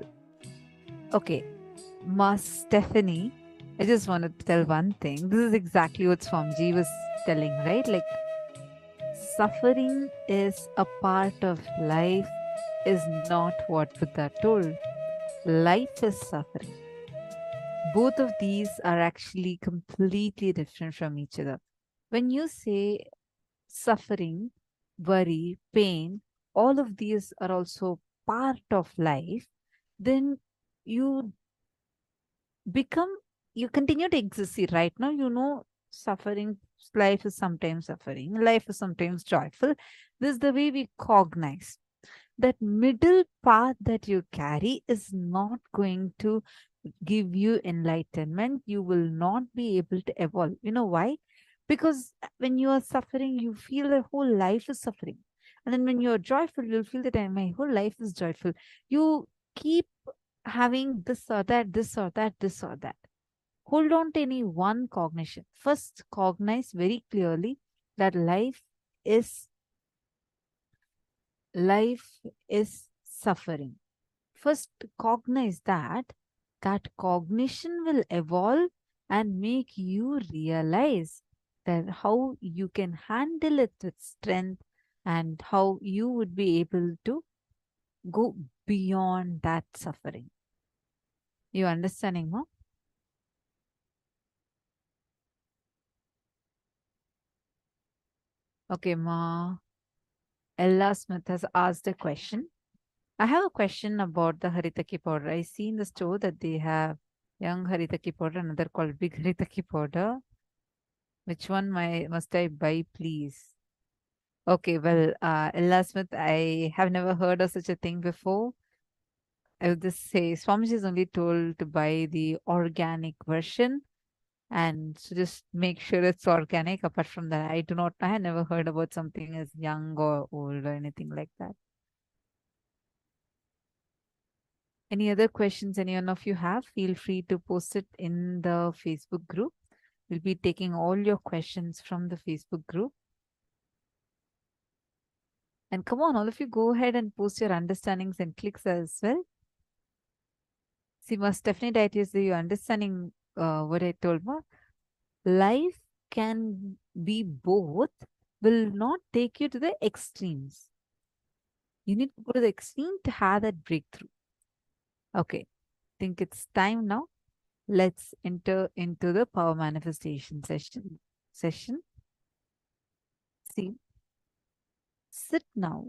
Okay, Ma Stephanie, I just want to tell one thing. This is exactly what Swamiji was telling, right? Like, suffering is a part of life, is not what Buddha told. Life is suffering. Both of these are actually completely different from each other. When you say suffering, worry, pain, all of these are also part of life, then you you continue to exist. See, right now, you know, suffering, life is sometimes suffering, life is sometimes joyful. This is the way we cognize. That middle path that you carry is not going to give you enlightenment. You will not be able to evolve. You know why? Because when you are suffering, you feel the whole life is suffering. And then when you're joyful, you'll feel that my whole life is joyful. You keep having this or that, this or that, this or that. Hold on to any one cognition. First, cognize very clearly that is life is suffering. First, cognize that cognition will evolve and make you realize that how you can handle it with strength and how you would be able to go beyond that suffering. You understanding, Ma? Okay, Ma. Ella Smith has asked a question. I have a question about the Haritaki powder. I see in the store that they have young Haritaki powder, another called big Haritaki powder. Which one must I buy, please? Okay, well, Ella Smith, I have never heard of such a thing before. I would just say Swamiji is only told to buy the organic version and so just make sure it's organic. Apart from that, I do not, I have never heard about something as young or old or anything like that. Any other questions any one of you have, feel free to post it in the Facebook group. We'll be taking all your questions from the Facebook group. And come on, all of you, go ahead and post your understandings and clicks as well. See, must definitely that is you understanding what I told you. Life can be both, will not take you to the extremes. You need to go to the extreme to have that breakthrough. Okay, think it's time now. Let's enter into the power manifestation session. See, sit now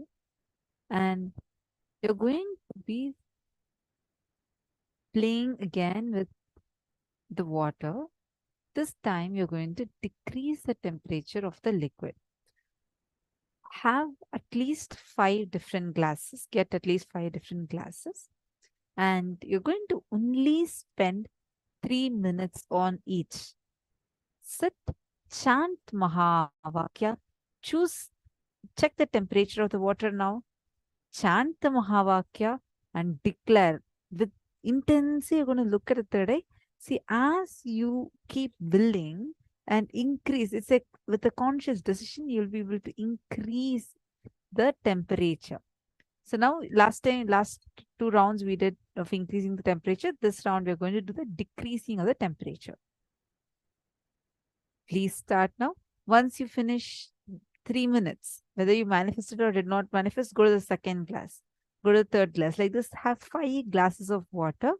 and you're going to be playing again with the water. This time you're going to decrease the temperature of the liquid. Have at least 5 different glasses, get at least 5 different glasses, and you're going to only spend 3 minutes on each. Sit, chant Mahavakya, check the temperature of the water now, chant the Mahavakya and declare with intensity. You're going to look at the third eye. See, as you keep willing and increase, it's like with a conscious decision, you'll be able to increase the temperature. So now, last 2 rounds we did of increasing the temperature. This round we're going to do the decreasing of the temperature. Please start now. Once you finish 3 minutes, whether you manifested or did not manifest, go to the second glass, go to the third glass. Like this, have 5 glasses of water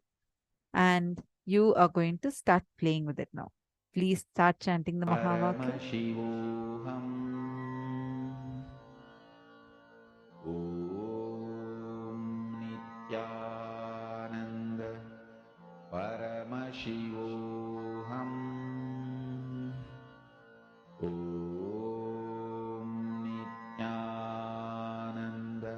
and you are going to start playing with it now. Please start chanting the Mahavakya. Paramashivoham. Om Nithyananda Paramashivoham. Om Nithyananda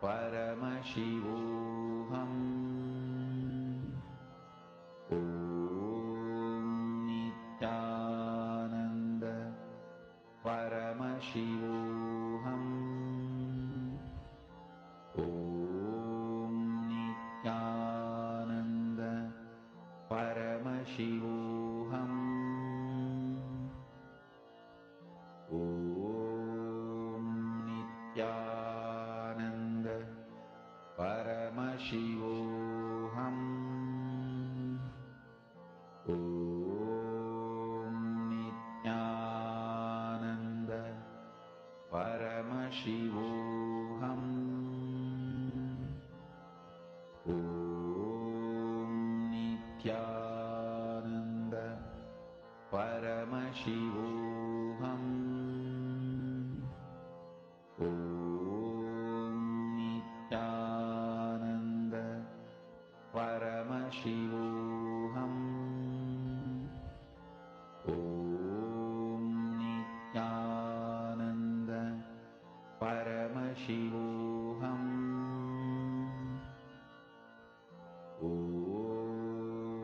Paramashivoham. Om Nithyananda Paramashivoham. Om Nithyananda Paramashivoham. Om Nithyananda Paramashivoham. Om Nithyananda Paramashivoham. Om Nithyananda Paramashivoham. Om Nithyananda Paramashivoham.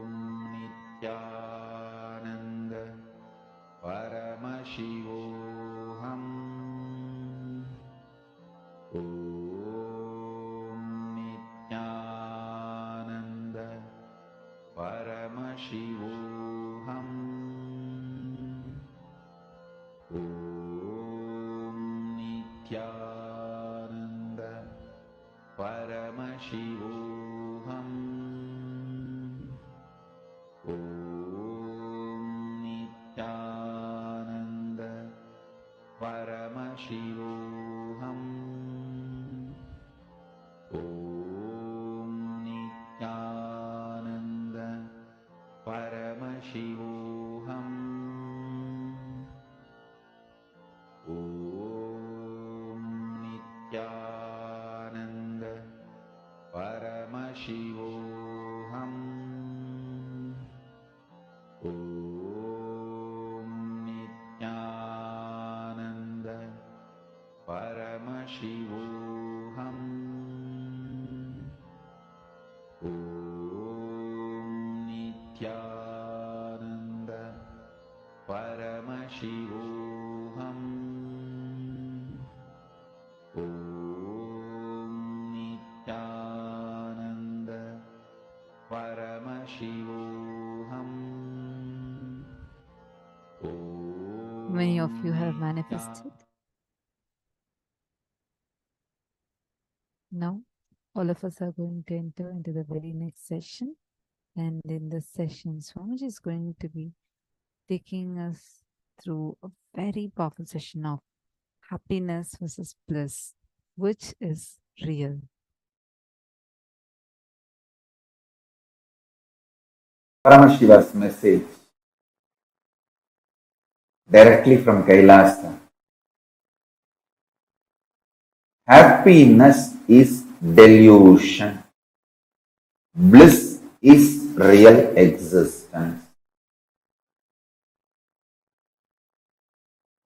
Om Nithyananda Paramashivoham. Om Nithyananda Paramashivoham. Om Nithyananda Paramashivoham. Om Nithyananda Paramashivoham. Om Nithyananda Paramashivoham. Om Nithyananda Paramashivoham. Om Nithyananda Paramashivoham. Om Nithyananda Paramashivoham. Om Nithyananda Paramashivoham. Om Nithyananda Paramashivoham. Many of you have manifested. Now, all of us are going to enter into the very next session. And in this session, Swamiji is going to be taking us through a very powerful session of happiness versus bliss, which is real. Paramashiva's message directly from Kailasa. Happiness is delusion. Bliss is real existence.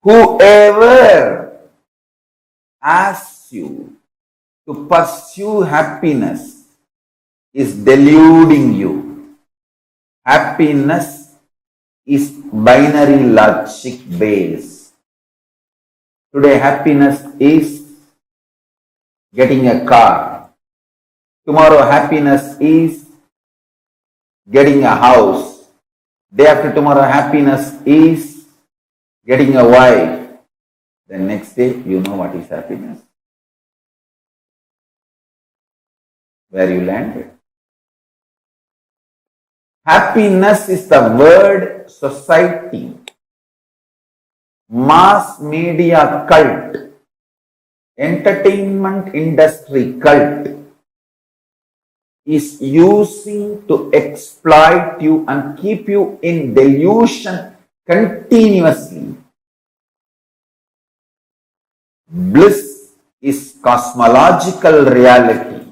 Whoever asks you to pursue happiness is deluding you. Happiness is binary logic based. Today happiness is getting a car. Tomorrow happiness is getting a house. Day after tomorrow happiness is getting a wife. The next day you know what is happiness. Where you landed. Happiness is the word society, mass media cult, entertainment industry cult is using to exploit you and keep you in delusion continuously. Bliss is cosmological reality.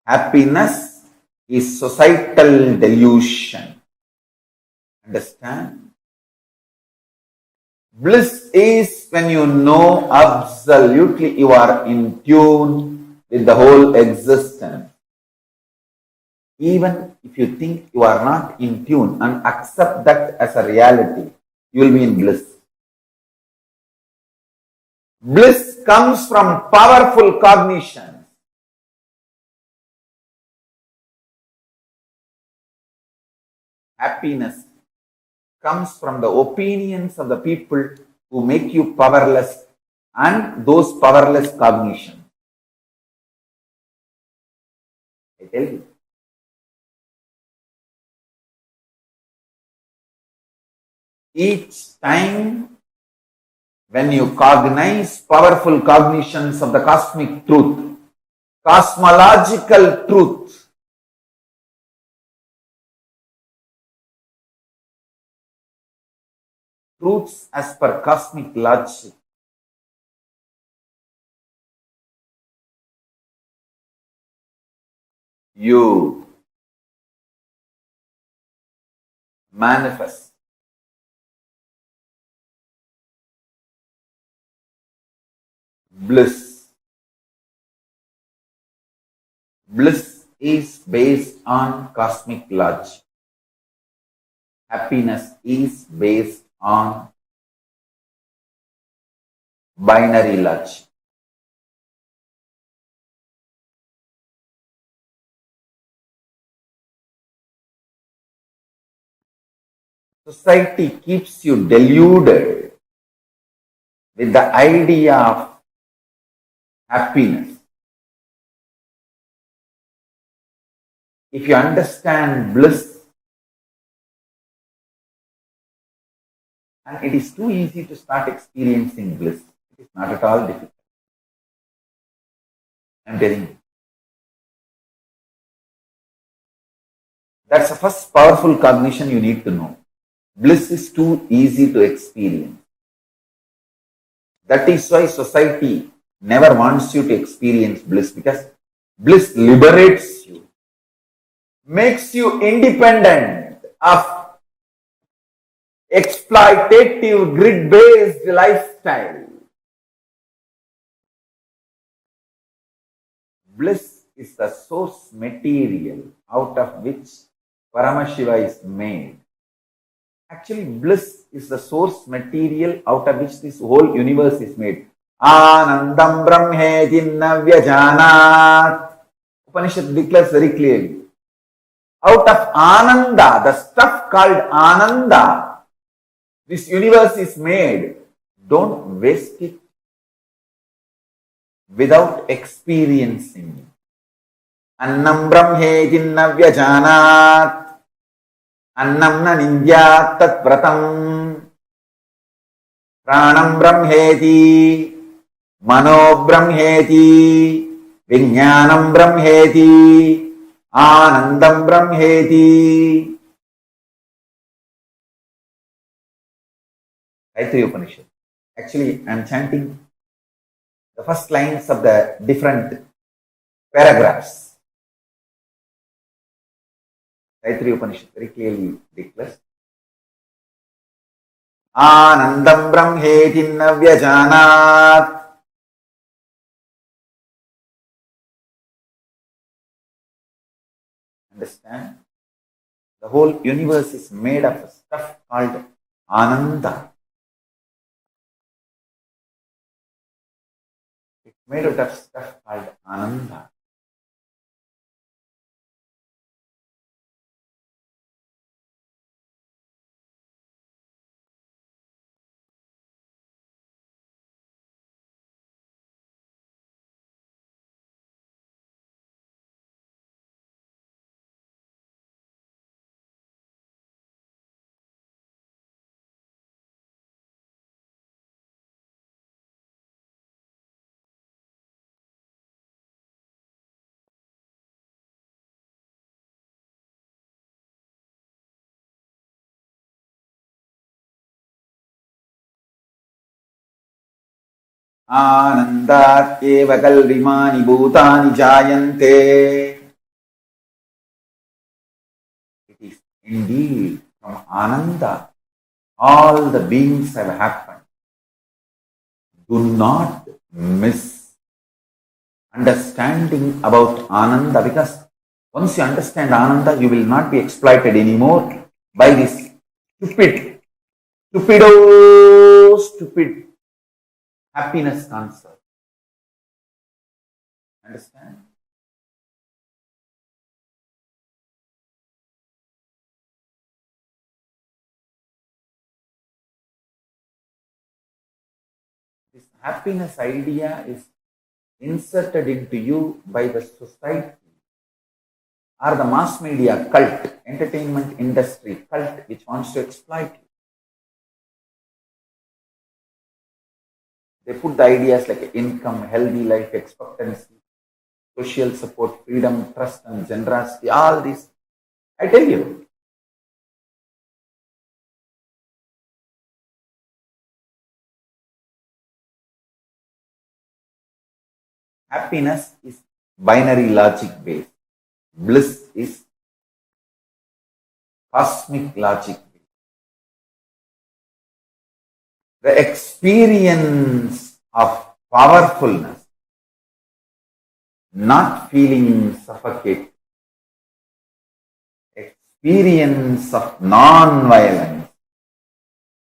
Happiness is societal delusion. Understand? Bliss is when you know absolutely you are in tune with the whole existence. Even if you think you are not in tune and accept that as a reality, you will be in bliss. Bliss comes from powerful cognition. Happiness comes from the opinions of the people who make you powerless and those powerless cognition. I tell you. Each time when you cognize powerful cognitions of the cosmic truth, cosmological truth, truths as per cosmic logic, you manifest bliss. Bliss is based on cosmic logic. Happiness is based on binary logic. Society keeps you deluded with the idea of happiness. If you understand bliss, and it is too easy to start experiencing bliss, it is not at all difficult. I am telling you. That's the first powerful cognition you need to know. Bliss is too easy to experience. That is why society never wants you to experience bliss, because bliss liberates you, makes you independent of exploitative grid-based lifestyle. Bliss is the source material out of which Paramashiva is made. Actually, bliss is the source material out of which this whole universe is made. Anandam Brahmeti Navyajanat. Upanishad declares very clearly. Out of Ananda, the stuff called Ananda, this universe is made. Don't waste it without experiencing. Annam Brahmeti Navyajanat. Annam na nindya tat vratam. Pranam brahmeti. Mano brahmeti. Vijnanam brahmeti. Anandam brahmeti. Taittiriya Upanishad. Actually, I am chanting the first lines of the different paragraphs. Taittiriya Upanishad very clearly declares. Anandam brahmeti navyajanat. Understand? The whole universe is made of stuff called Ananda. It's made out of stuff called Ananda. Anandat eva kalvimani bhutani jayante. It is indeed from Ananda all the beings have happened. Do not miss understanding about Ananda, because once you understand Ananda, you will not be exploited anymore by this stupid happiness concept. Understand? This happiness idea is inserted into you by the society or the mass media cult, entertainment industry cult, which wants to exploit you. They put the ideas like income, healthy life expectancy, social support, freedom, trust and generosity, all this. I tell you, happiness is binary logic based. Bliss is cosmic logic based. The experience of powerfulness, not feeling suffocated, experience of non-violence.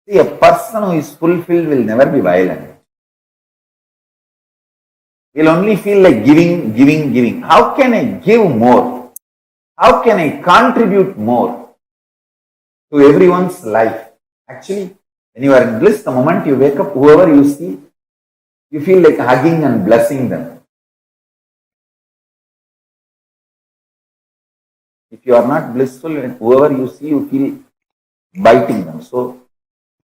See, a person who is fulfilled will never be violent. He'll only feel like giving. How can I give more? How can I contribute more to everyone's life? Actually, when you are in bliss, the moment you wake up, whoever you see, you feel like hugging and blessing them. If you are not blissful, whoever you see, you feel biting them. So,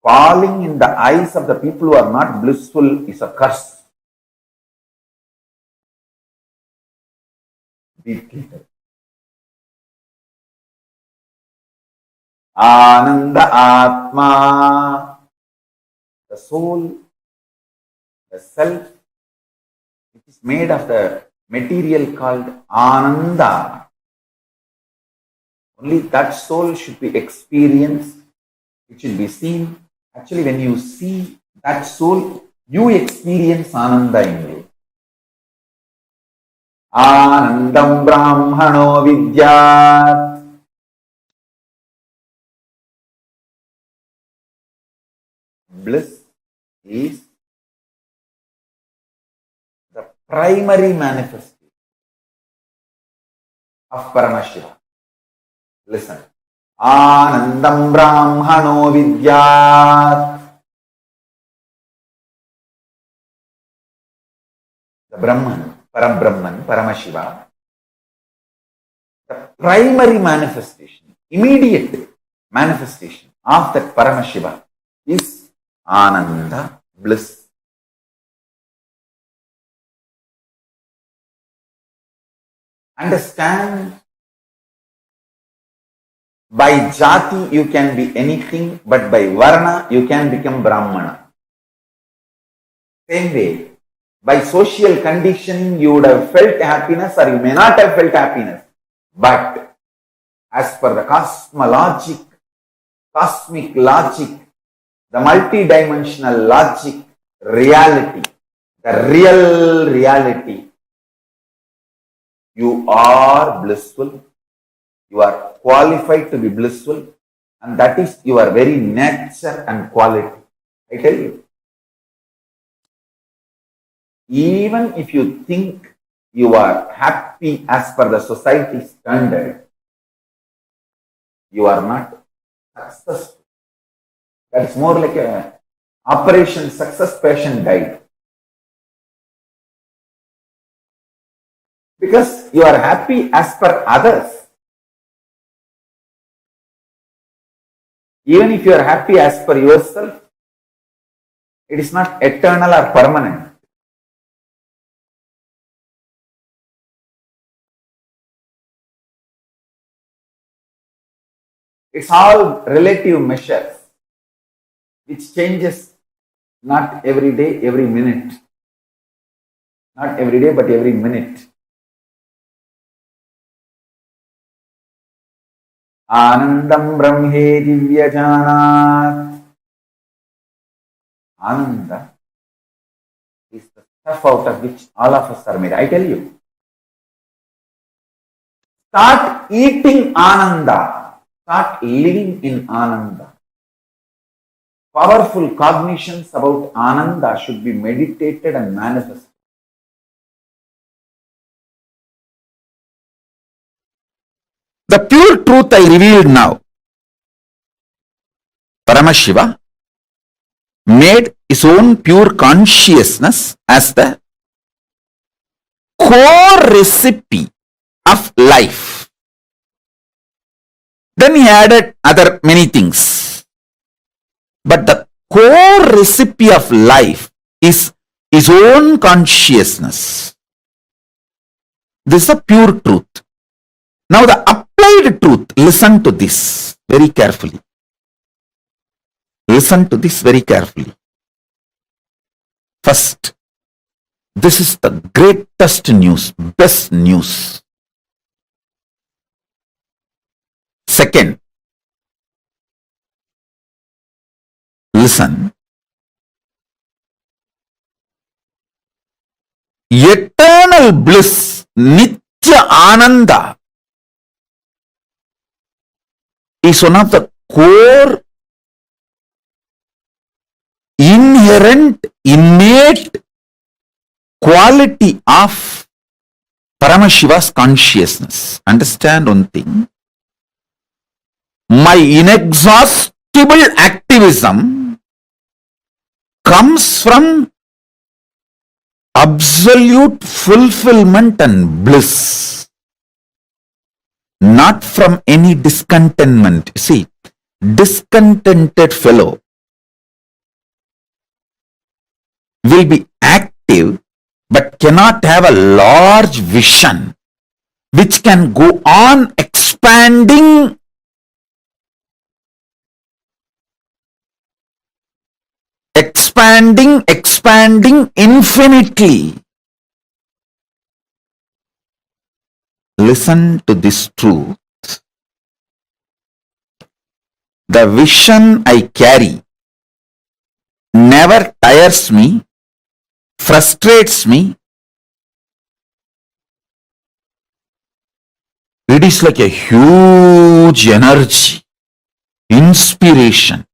falling in the eyes of the people who are not blissful is a curse. Deeply. Ananda Atma, the soul, the self, which is made of the material called Ananda. Only that soul should be experienced, it should be seen. Actually, when you see that soul, you experience Ananda in you. Anandam Brahmano Vidyat. Bliss is the primary manifestation of Paramashivam. Listen. Anandam Brahmano Vidyat. The Brahman, Parabrahman, Paramashiva. The primary manifestation, immediate manifestation of that Paramashiva is Ananda, bliss. Understand, by jati you can be anything, but by varna you can become Brahmana. Same way, by social conditioning you would have felt happiness or you may not have felt happiness. But as per the cosmologic, cosmic logic, the multidimensional logic, reality, the real reality, you are blissful, you are qualified to be blissful, and that is your very nature and quality. I tell you, even if you think you are happy as per the society standard, you are not successful. That is more like a operation success patient died. Because you are happy as per others. Even if you are happy as per yourself, it is not eternal or permanent. It's all relative measures, which changes not every day, every minute. Not every day, but every minute. Anandam Brahme Divyajanat. Ananda is the stuff out of which all of us are made. I tell you. Start eating Ananda. Start living in Ananda. Powerful cognitions about Ananda should be meditated and manifested. The pure truth I revealed now. Paramashiva made his own pure consciousness as the core recipe of life. Then he added other many things. But the core recipe of life is his own consciousness. This is a pure truth. Now the applied truth, listen to this very carefully. Listen to this very carefully. First, this is the greatest news, best news. Second, listen. Eternal bliss, Nitya Ananda, is one of the core, inherent, innate quality of Paramashiva's consciousness. Understand one thing. My inexhaustible activism comes from absolute fulfillment and bliss, not from any discontentment. See, discontented fellow will be active but cannot have a large vision which can go on expanding infinitely. Listen to this truth. The vision I carry never tires me, frustrates me. It is like a huge energy, inspiration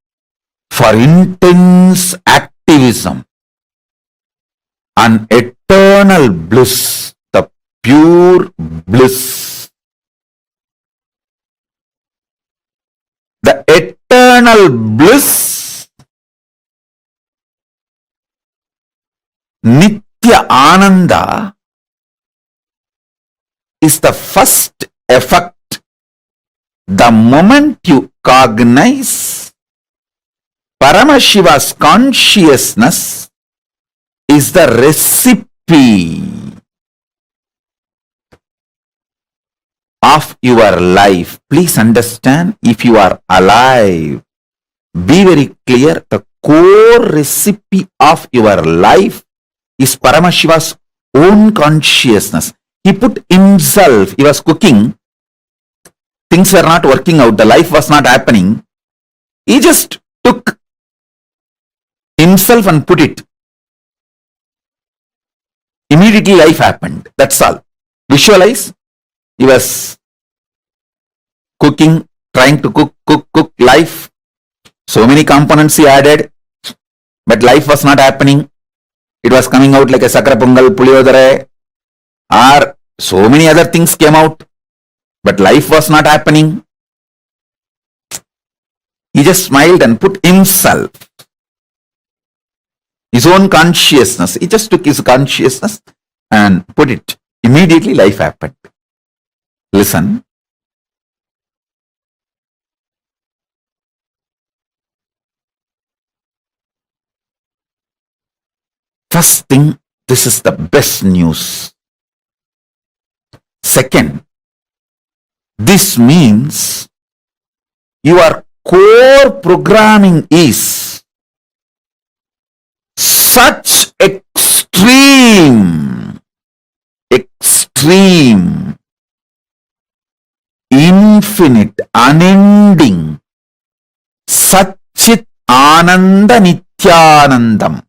for intense activism, an eternal bliss, the pure bliss. The eternal bliss, Nitya Ananda, is the first effect. The moment you cognize Paramashiva's consciousness is the recipe of your life. Please understand, if you are alive, be very clear, the core recipe of your life is Paramashiva's own consciousness. He put himself, he was cooking, things were not working out, the life was not happening. He just took himself and put it. Immediately life happened. That's all. Visualize. He was cooking, trying to cook life. So many components he added, but life was not happening. It was coming out like a sakra pongal, puliyodare, or so many other things came out, but life was not happening. He just smiled and put himself, his own consciousness. He just took his consciousness and put it. Immediately life happened. Listen. First thing, this is the best news. Second, this means your core programming is such extreme, infinite, unending, Satchit Ananda Nithyanandam.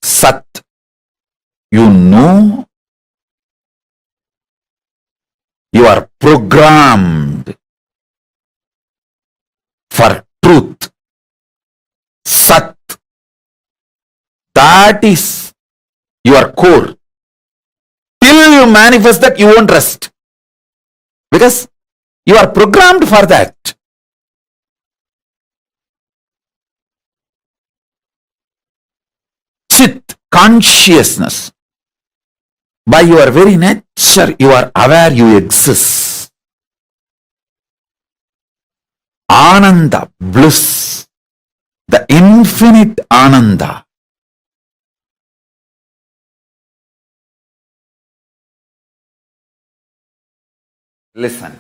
Sat you know you are programmed for truth, Sat. That is your core. Till you manifest that, you won't rest. Because you are programmed for that. Chit, consciousness. By your very nature, you are aware you exist. Ananda, bliss. The infinite Ananda. Listen.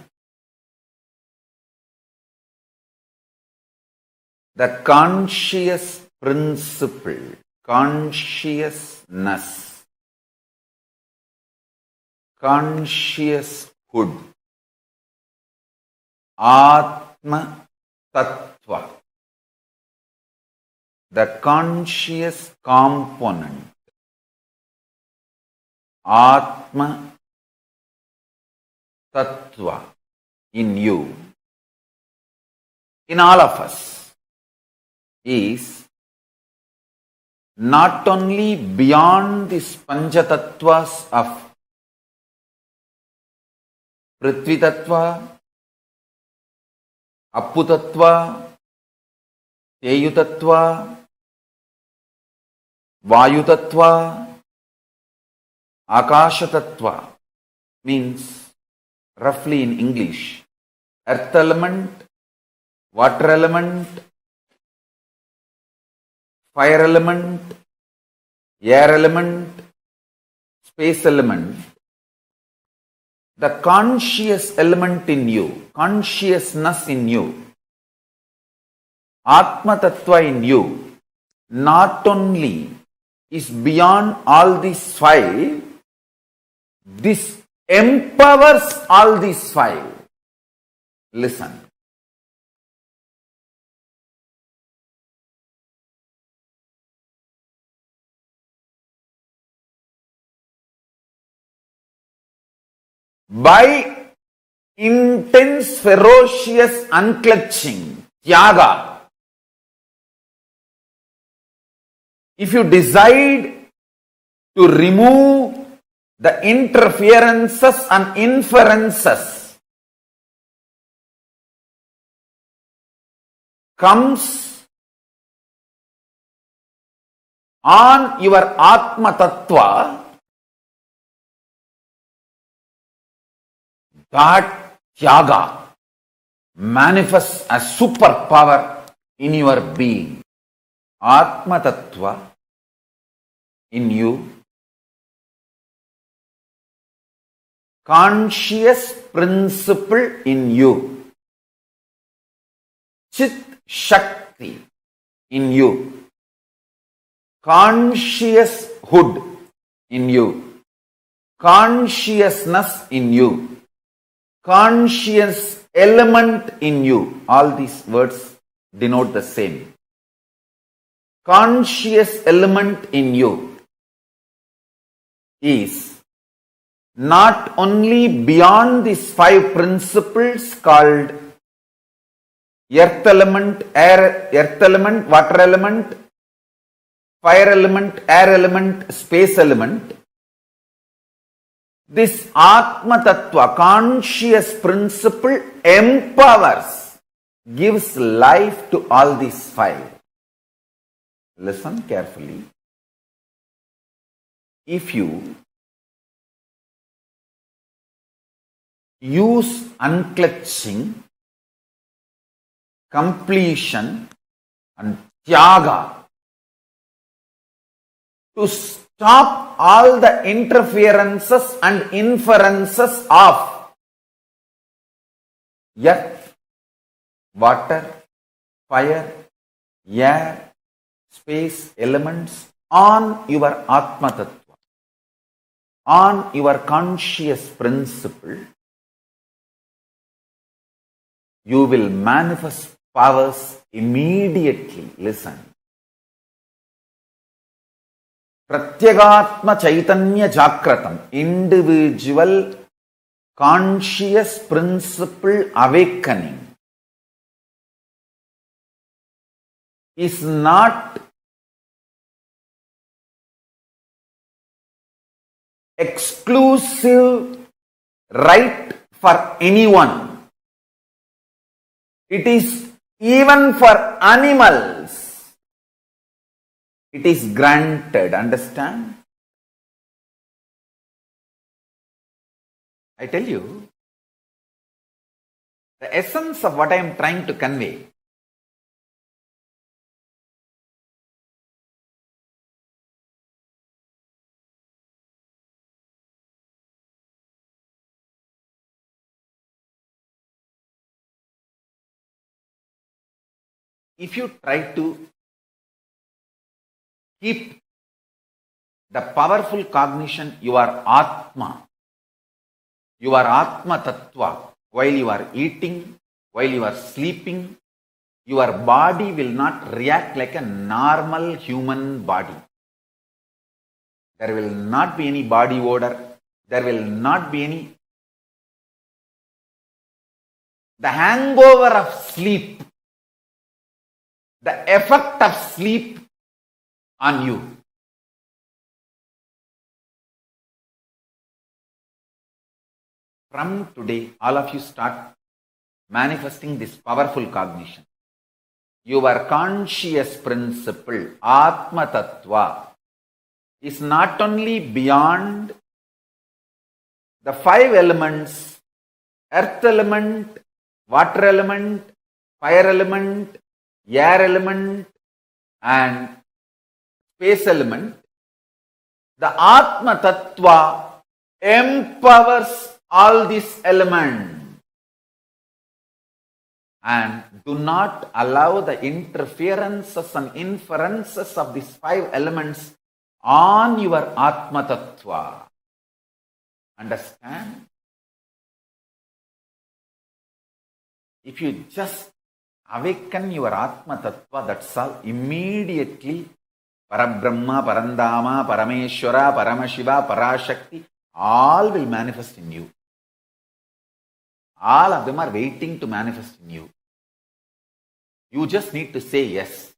The conscious principle, consciousness, conscioushood, Atma Tattva, the conscious component, Atma Tattva in you, in all of us, is not only beyond these Panchatattva's of Prithvi Tattva, Appu Tattva, Teyu Tattva, Vayu Tattva, Akasha Tattva, means roughly in English, earth element, water element, fire element, air element, space element, the conscious element in you, consciousness in you, Atma Tattva in you, not only is beyond all these five, this empowers all these five. Listen. By intense, ferocious unclutching, tyaga, if you decide to remove the interferences and inferences, comes on your Atma Tattva, that tyaga manifests as superpower in your being. Atma Tattva in you, conscious principle in you, Chit Shakti in you, conscious hood in you, consciousness in you, conscious element in you. All these words denote the same. Conscious element in you is not only beyond these five principles called earth element, earth element, water element, fire element, air element, space element. This Atma Tattva, conscious principle, empowers, gives life to all these five. Listen carefully. If you use unclutching, completion and tyaga to stop all the interferences and inferences of earth, water, fire, air, space elements on your Atma Tattva, on your conscious principle, you will manifest powers immediately. Listen. Pratyagatma Chaitanya Jakratam, individual conscious principle awakening, is not exclusive right for anyone. It is even for animals. It is granted, understand? I tell you, the essence of what I am trying to convey. If you try to keep the powerful cognition, you are Atma, Tattva, while you are eating, while you are sleeping, your body will not react like a normal human body. There will not be any body odor. There will not be any. The hangover of sleep, the effect of sleep on you. From today, all of you start manifesting this powerful cognition. Your conscious principle, Atma Tattva, is not only beyond the 5 elements, earth element, water element, fire element, air element, and space element. The Atma Tattva empowers all these elements. And do not allow the interferences and inferences of these 5 elements on your Atma Tattva. Understand? If you just awaken your Atma Tattva, that's all. Immediately, Parabrahma, Parandama, Parameshwara, Paramashiva, Parashakti, all will manifest in you. All of them are waiting to manifest in you. You just need to say yes.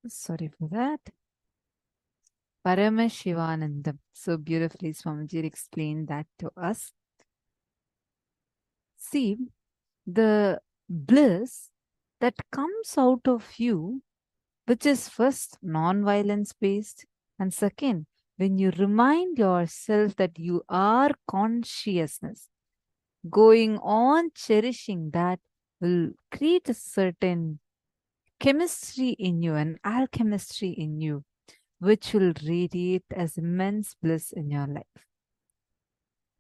Sorry for that. Paramashivanandam. So beautifully, Swamiji explained that to us. See, the bliss that comes out of you, which is first non-violence based, and second, when you remind yourself that you are consciousness, going on cherishing that will create a certain chemistry in you, an alchemistry in you, which will radiate as immense bliss in your life.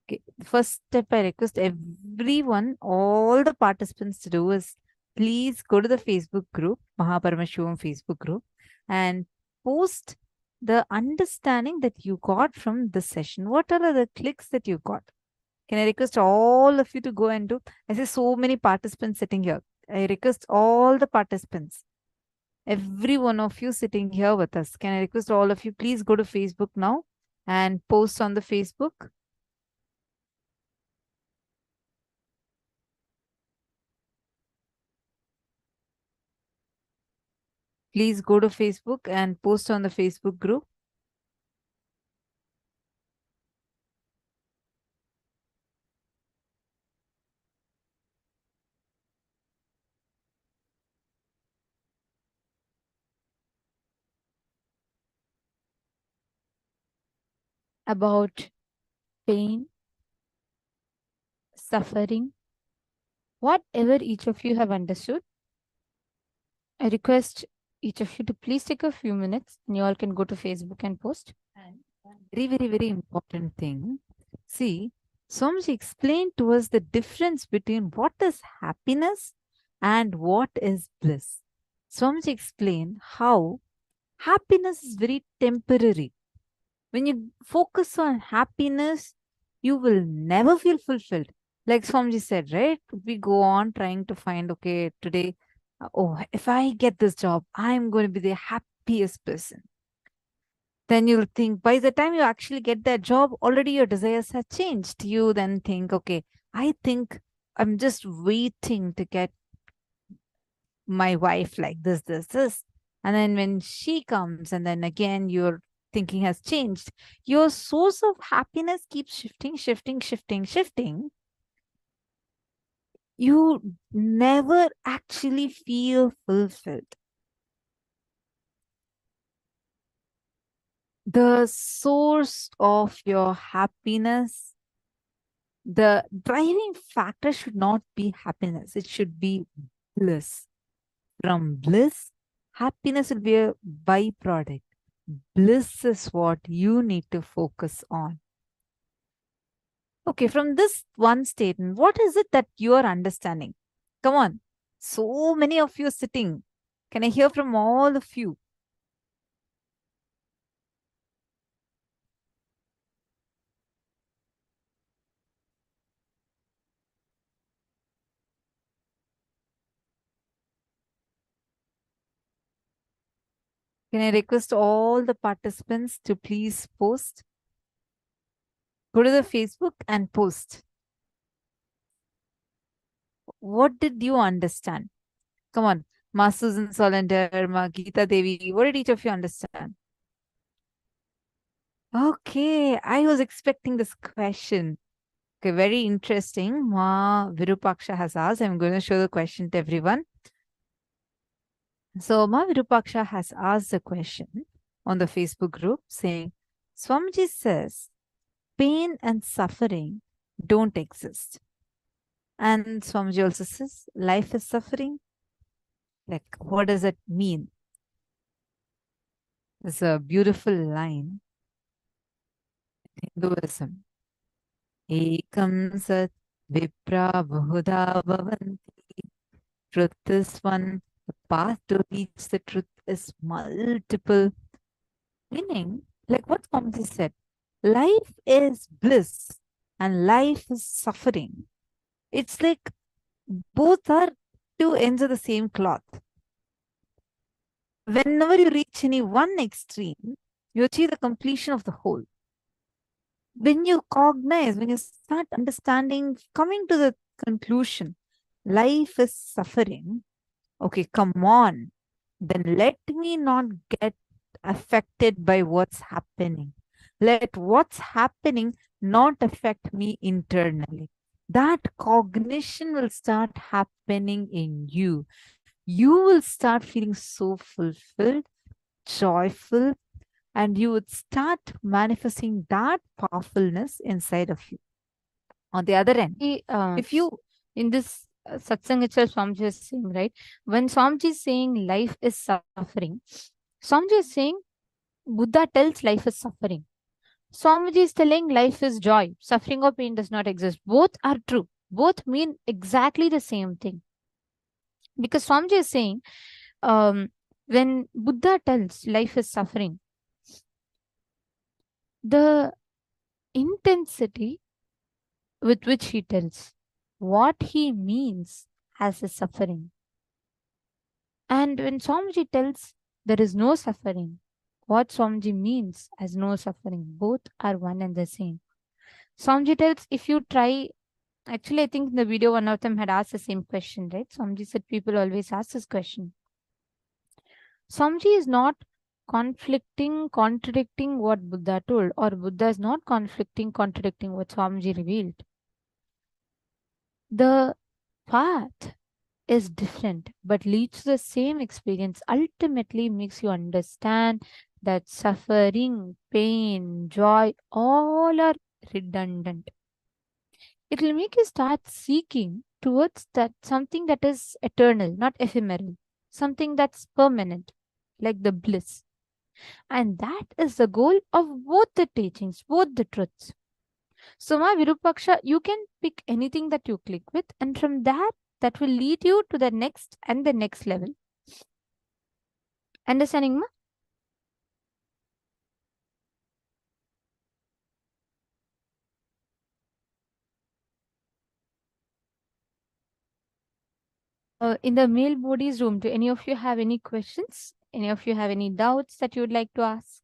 Okay. First step I request everyone, all the participants to do is please go to the Facebook group, Paramashivam Facebook group, and post the understanding that you got from this session. What are the clicks that you got? Can I request all of you to go and do? I see so many participants sitting here. I request all the participants, every one of you sitting here with us. Can I request all of you, please go to Facebook now and post on the Facebook. Please go to Facebook and post on the Facebook group. About pain, suffering, whatever each of you have understood, I request each of you to please take a few minutes and you all can go to Facebook and post. And very, very, very important thing. See, Swamiji explained to us the difference between what is happiness and what is bliss. Swamiji explained how happiness is very temporary. When you focus on happiness, you will never feel fulfilled. Like Swamiji said, right? We go on trying to find, okay, today, oh, if I get this job, I'm going to be the happiest person. Then you'll think by the time you actually get that job, already your desires have changed. You then think, okay, I think I'm just waiting to get my wife like this. And then when she comes, and then again, your thinking has changed. Your source of happiness keeps shifting. You never actually feel fulfilled. The source of your happiness, the driving factor should not be happiness. It should be bliss. From bliss, happiness will be a byproduct. Bliss is what you need to focus on. Okay, from this one statement, what is it that you are understanding? Come on. So many of you sitting. Can I hear from all of you? Can I request all the participants to please post? Go to the Facebook and post. What did you understand? Come on. Ma Susan Solander, Ma Geeta Devi, what did each of you understand? Okay, I was expecting this question. Okay, very interesting. Ma Virupaksha has asked. I'm going to show the question to everyone. So Ma Virupaksha has asked a question on the Facebook group saying, Swamiji says, pain and suffering don't exist. And Swamiji also says, life is suffering. Like, what does it mean? There's a beautiful line in Hinduism. Ekam sat vipra bahuda bhavanti. Truth is one. The path to reach the truth is multiple. Meaning, like what Swamiji said, life is bliss and life is suffering. It's like both are two ends of the same cloth. Whenever you reach any one extreme, you achieve the completion of the whole. When you cognize, when you start understanding, coming to the conclusion, life is suffering, Okay, come on. Then let me not get affected by what's happening. Let what's happening not affect me internally. That cognition will start happening in you. You will start feeling so fulfilled, joyful, and you would start manifesting that powerfulness inside of you. On the other end, if you in this satsang itself, Swamiji is saying, right? When Swamiji is saying life is suffering, Swamiji is saying Buddha tells life is suffering. Swamiji is telling life is joy. Suffering or pain does not exist. Both are true. Both mean exactly the same thing. Because Swamiji is saying, when Buddha tells life is suffering, the intensity with which he tells what he means as a suffering. And when Swamiji tells there is no suffering, what Swamiji means as no suffering, both are one and the same. Swamiji tells if you try, actually, I think in the video one of them had asked the same question, right? Swamiji said people always ask this question. Swamiji is not contradicting what Buddha told, or Buddha is not contradicting what Swamiji revealed. The path is different but leads to the same experience, ultimately makes you understand that suffering, pain, joy, all are redundant. It will make you start seeking towards that something that is eternal, not ephemeral, something that's permanent, like the bliss. And that is the goal of both the teachings, both the truths. So, my Virupaksha, you can pick anything that you click with, and from that will lead you to the next and the next level. Understanding, ma? In the male bodies room, do any of you have any questions? Any of you have any doubts that you would like to ask?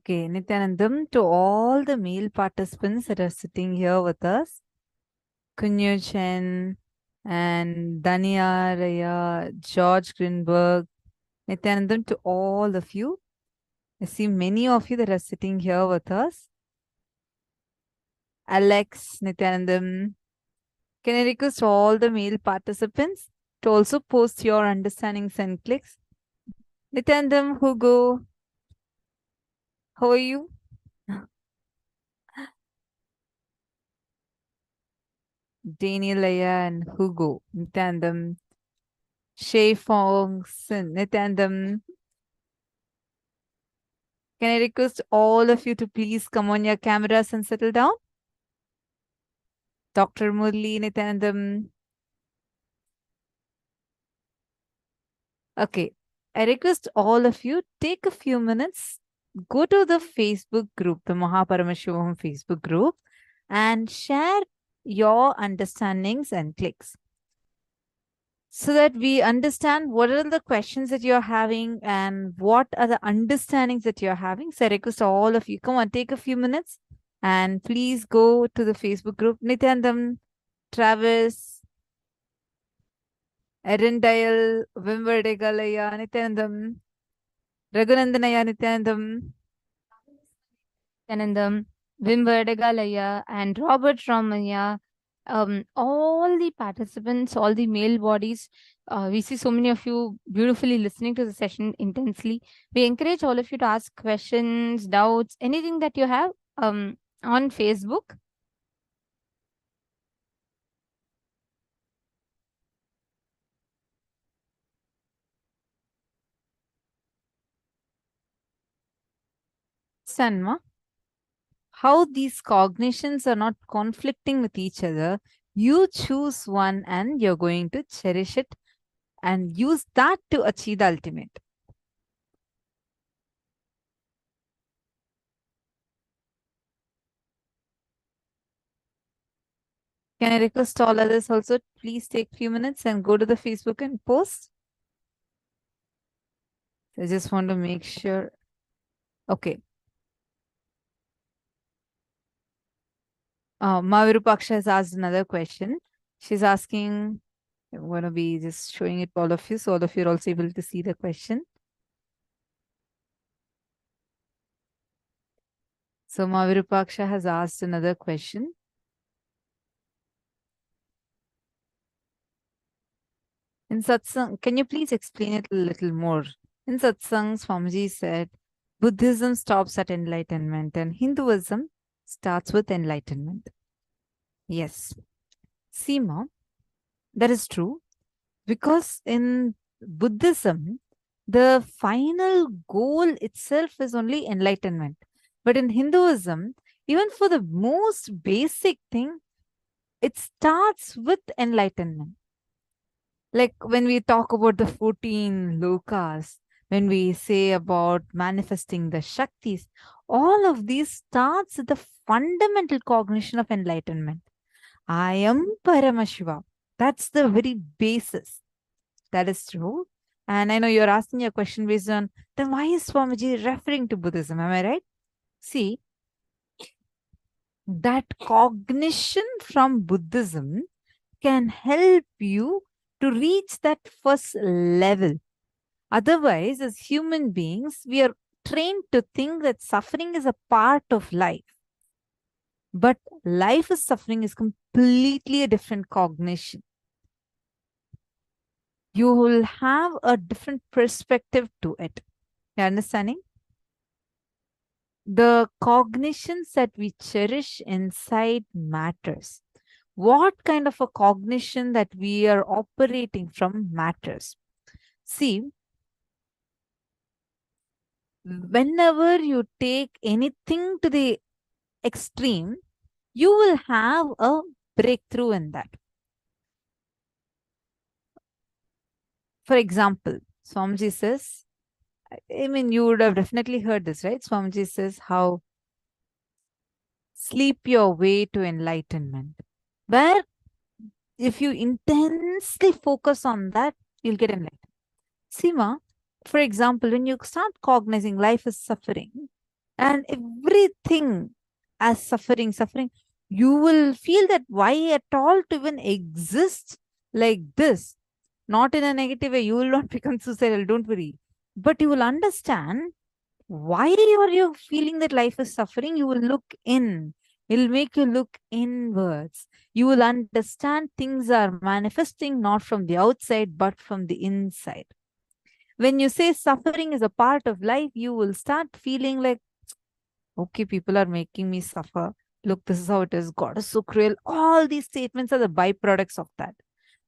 okay, Nityanandam, to all the male participants that are sitting here with us, Kunyu Chen and Dania Raya, George Greenberg, Nityanandam, to all of you. I see many of you that are sitting here with us. Alex, Nityanandam, can I request all the male participants to also post your understandings and clicks? Nityanandam, Hugo, how are you? Daniel Aya and Hugo, Nityanandam, Shay Fong, Sin, Nityanandam. Can I request all of you to please come on your cameras and settle down? Dr. Murli, Nityanandam. Okay, I request all of you take a few minutes, go to the Facebook group, the Paramashivoham Facebook group, and share your understandings and clicks, so that we understand what are the questions that you're having and what are the understandings that you're having. So I request all of you, come on, take a few minutes and please go to the Facebook group. Nityanandam, Travis, Erindale, Vimverdegalaya, Nityanandam, Raghunandanaya, Nityanandam. Nityanandam, Vim Verdegalaya, and Robert Ramaya, all the participants, all the male bodies. We see so many of you beautifully listening to the session intensely. We encourage all of you to ask questions, doubts, anything that you have on Facebook. Sanma. how these cognitions are not conflicting with each other. You choose one and you're going to cherish it and use that to achieve the ultimate. Can I request all others also, please take a few minutes and go to the Facebook and post? I just want to make sure. Okay. Mavirupaksha has asked another question. She's asking, I'm going to be just showing it to all of you, so all of you are also able to see the question. So Mavirupaksha has asked another question. In satsang, can you please explain it a little more? In satsang, Swamiji said, Buddhism stops at enlightenment and Hinduism starts with enlightenment. Yes. Seema, that is true. Because in Buddhism, the final goal itself is only enlightenment. But in Hinduism, even for the most basic thing, it starts with enlightenment. Like when we talk about the 14 lokas, when we say about manifesting the Shaktis, all of these starts with the fundamental cognition of enlightenment. I am Paramashiva. That's the very basis. That is true. And I know you're asking your question based on, then why is Swamiji referring to Buddhism? Am I right? See, that cognition from Buddhism can help you to reach that first level. Otherwise, as human beings, we are trained to think that suffering is a part of life. But life is suffering is completely a different cognition. You will have a different perspective to it. You understanding? The cognitions that we cherish inside matters. What kind of a cognition that we are operating from matters. See, whenever you take anything to the extreme, you will have a breakthrough in that. For example, Swamiji says, I mean, you would have definitely heard this, right? Swamiji says how sleep your way to enlightenment. Where if you intensely focus on that, you'll get enlightened. Seema, for example, when you start cognizing life is suffering and everything as suffering, you will feel that why at all to even exist like this? Not in a negative way, you will not become suicidal, don't worry. But you will understand why are you feeling that life is suffering? You will look in. It'll make you look inwards. You will understand things are manifesting not from the outside, but from the inside. When you say suffering is a part of life, you will start feeling like, okay, people are making me suffer. Look, this is how it is. God is so cruel. All these statements are the byproducts of that.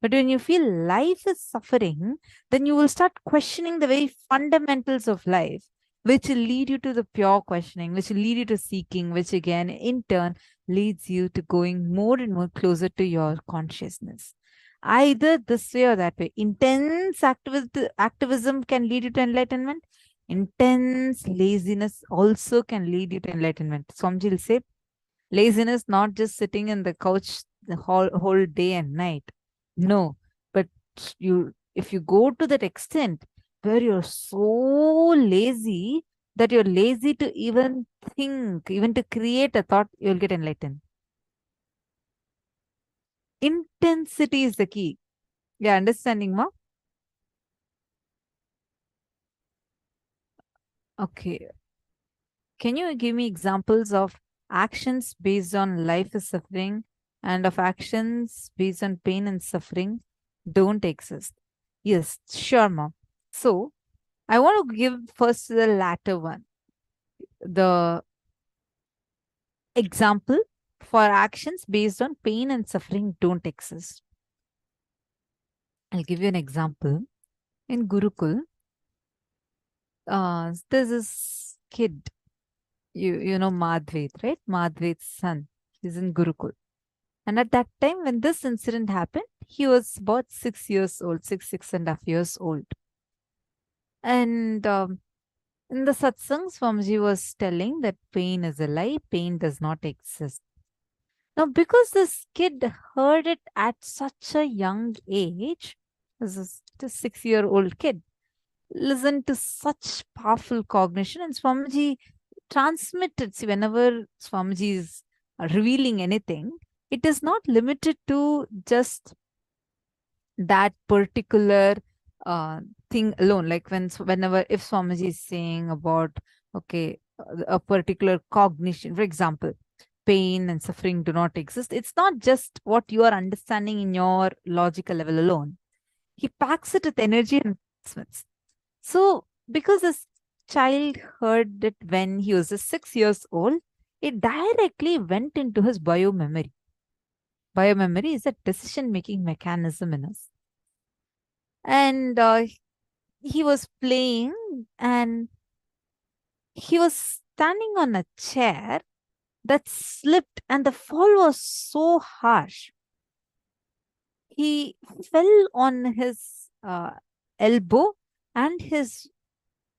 But when you feel life is suffering, then you will start questioning the very fundamentals of life, which will lead you to the pure questioning, which will lead you to seeking, which again, in turn, leads you to going more and more closer to your consciousness. Either this way or that way. Intense activism can lead you to enlightenment. Intense laziness also can lead you to enlightenment. Swamiji will say, laziness not just sitting in the couch the whole day and night. No, but if you go to that extent where you're so lazy that you're lazy to even think, even to create a thought, you'll get enlightened. Intensity is the key. Yeah, understanding, ma? Okay. Can you give me examples of actions based on life is suffering and of actions based on pain and suffering don't exist? Yes, sure, ma'am. So, I want to give first the latter one. The example for actions based on pain and suffering don't exist. I'll give you an example. In Gurukul, there's this kid. you know Madhvet, right? Madhvet's son. He's in Gurukul. And at that time, when this incident happened, he was about 6 years old, 6.5 years old. And in the satsang, Swamiji was telling that pain is a lie, pain does not exist. Now, because this kid heard it at such a young age, this is a 6-year-old kid, listened to such powerful cognition, and Swamiji transmitted. See, whenever Swamiji is revealing anything, it is not limited to just that particular thing alone. Like whenever if Swamiji is saying about a particular cognition, for example, pain and suffering do not exist. It's not just what you are understanding in your logical level alone. He packs it with energy and investments. So because this child heard it when he was 6 years old, it directly went into his biomemory. Biomemory is a decision-making mechanism in us. And he was playing and he was standing on a chair that slipped and the fall was so harsh. He fell on his elbow and his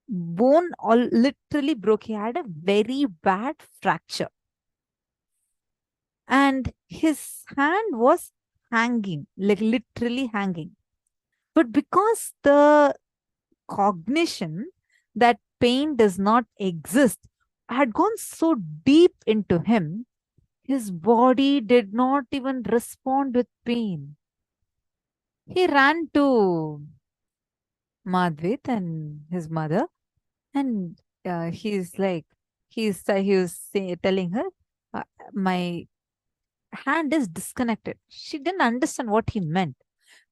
bone all literally broke. He had a very bad fracture. And his hand was hanging, like literally hanging. But because the cognition that pain does not exist had gone so deep into him, his body did not even respond with pain. He ran to Madhvit and his mother, and he was telling her, my hand is disconnected. She didn't understand what he meant.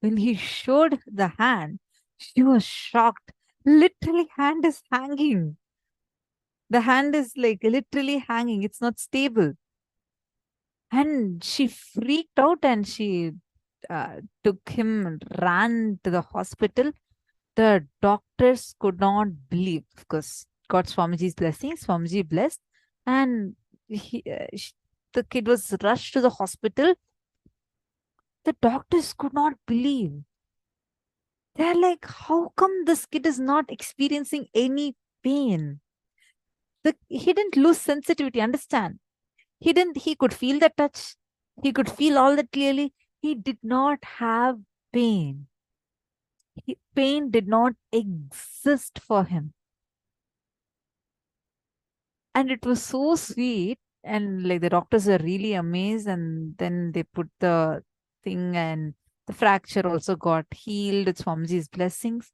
When he showed the hand, she was shocked. Literally, hand is hanging. The hand is like literally hanging. It's not stable. And she freaked out and she took him and ran to the hospital. The doctors could not believe, because got Swamiji's blessing, Swamiji blessed, and the kid was rushed to the hospital. The doctors could not believe. They're like, how come this kid is not experiencing any pain? He didn't lose sensitivity, understand? He could feel the touch. He could feel all that clearly. He did not have pain. Pain did not exist for him. And it was so sweet. And like the doctors are really amazed. And then they put the thing and the fracture also got healed with Swamiji's blessings.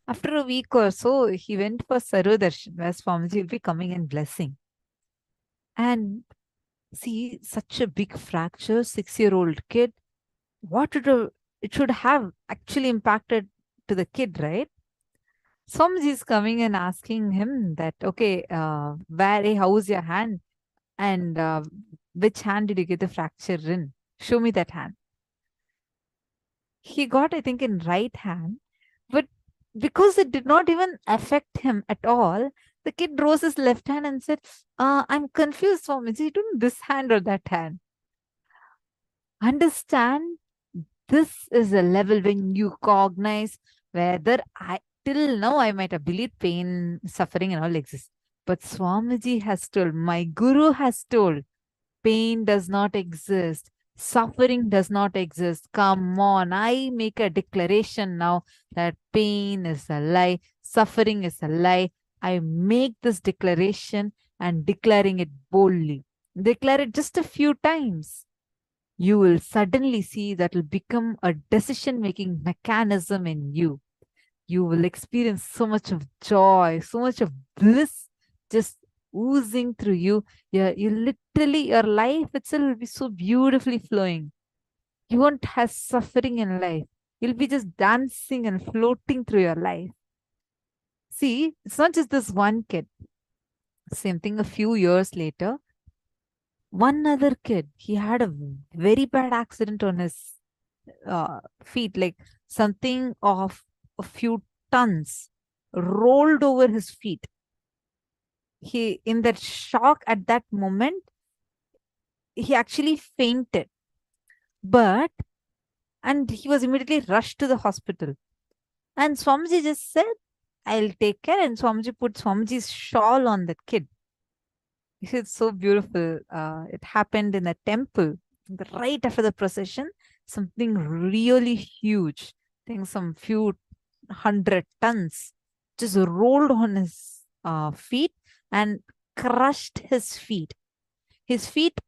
After a week or so, he went for Sarva Darshan, where Swamiji will be coming and blessing. And see, such a big fracture, 6-year-old kid, it should have actually impacted to the kid, right? Swamiji is coming and asking him that, okay, how's your hand? And which hand did you get the fracture in? Show me that hand. He got, I think, in right hand, but because it did not even affect him at all, the kid rose his left hand and said, I'm confused, Swamiji, doing this hand or that hand? Understand, this is a level when you cognize whether till now I might have believed pain, suffering and all exist. But Swamiji has told, my Guru has told, pain does not exist. Suffering does not exist. Come on, I make a declaration now that pain is a lie, suffering is a lie. I make this declaration and declaring it boldly. Declare it just a few times. You will suddenly see that will become a decision-making mechanism in you. You will experience so much of joy, so much of bliss just oozing through you. You literally, your life itself will be so beautifully flowing. You won't have suffering in life. You'll be just dancing and floating through your life. See, it's not just this one kid. Same thing a few years later. One other kid, he had a very bad accident on his feet, like something of a few tons rolled over his feet. He, in that shock at that moment, he actually fainted. And he was immediately rushed to the hospital. And Swamiji just said, I'll take care. And Swamiji put Swamiji's shawl on that kid. It's so beautiful. It happened in a temple. Right after the procession, something really huge, I think some few 100 tons, just rolled on his feet and crushed his feet. His feet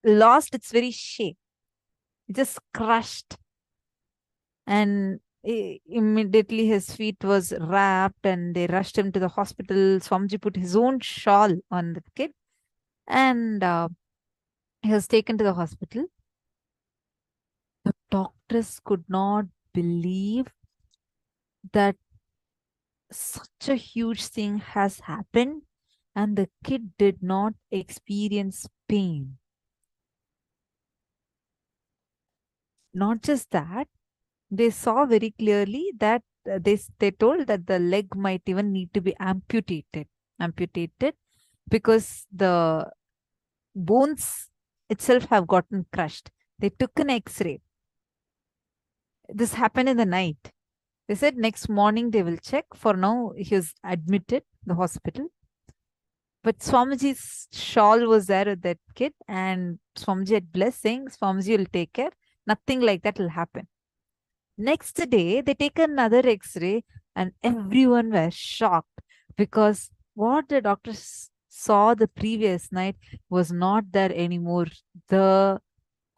lost its very shape. It just crushed. And immediately his feet was wrapped and they rushed him to the hospital. Swamiji put his own shawl on the kid and he was taken to the hospital. The doctors could not believe that such a huge thing has happened and the kid did not experience pain. Not just that, they saw very clearly that they told that the leg might even need to be amputated because the bones itself have gotten crushed. They took an X-ray. This happened in the night. They said next morning they will check. For now, he was admitted the hospital. But Swamiji's shawl was there with that kid, and Swamiji had blessed, saying, Swamiji will take care. Nothing like that will happen. Next day, they take another X-ray, and everyone was shocked because what the doctors saw the previous night was not there anymore. The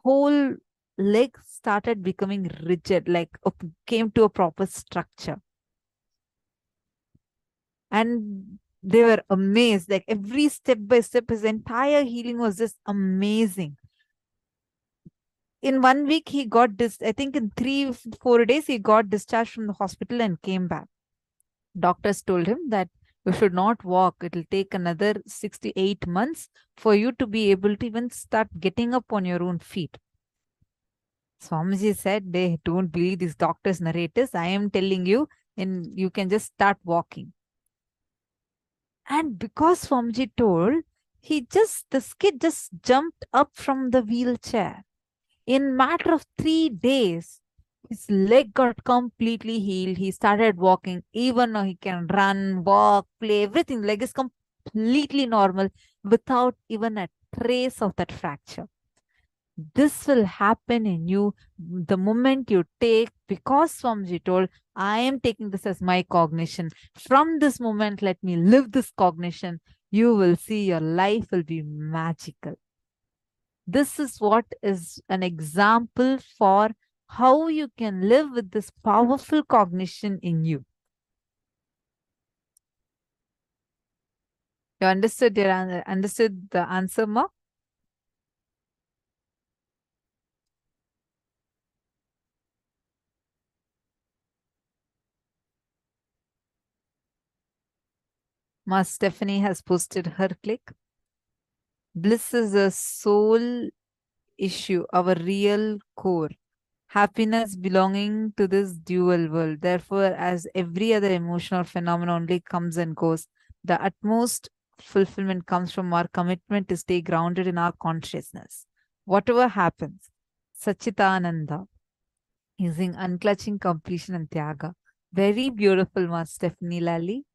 whole leg started becoming rigid, like came to a proper structure. And they were amazed, like every step by step, his entire healing was just amazing. In 1 week, he got I think in 3-4 days, he got discharged from the hospital and came back. Doctors told him that you should not walk. It will take another 6 to 8 months for you to be able to even start getting up on your own feet. Swamiji said, they don't believe these doctors' narratives. I am telling you, and you can just start walking. And because Swamiji told, this kid just jumped up from the wheelchair. In matter of 3 days, his leg got completely healed. He started walking. Even now he can run, walk, play, everything. Leg is completely normal without even a trace of that fracture. This will happen in you the moment you take, because Swamiji told, I am taking this as my cognition. From this moment, let me live this cognition. You will see your life will be magical. This is what is an example for how you can live with this powerful cognition in you. You understood the answer, Ma? Ma Stephanie has posted her click. Bliss is a soul issue, our real core. Happiness belonging to this dual world. Therefore, as every other emotional phenomenon only comes and goes, the utmost fulfillment comes from our commitment to stay grounded in our consciousness. Whatever happens, Sachitananda, using unclutching completion and Tyaga. Very beautiful, Ma Stephanie Lally.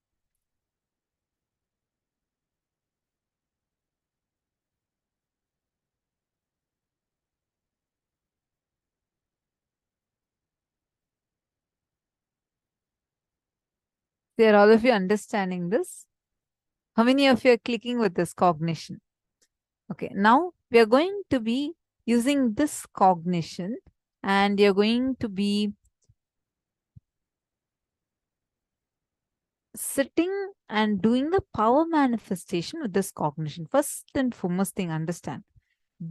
Are all of you understanding this? How many of you are clicking with this cognition? Okay, now we are going to be using this cognition and you're going to be sitting and doing the power manifestation with this cognition. First and foremost thing, understand.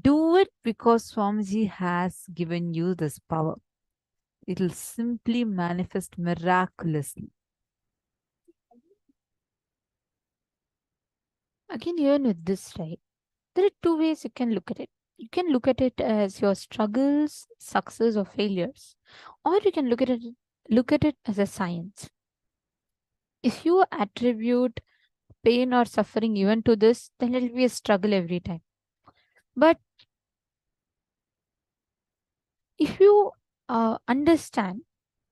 Do it because Swamiji has given you this power. It will simply manifest miraculously. Again, even with this, right, there are two ways you can look at it. You can look at it as your struggles, success, or failures, or you can look at it as a science. If you attribute pain or suffering even to this, then it will be a struggle every time. But if you understand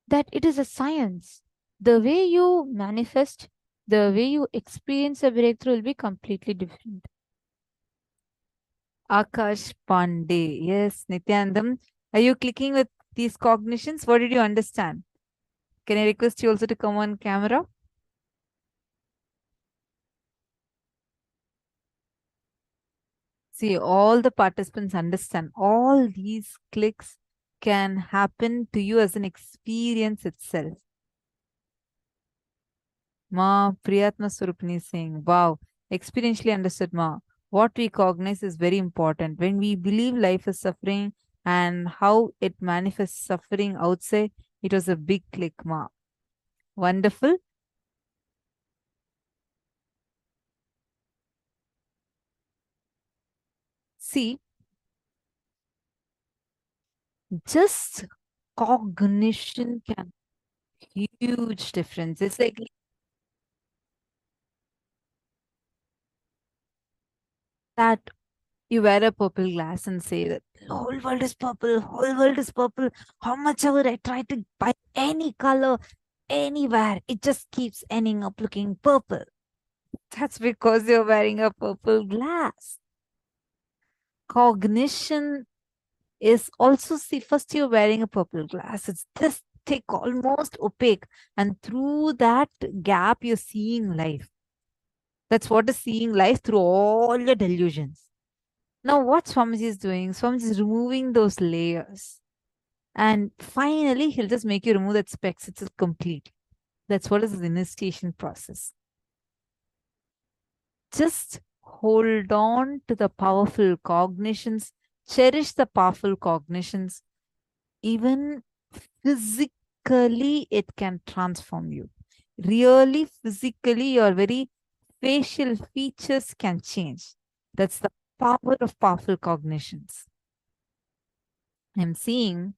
that it is a science, the way you manifest, the way you experience a breakthrough will be completely different. Akash Pandey. Yes, Nityanandam. Are you clicking with these cognitions? What did you understand? Can I request you also to come on camera? See, all the participants understand. All these clicks can happen to you as an experience itself. Ma Priyatma Surupani is saying, wow, experientially understood, Ma. What we cognize is very important. When we believe life is suffering and how it manifests suffering outside, it was a big click, Ma. Wonderful. See, just cognition can huge difference. It's like that you wear a purple glass and say that the whole world is purple, whole world is purple. How much ever I try to buy any color anywhere, it just keeps ending up looking purple. That's because you're wearing a purple glass. Cognition is also, see, first you're wearing a purple glass. It's this thick, almost opaque. And through that gap, you're seeing life. That's what is seeing life through all your delusions. Now, what Swamiji is doing, Swamiji is removing those layers. And finally, he'll just make you remove that specs. It's complete. That's what is the initiation process. Just hold on to the powerful cognitions. Cherish the powerful cognitions. Even physically, it can transform you. Really, physically, your very facial features can change. That's the power of powerful cognitions. I'm seeing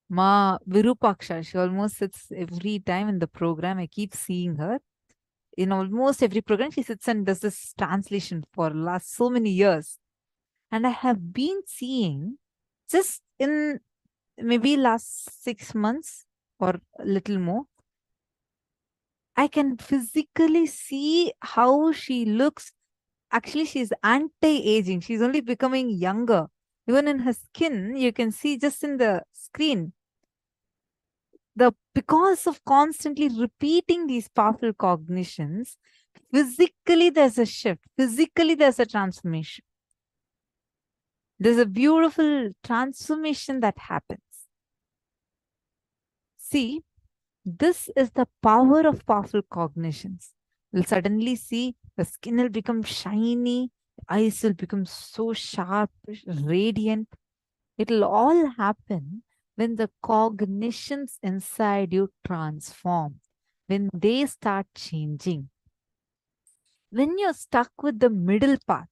Ma Virupaksha. She almost sits every time in the program. I keep seeing her. In almost every program, she sits and does this translation for last so many years. And I have been seeing just in maybe last 6 months or a little more, I can physically see how she looks. Actually, she's anti-aging. She's only becoming younger. Even in her skin, you can see just in the screen. Because of constantly repeating these powerful cognitions, physically there's a shift. Physically there's a transformation. There's a beautiful transformation that happens. See, this is the power of powerful cognitions. You'll suddenly see the skin will become shiny, eyes will become so sharp, radiant. It'll all happen when the cognitions inside you transform, when they start changing. When you're stuck with the middle path,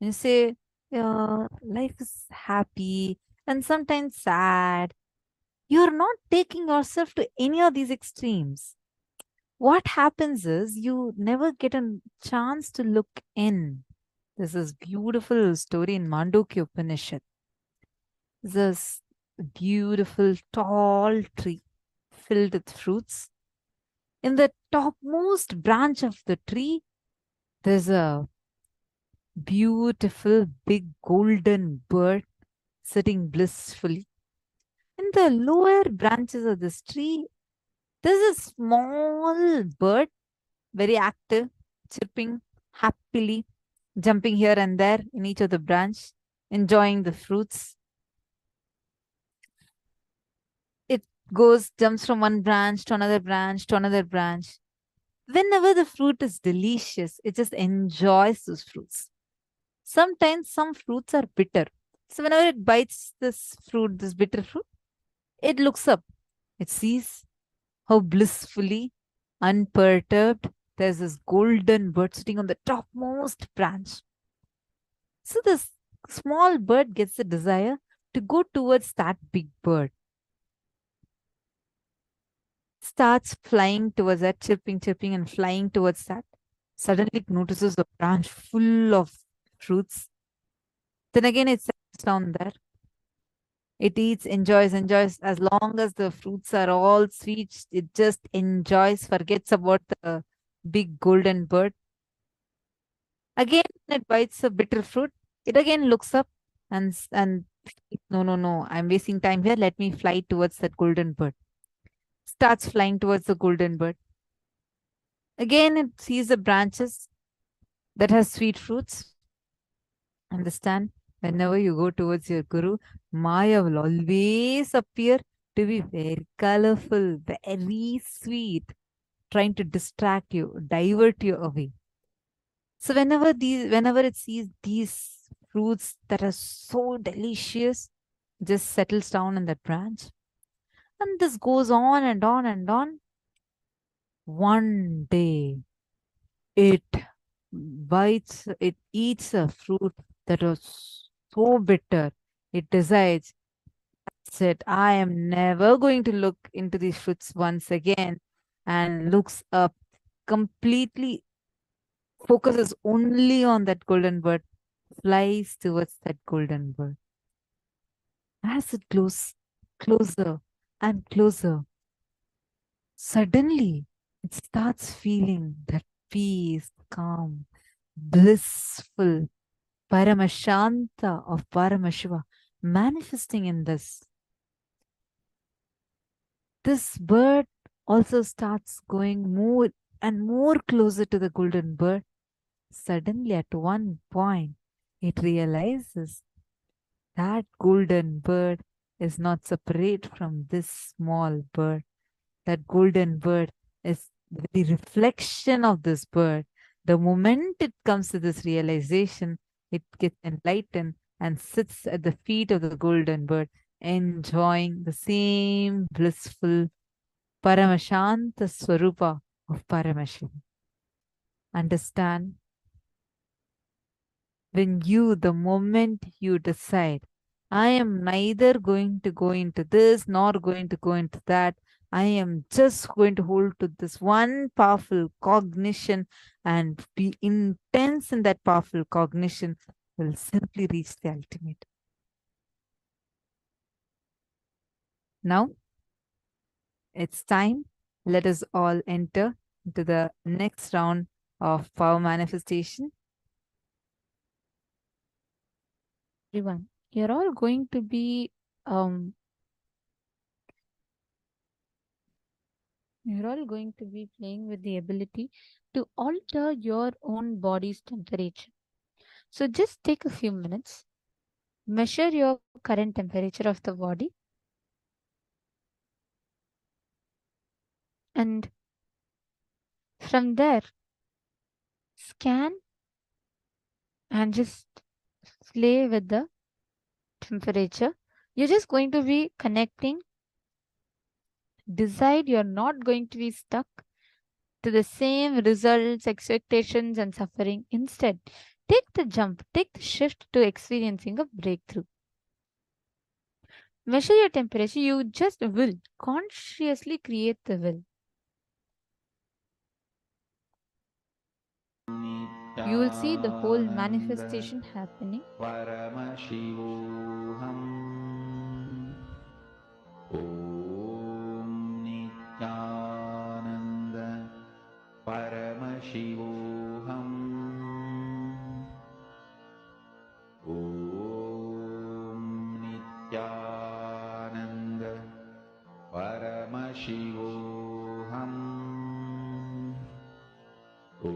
you say, life is happy and sometimes sad, you're not taking yourself to any of these extremes. What happens is you never get a chance to look in. There's this beautiful story in Mandukya Upanishad. This beautiful tall tree filled with fruits. In the topmost branch of the tree, there's a beautiful big golden bird sitting blissfully. In the lower branches of this tree, there's a small bird, very active, chirping happily, jumping here and there in each of the branch, enjoying the fruits. It jumps from one branch to another branch to another branch. Whenever the fruit is delicious, it just enjoys those fruits. Sometimes some fruits are bitter. So whenever it bites this fruit, this bitter fruit, it looks up. It sees how blissfully, unperturbed, there's this golden bird sitting on the topmost branch. So this small bird gets the desire to go towards that big bird. Starts flying towards that, chirping, and flying towards that. Suddenly it notices a branch full of fruits. Then again it settles down there. It eats, enjoys. As long as the fruits are all sweet, it just enjoys, forgets about the big golden bird. Again, it bites a bitter fruit. It again looks up and no, I'm wasting time here. Let me fly towards that golden bird. Starts flying towards the golden bird. Again, it sees the branches that has sweet fruits. Understand? Whenever you go towards your guru, Maya will always appear to be very colorful, very sweet, trying to distract you, divert you away. So whenever it sees these fruits that are so delicious, just settles down in that branch. And this goes on and on and on. One day, it it eats a fruit that was so bitter. It decides, that's it, I am never going to look into these fruits once again, and looks up, completely focuses only on that golden bird, flies towards that golden bird. As it goes closer and closer, suddenly it starts feeling that peace, calm, blissful Paramashanta of Paramashiva manifesting in this. This bird also starts going more and more closer to the golden bird. Suddenly, at one point, it realizes that golden bird is not separate from this small bird. That golden bird is the reflection of this bird. The moment it comes to this realization, it gets enlightened and sits at the feet of the golden bird, enjoying the same blissful Paramashanta Swarupa of Paramashivam. Understand? The moment you decide, I am neither going to go into this nor going to go into that, I am just going to hold to this one powerful cognition and be intense in that powerful cognition, will simply reach the ultimate. Now, it's time. Let us all enter into the next round of power manifestation. Everyone, you're all going to be playing with the ability to alter your own body's temperature. So just take a few minutes, measure your current temperature of the body, and from there, scan and just play with the temperature. You're just going to be connecting. Decide you're not going to be stuck to the same results, expectations, and suffering. Instead, take the jump, take the shift to experiencing a breakthrough. Measure your temperature, you just will consciously create the will. You will see the whole manifestation happening. Paramashivoham. Om Nithyananda Paramashivoham. Om Nithyananda Paramashivoham. Om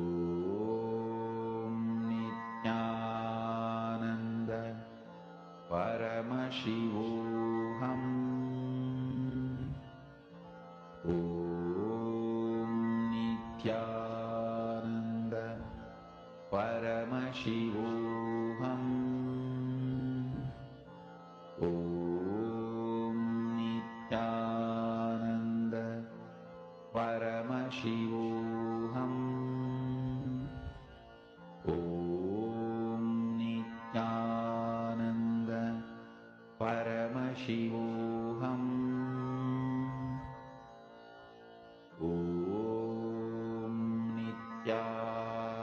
Nithyananda Paramashivoham. Om Nithyananda Paramashivoham. Om Nithyananda Paramashivoham. Om Nithyananda Paramashivoham. Om Nithyananda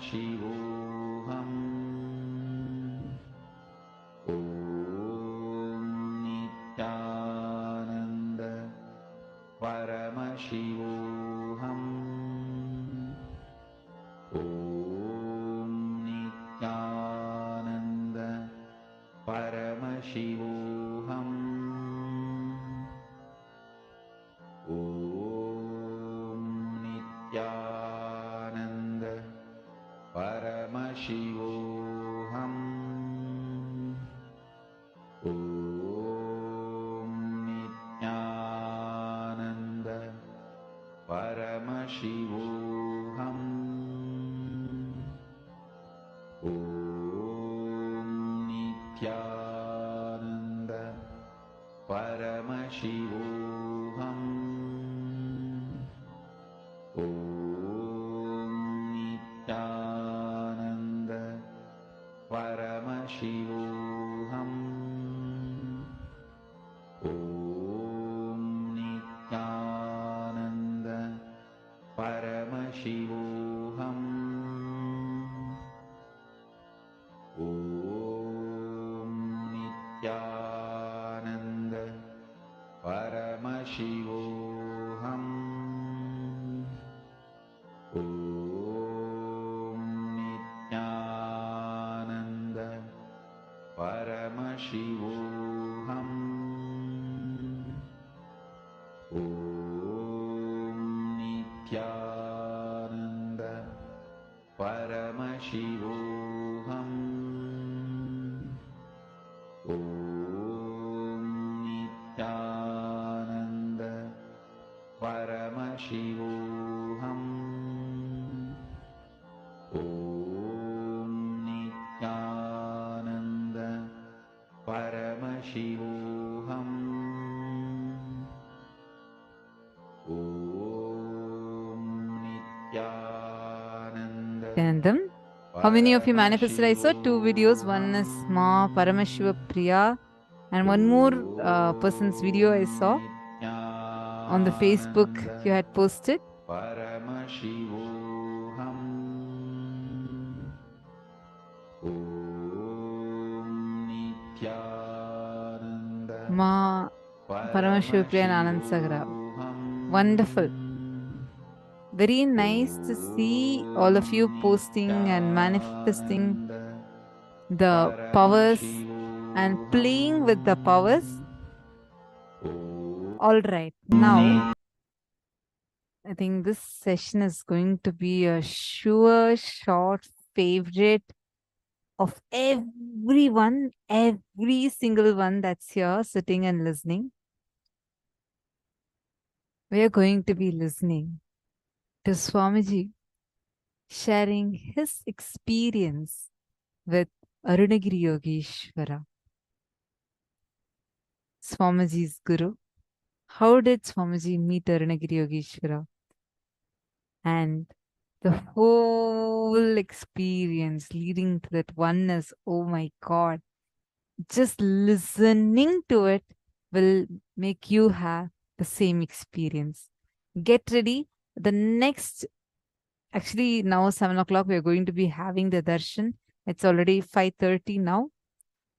Paramashivoham. Om Nithyananda Paramashivoham. Om Nithyananda Paramashivoham. Om Nithyananda Paramashivoham. Om Nithyananda Paramashivoham. Om Nithyananda Paramashivoham. Om Nithyananda Paramashivoham. Om Nithyananda Paramashivoham. Om Nithyananda Paramashivoham. Om Nithyananda Paramashivoham. Om Nithyananda Paramashivoham. Om Nithyananda Paramashivoham. Om Nithyananda Paramashivoham. Om Nithyananda Anandam. How many of you manifested? I saw two videos. One is Ma Paramashiva Priya, and one more person's video I saw on the Facebook you had posted. Paramashivoham. Om Nithyananda Ma Paramashiva Priya and Anand Sagra. Wonderful. Very nice to see all of you posting and manifesting the powers and playing with the powers. All right, now I think this session is going to be a sure short favorite of everyone, every single one that's here sitting and listening. We are going to be listening to Swamiji sharing his experience with Arunagiri Yogeshwara, Swamiji's guru. How did Swamiji meet Arunagiri Yogeshwara? And the whole experience leading to that oneness, oh my God, just listening to it will make you have the same experience. Get ready. The next, actually now 7 o'clock, we are going to be having the darshan. It's already 5:30 now.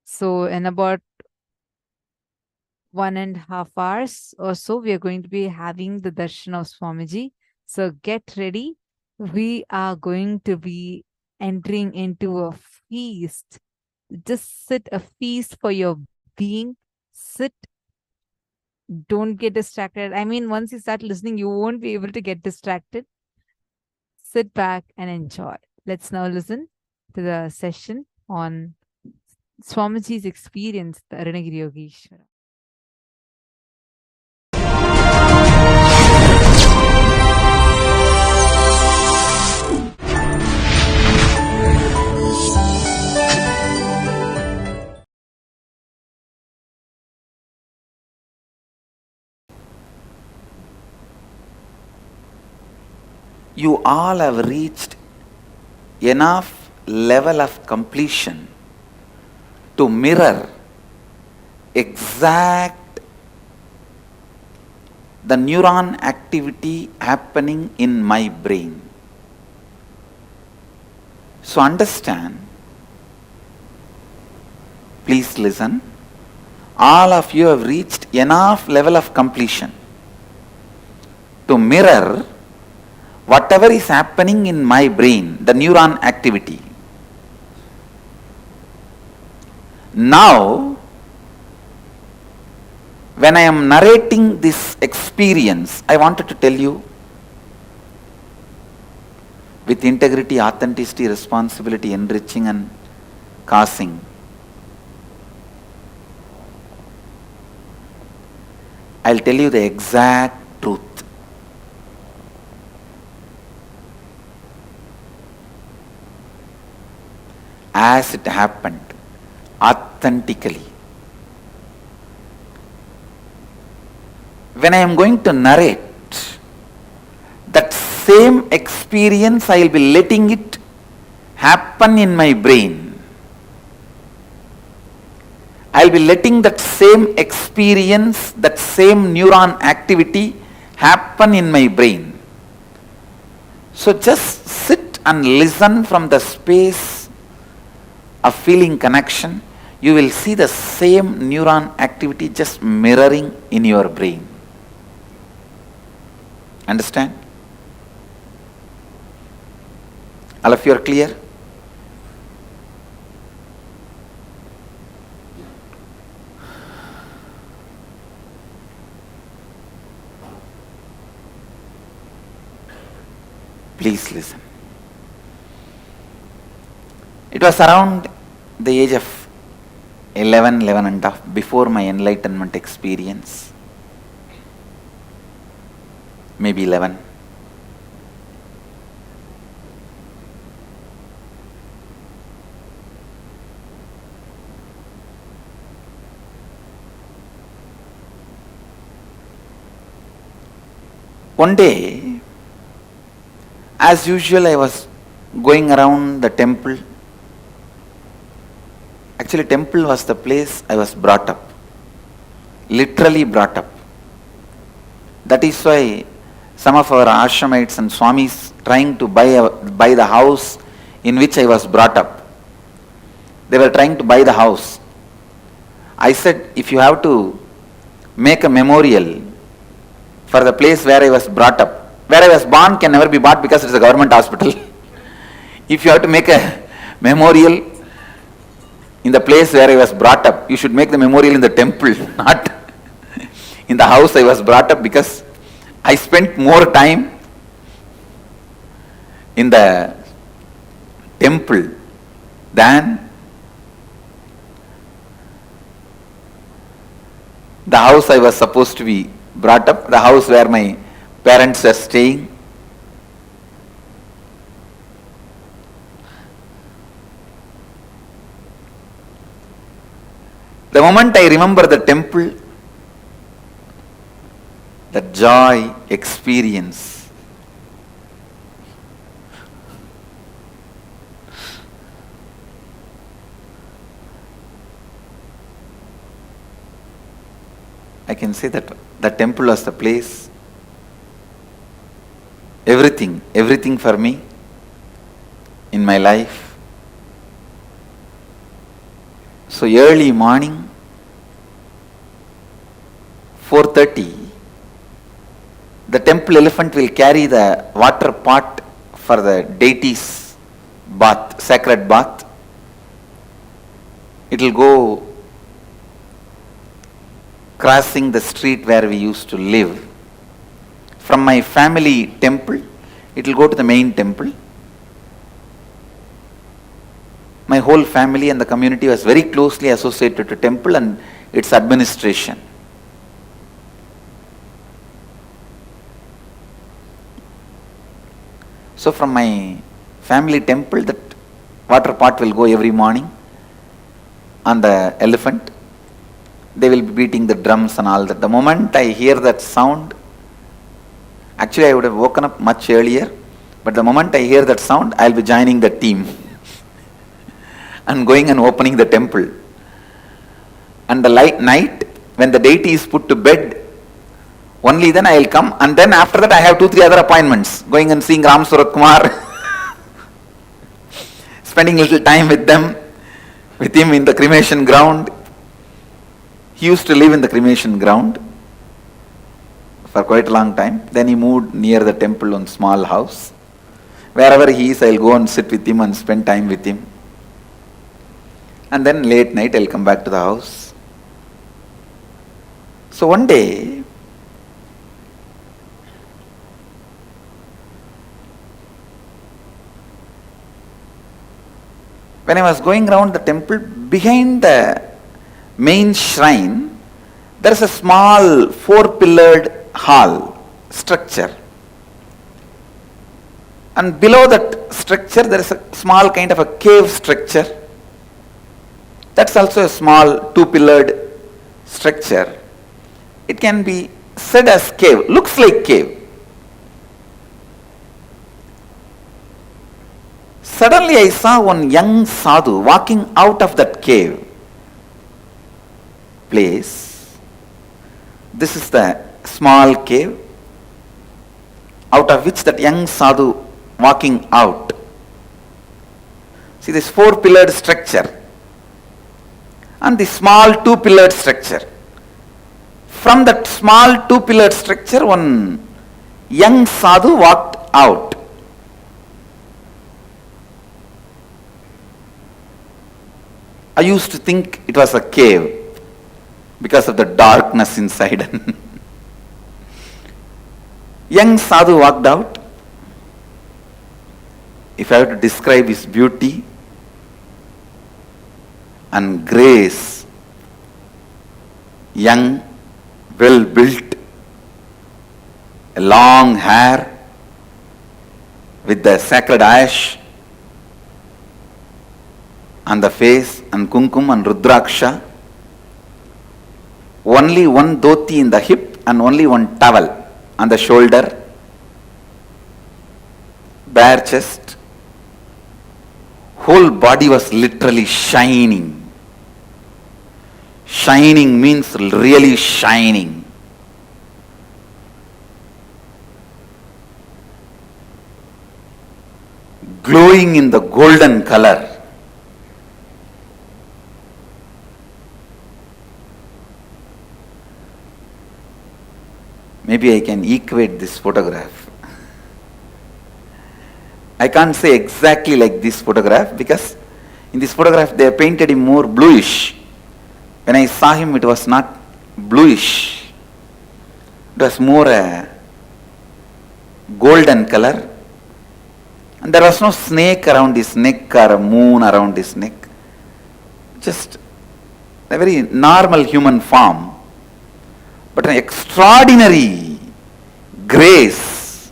So in about 1.5 hours or so, we are going to be having the darshan of Swamiji. So get ready. We are going to be entering into a feast. Just sit, a feast for your being. Sit. Don't get distracted. I mean, once you start listening, you won't be able to get distracted. Sit back and enjoy. Let's now listen to the session on Swamiji's experience, the Arunagiri Yogeshwara. You all have reached enough level of completion to mirror exact the neuron activity happening in my brain. So understand, please listen, all of you have reached enough level of completion to mirror whatever is happening in my brain, the neuron activity. Now, when I am narrating this experience, I wanted to tell you with integrity, authenticity, responsibility, enriching and causing. I'll tell you the exact truth. As it happened, authentically. When I am going to narrate, that same experience, I will be letting it happen in my brain. I will be letting that same experience, that same neuron activity happen in my brain. So just sit and listen from the space of feeling connection. You will see the same neuron activity just mirroring in your brain. Understand? All of you are clear? Please listen. It was around the age of 11 and a half, before my enlightenment experience. Maybe 11. One day, as usual, I was going around the temple. Actually, temple was the place I was brought up. Literally brought up. That is why some of our ashramites and swamis trying to buy the house in which I was brought up. They were trying to buy the house. I said, if you have to make a memorial for the place where I was brought up, where I was born can never be bought because it's a government hospital. If you have to make a memorial in the place where I was brought up, you should make the memorial in the temple, not in the house I was brought up, because I spent more time in the temple than the house I was supposed to be brought up, the house where my parents were staying. The moment I remember the temple, the joy experience, I can say that the temple was the place, everything for me in my life. So early morning, 4:30, the temple elephant will carry the water pot for the deity's bath, sacred bath. It will go crossing the street where we used to live. From my family temple, it will go to the main temple. My whole family and the community was very closely associated to temple and its administration. So from my family temple, that water pot will go every morning on the elephant. They will be beating the drums and all that. The moment I hear that sound, actually I would have woken up much earlier, but the moment I hear that sound, I will be joining the team and going and opening the temple. And the night, when the deity is put to bed, only then I will come, and then after that I have 2-3 other appointments, going and seeing Ram Surat Kumar, spending little time with him in the cremation ground. He used to live in the cremation ground for quite a long time. Then he moved near the temple on small house. Wherever he is, I'll go and sit with him and spend time with him. And then late night, I'll come back to the house. So one day, when I was going around the temple, behind the main shrine, there is a small 4-pillared hall structure. And below that structure, there is a small kind of a cave structure. That's also a small 2-pillared structure. It can be said as cave, looks like cave. Suddenly I saw one young sadhu walking out of that cave place. This is the small cave out of which that young sadhu walking out. See this 4-pillared structure and the small 2-pillared structure. From that small 2-pillared structure, one young sadhu walked out. I used to think it was a cave because of the darkness inside. Young sadhu walked out. If I have to describe his beauty and grace, young, well built, a long hair with the sacred ash on the face and kumkum and rudraksha, only one dhoti in the hip and only one towel on the shoulder, bare chest, whole body was literally shining. Shining means really shining. Glowing in the golden color. Maybe I can equate this photograph. I can't say exactly like this photograph because in this photograph they painted him more bluish. When I saw him, it was not bluish. It was more a golden color. And there was no snake around his neck or a moon around his neck. Just a very normal human form. But an extraordinary grace.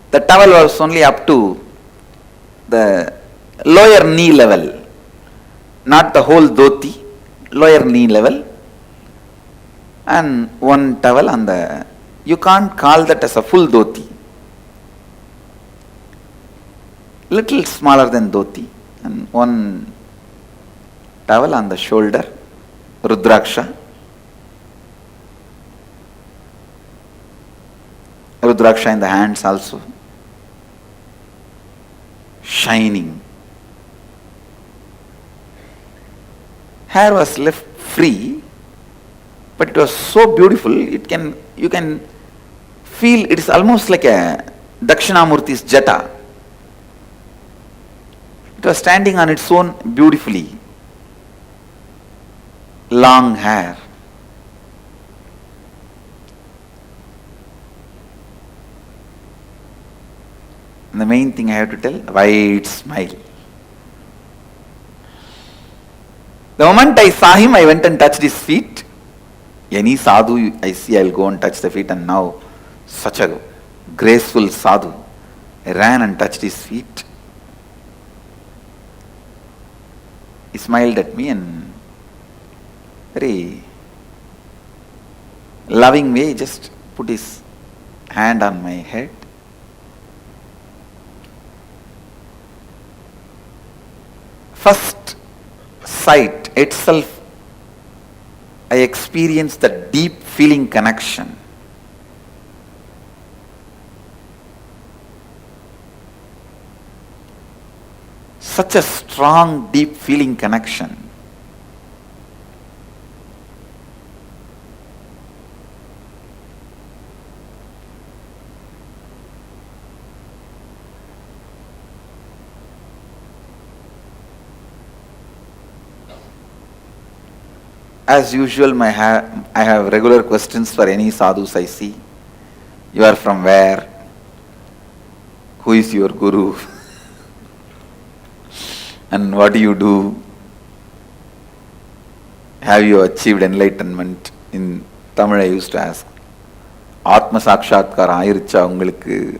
The towel was only up to the lower knee level, not the whole dhoti, lower knee level, and one towel on the, you can't call that as a full dhoti, little smaller than dhoti, and one towel on the shoulder, rudraksha, rudraksha in the hands also, shining. Hair was left free, but it was so beautiful, you can feel it is almost like a Dakshinamurti's jata. It was standing on its own beautifully. Long hair. And the main thing I have to tell, wide smile. The moment I saw him, I went and touched his feet. Any sadhu I see, I'll go and touch the feet, and now such a graceful sadhu. I ran and touched his feet. He smiled at me and very loving way just put his hand on my head. First sight itself, I experienced the deep feeling connection. such a strong, deep feeling connection. As usual, I have regular questions for any sadhus I see. You are from where? Who is your guru? And what do you do? Have you achieved enlightenment? In Tamil I used to ask, Atma Sakshatkar Ayiricha Ungalukku?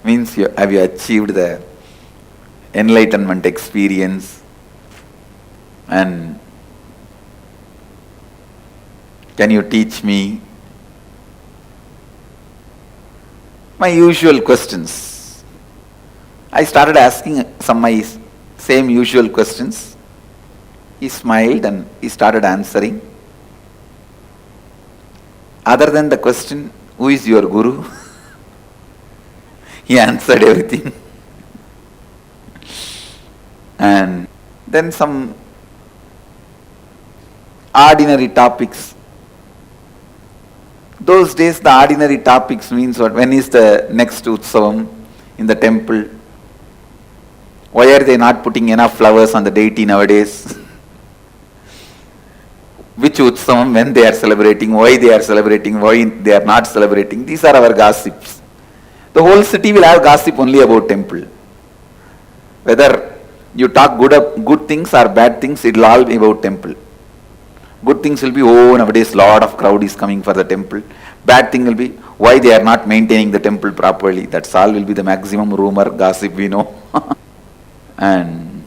Means have you achieved the enlightenment experience? And can you teach me? My usual questions. I started asking some my same usual questions. He smiled and he started answering. Other than the question, who is your guru? He answered everything. And then some ordinary topics. Those days the ordinary topics means what? When is the next Utsavam in the temple? Why are they not putting enough flowers on the deity nowadays? Which Utsavam, when they are celebrating, why they are celebrating, why they are not celebrating. These are our gossips. The whole city will have gossip only about temple. Whether you talk good things or bad things, it will all be about temple. Good things will be, oh, nowadays lot of crowd is coming for the temple. Bad thing will be, why they are not maintaining the temple properly. That's all will be the maximum rumor, gossip we know. And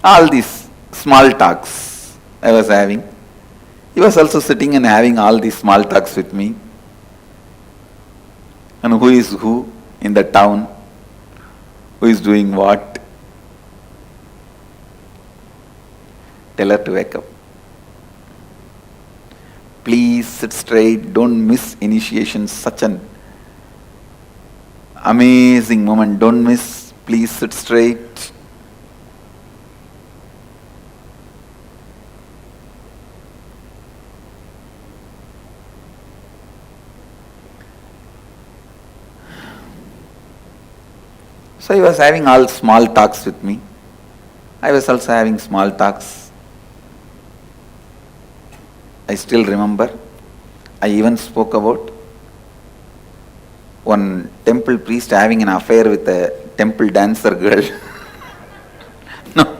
all these small talks I was having. He was also sitting and having all these small talks with me. And who is who in the town? Who is doing what? Tell her to wake up. Please sit straight. Don't miss initiation. Such an amazing moment. Don't miss. Please sit straight. So he was having all small talks with me. I was also having small talks. I still remember, I even spoke about one temple priest having an affair with a temple dancer girl. No.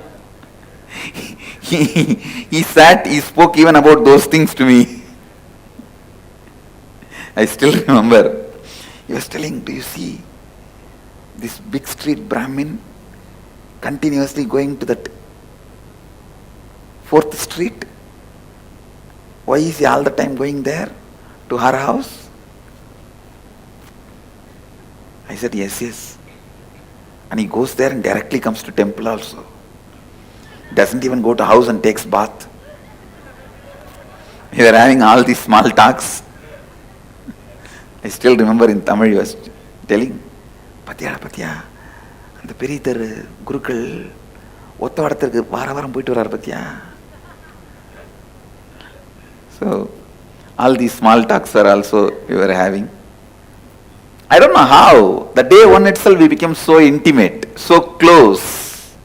He spoke even about those things to me. I still remember. He was telling, do you see this big street Brahmin continuously going to that 4th street? Why is he all the time going there? To her house? I said, yes. And he goes there and directly comes to temple also. Doesn't even go to house and takes bath. We were having all these small talks. I still remember in Tamil he was telling, Patya, the Perither Gurukal, Ottavadathirku Varam poittu varar Patya. So, all these small talks were also we were having. I don't know how, the day one itself we became so intimate, so close.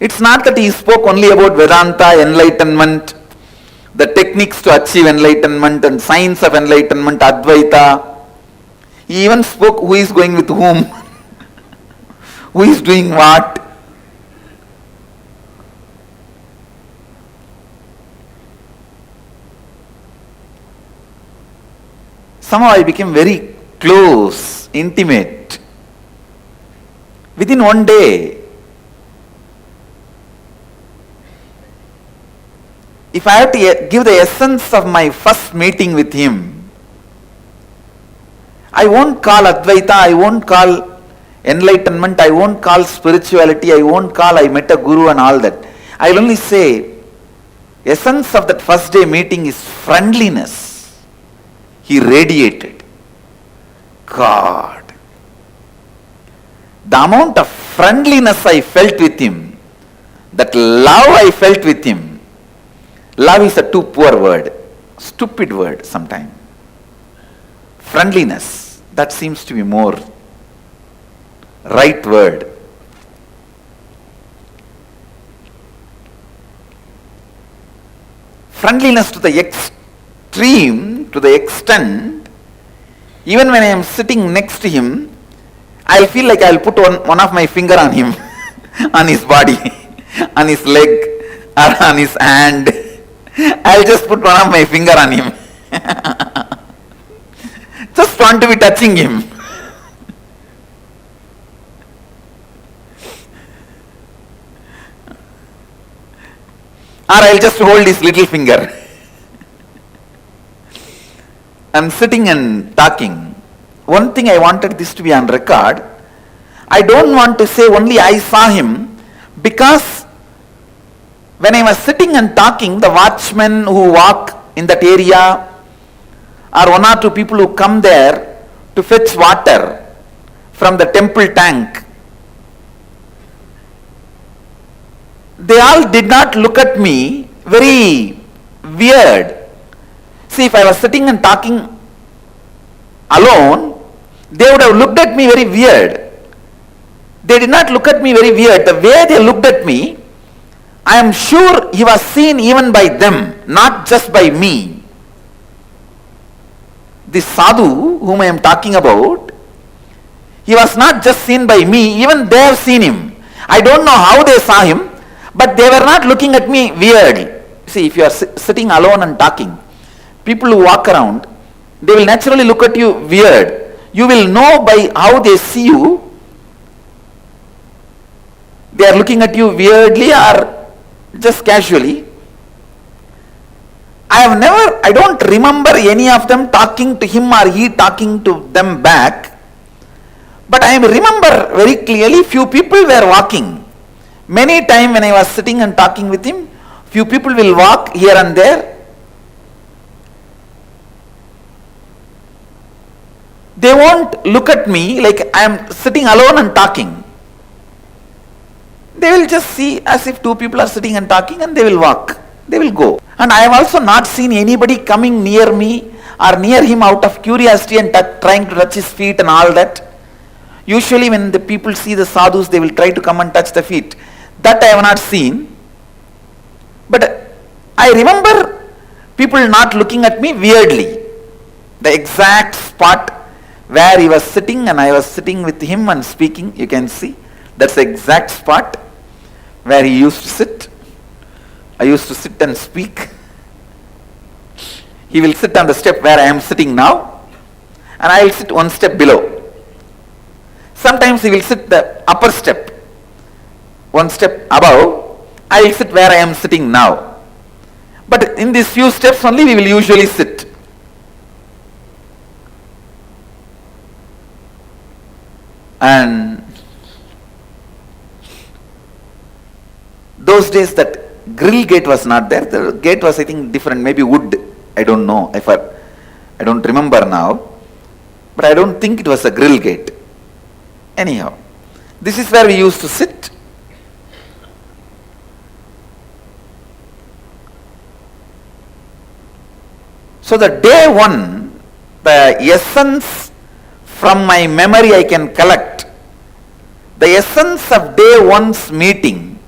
It's not that he spoke only about Vedanta, enlightenment, the techniques to achieve enlightenment and science of enlightenment, Advaita. He even spoke who is going with whom, who is doing what. Somehow I became very close, intimate. Within one day, if I have to give the essence of my first meeting with him, I won't call Advaita, I won't call enlightenment, I won't call spirituality, I won't call I met a guru and all that. I'll only say, essence of that first day meeting is friendliness. He radiated. God. the amount of friendliness I felt with him, that love I felt with him. Love is a too poor word, stupid word sometimes. Friendliness, that seems to be more right word. Friendliness to the extreme, to the extent, even when I am sitting next to him, I'll feel like I'll put one of my finger on him, on his body, on his leg, or on his hand. I'll just put one of my finger on him. Just want to be touching him. Or I'll just hold his little finger. I'm sitting and talking. One thing I wanted this to be on record. I don't want to say only I saw him, because when I was sitting and talking, the watchmen who walk in that area, or one or two people who come there to fetch water from the temple tank, they all did not look at me very weird. See, if I was sitting and talking alone, they would have looked at me very weird. They did not look at me very weird. The way they looked at me, I am sure he was seen even by them, not just by me. This sadhu whom I am talking about, he was not just seen by me, even they have seen him. I don't know how they saw him, but they were not looking at me weird. See, if you are sitting alone and talking, people who walk around, they will naturally look at you weird. You will know by how they see you, they are looking at you weirdly or just casually. I don't remember any of them talking to him or he talking to them back. But I remember very clearly few people were walking. Many times when I was sitting and talking with him, few people will walk here and there. They won't look at me like I am sitting alone and talking. They will just see as if two people are sitting and talking, and they will walk. They will go. And I have also not seen anybody coming near me or near him out of curiosity and trying to touch his feet and all that. Usually when the people see the sadhus, they will try to come and touch the feet. That I have not seen. But I remember people not looking at me weirdly. The exact spot where he was sitting and I was sitting with him and speaking, you can see. That's the exact spot where he used to sit. I used to sit and speak. He will sit on the step where I am sitting now, and I will sit one step below. Sometimes he will sit the upper step, one step above. I will sit where I am sitting now. But in these few steps only we will usually sit. And those days that grill gate was not there. The gate was, I think, different, maybe wood. I don't know. I don't remember now. But I don't think it was a grill gate. Anyhow, this is where we used to sit. So the day one, the essence from my memory I can collect. The essence of day one's meeting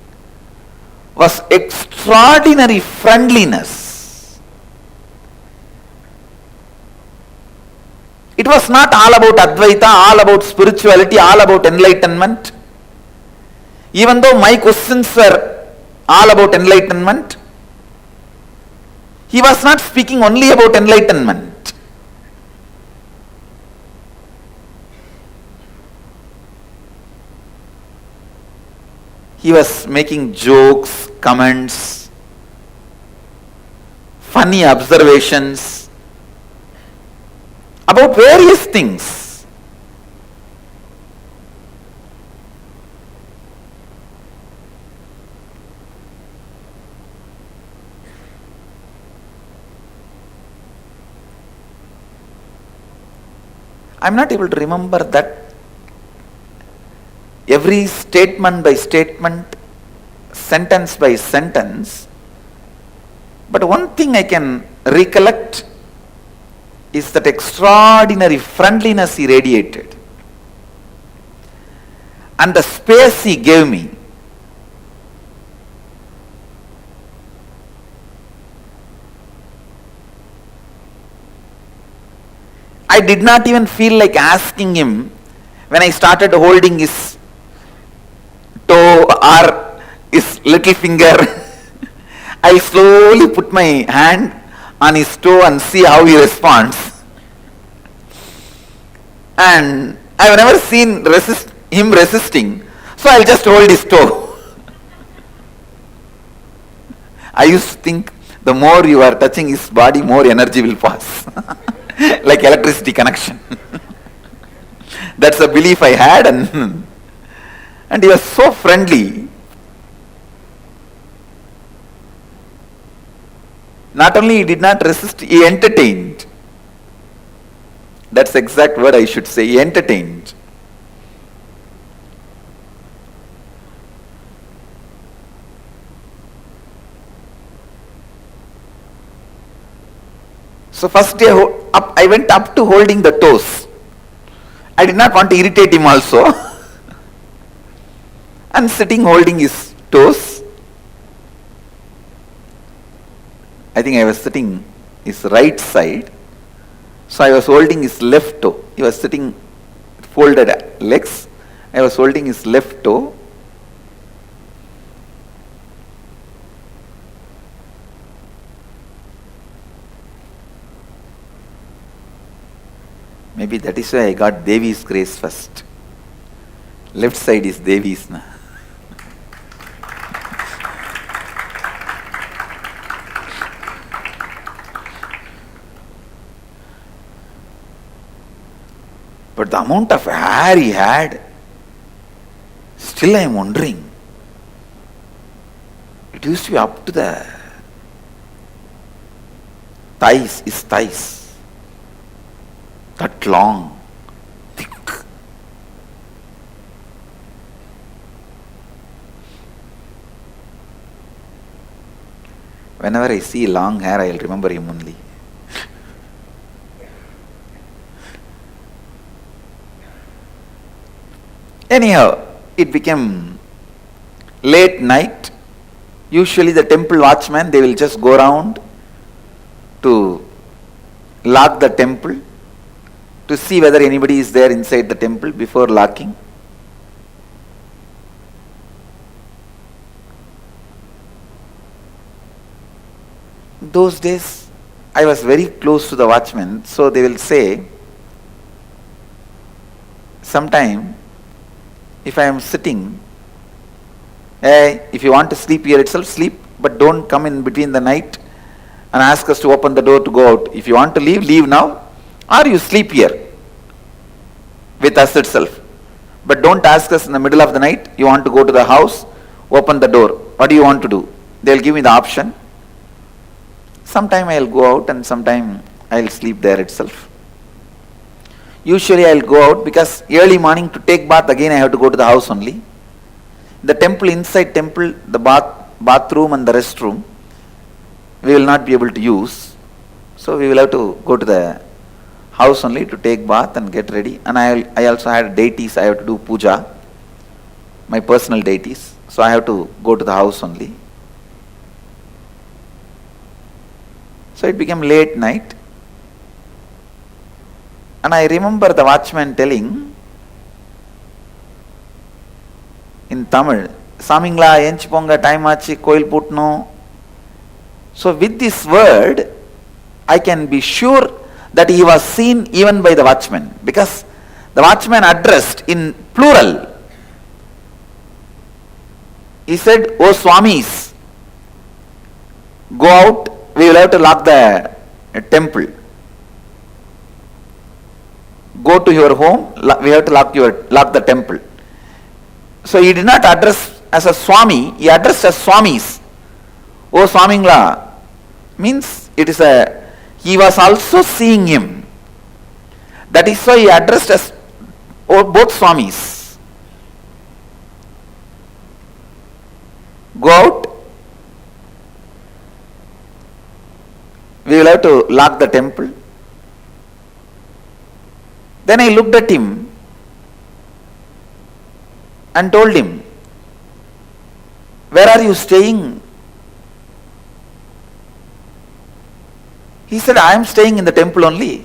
was extraordinary friendliness. It was not all about Advaita, all about spirituality, all about enlightenment. Even though my questions were all about enlightenment, he was not speaking only about enlightenment. He was making jokes, comments, funny observations about various things. I am not able to remember that every statement by statement, sentence by sentence. But one thing I can recollect is that extraordinary friendliness he radiated. And the space he gave me. I did not even feel like asking him when I started holding his toe or his little finger. I slowly put my hand on his toe and see how he responds. And I have never seen him resisting, so I'll just hold his toe. I used to think the more you are touching his body, more energy will pass. Like electricity connection. That's a belief I had, and he was so friendly. Not only he did not resist, he entertained. That's the exact word I should say. He entertained. So first day I went up to holding the toes. I did not want to irritate him also. And sitting holding his toes. I think I was sitting his right side. So I was holding his left toe. He was sitting folded legs. I was holding his left toe. Maybe that is why I got Devi's grace first. Left side is Devi's. But the amount of hair he had, still I am wondering. It used to be up to the thighs, his thighs. That long, thick. Whenever I see long hair, I will remember him only. Anyhow, it became late night. Usually the temple watchmen, they will just go around to lock the temple, to see whether anybody is there inside the temple before locking. Those days, I was very close to the watchmen, so they will say, sometime, if I am sitting, hey, if you want to sleep here itself, sleep, but don't come in between the night and ask us to open the door to go out. If you want to leave, leave now, or you sleep here with us itself. But don't ask us in the middle of the night, you want to go to the house, open the door. What do you want to do? They'll give me the option. Sometime I'll go out and sometime I'll sleep there itself. Usually I'll go out because early morning to take bath, again I have to go to the house only. The temple, inside temple, the bathroom and the restroom, we will not be able to use. So we will have to go to the house only to take bath and get ready. And I also had deities, I have to do puja, my personal deities. So I have to go to the house only. So it became late night. And I remember the watchman telling in Tamil, Samingla, Enchiponga, time achi, koil putno. So with this word, I can be sure that he was seen even by the watchman, because the watchman addressed in plural. He said, "O Swamis, go out, we will have to lock the temple. Go to your home, we have to lock the temple." So he did not address as a Swami, he addressed as Swamis. O Swamingla means he was also seeing him. That is why he addressed as both Swamis. go out. We will have to lock the temple. Then I looked at him and told him, where are you staying? He said, I am staying in the temple only.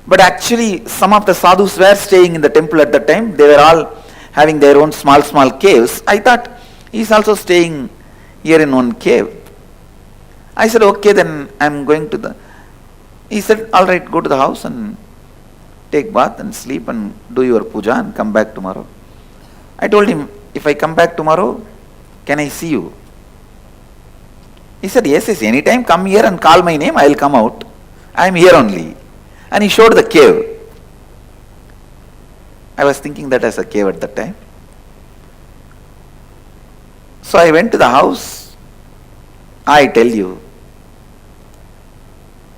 But actually, some of the sadhus were staying in the temple at that time. They were all having their own small caves. I thought, he is also staying here in one cave. I said, okay, then I am going to the... He said, all right, go to the house and take bath and sleep and do your puja and come back tomorrow. I told him, if I come back tomorrow, can I see you? He said, yes, anytime come here and call my name, I will come out. I am here only. And he showed the cave. I was thinking that as a cave at that time. So I went to the house. I tell you,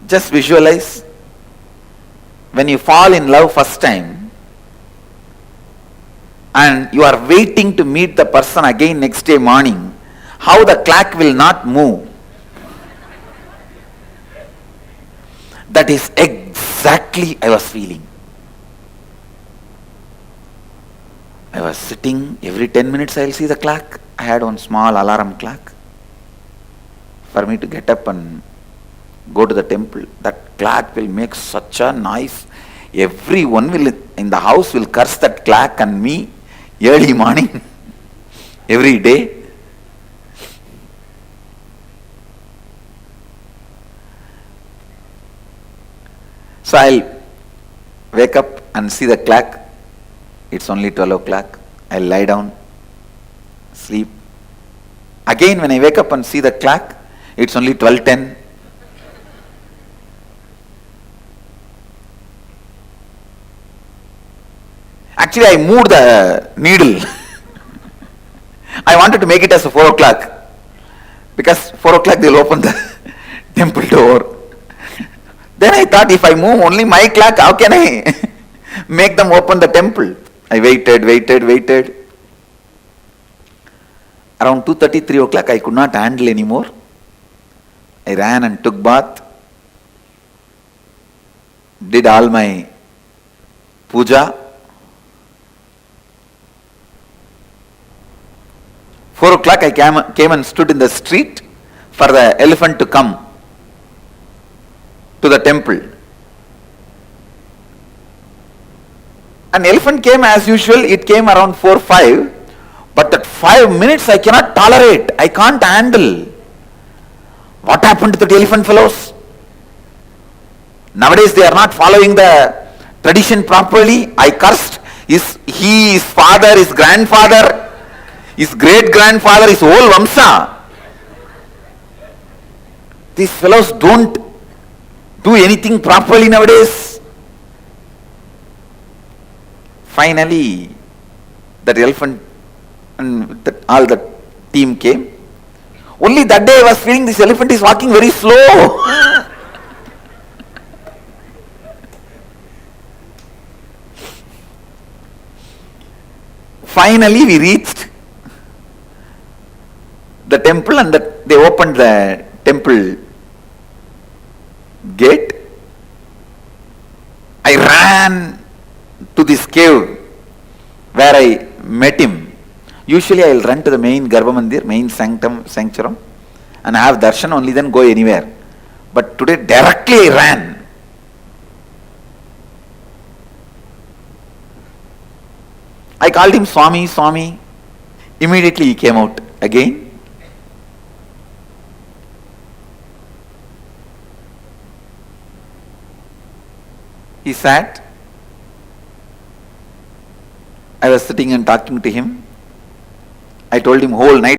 just visualize when you fall in love first time and you are waiting to meet the person again next day morning, how the clock will not move. That is exactly I was feeling. I was sitting, every 10 minutes I will see the clock. I had one small alarm clock for me to get up and go to the temple. That clock will make such a noise. Everyone will in the house will curse that clock and me early morning every day. So I'll wake up and see the clock. It's only 12 o'clock. I'll lie down, sleep. Again when I wake up and see the clock, it's only 12:10. Actually, I moved the needle. I wanted to make it as a 4 o'clock. Because 4 o'clock they'll open the temple door. Then I thought, if I move only my clock, how can I make them open the temple? I waited. Around 2:30, 3 o'clock, I could not handle anymore. I ran and took bath, did all my puja. 4 o'clock, I came and stood in the street for the elephant to come to the temple. An elephant came as usual. It came around 4-5, but that 5 minutes I cannot tolerate. I can't handle. What happened to the elephant fellows? Nowadays they are not following the tradition properly. I cursed his father, his grandfather, his great grandfather, his whole Vamsa. These fellows don't do anything properly nowadays. Finally, that elephant and all the team came. Only that day I was feeling this elephant is walking very slow. Finally, we reached the temple and they opened the temple gate. I ran to this cave where I met him. Usually I will run to the main Garbha Mandir, main sanctuary, and have darshan, only then go anywhere. But today directly I ran. I called him Swami, Swami. Immediately he came out again. He sat. I was sitting and talking to him. I told him whole night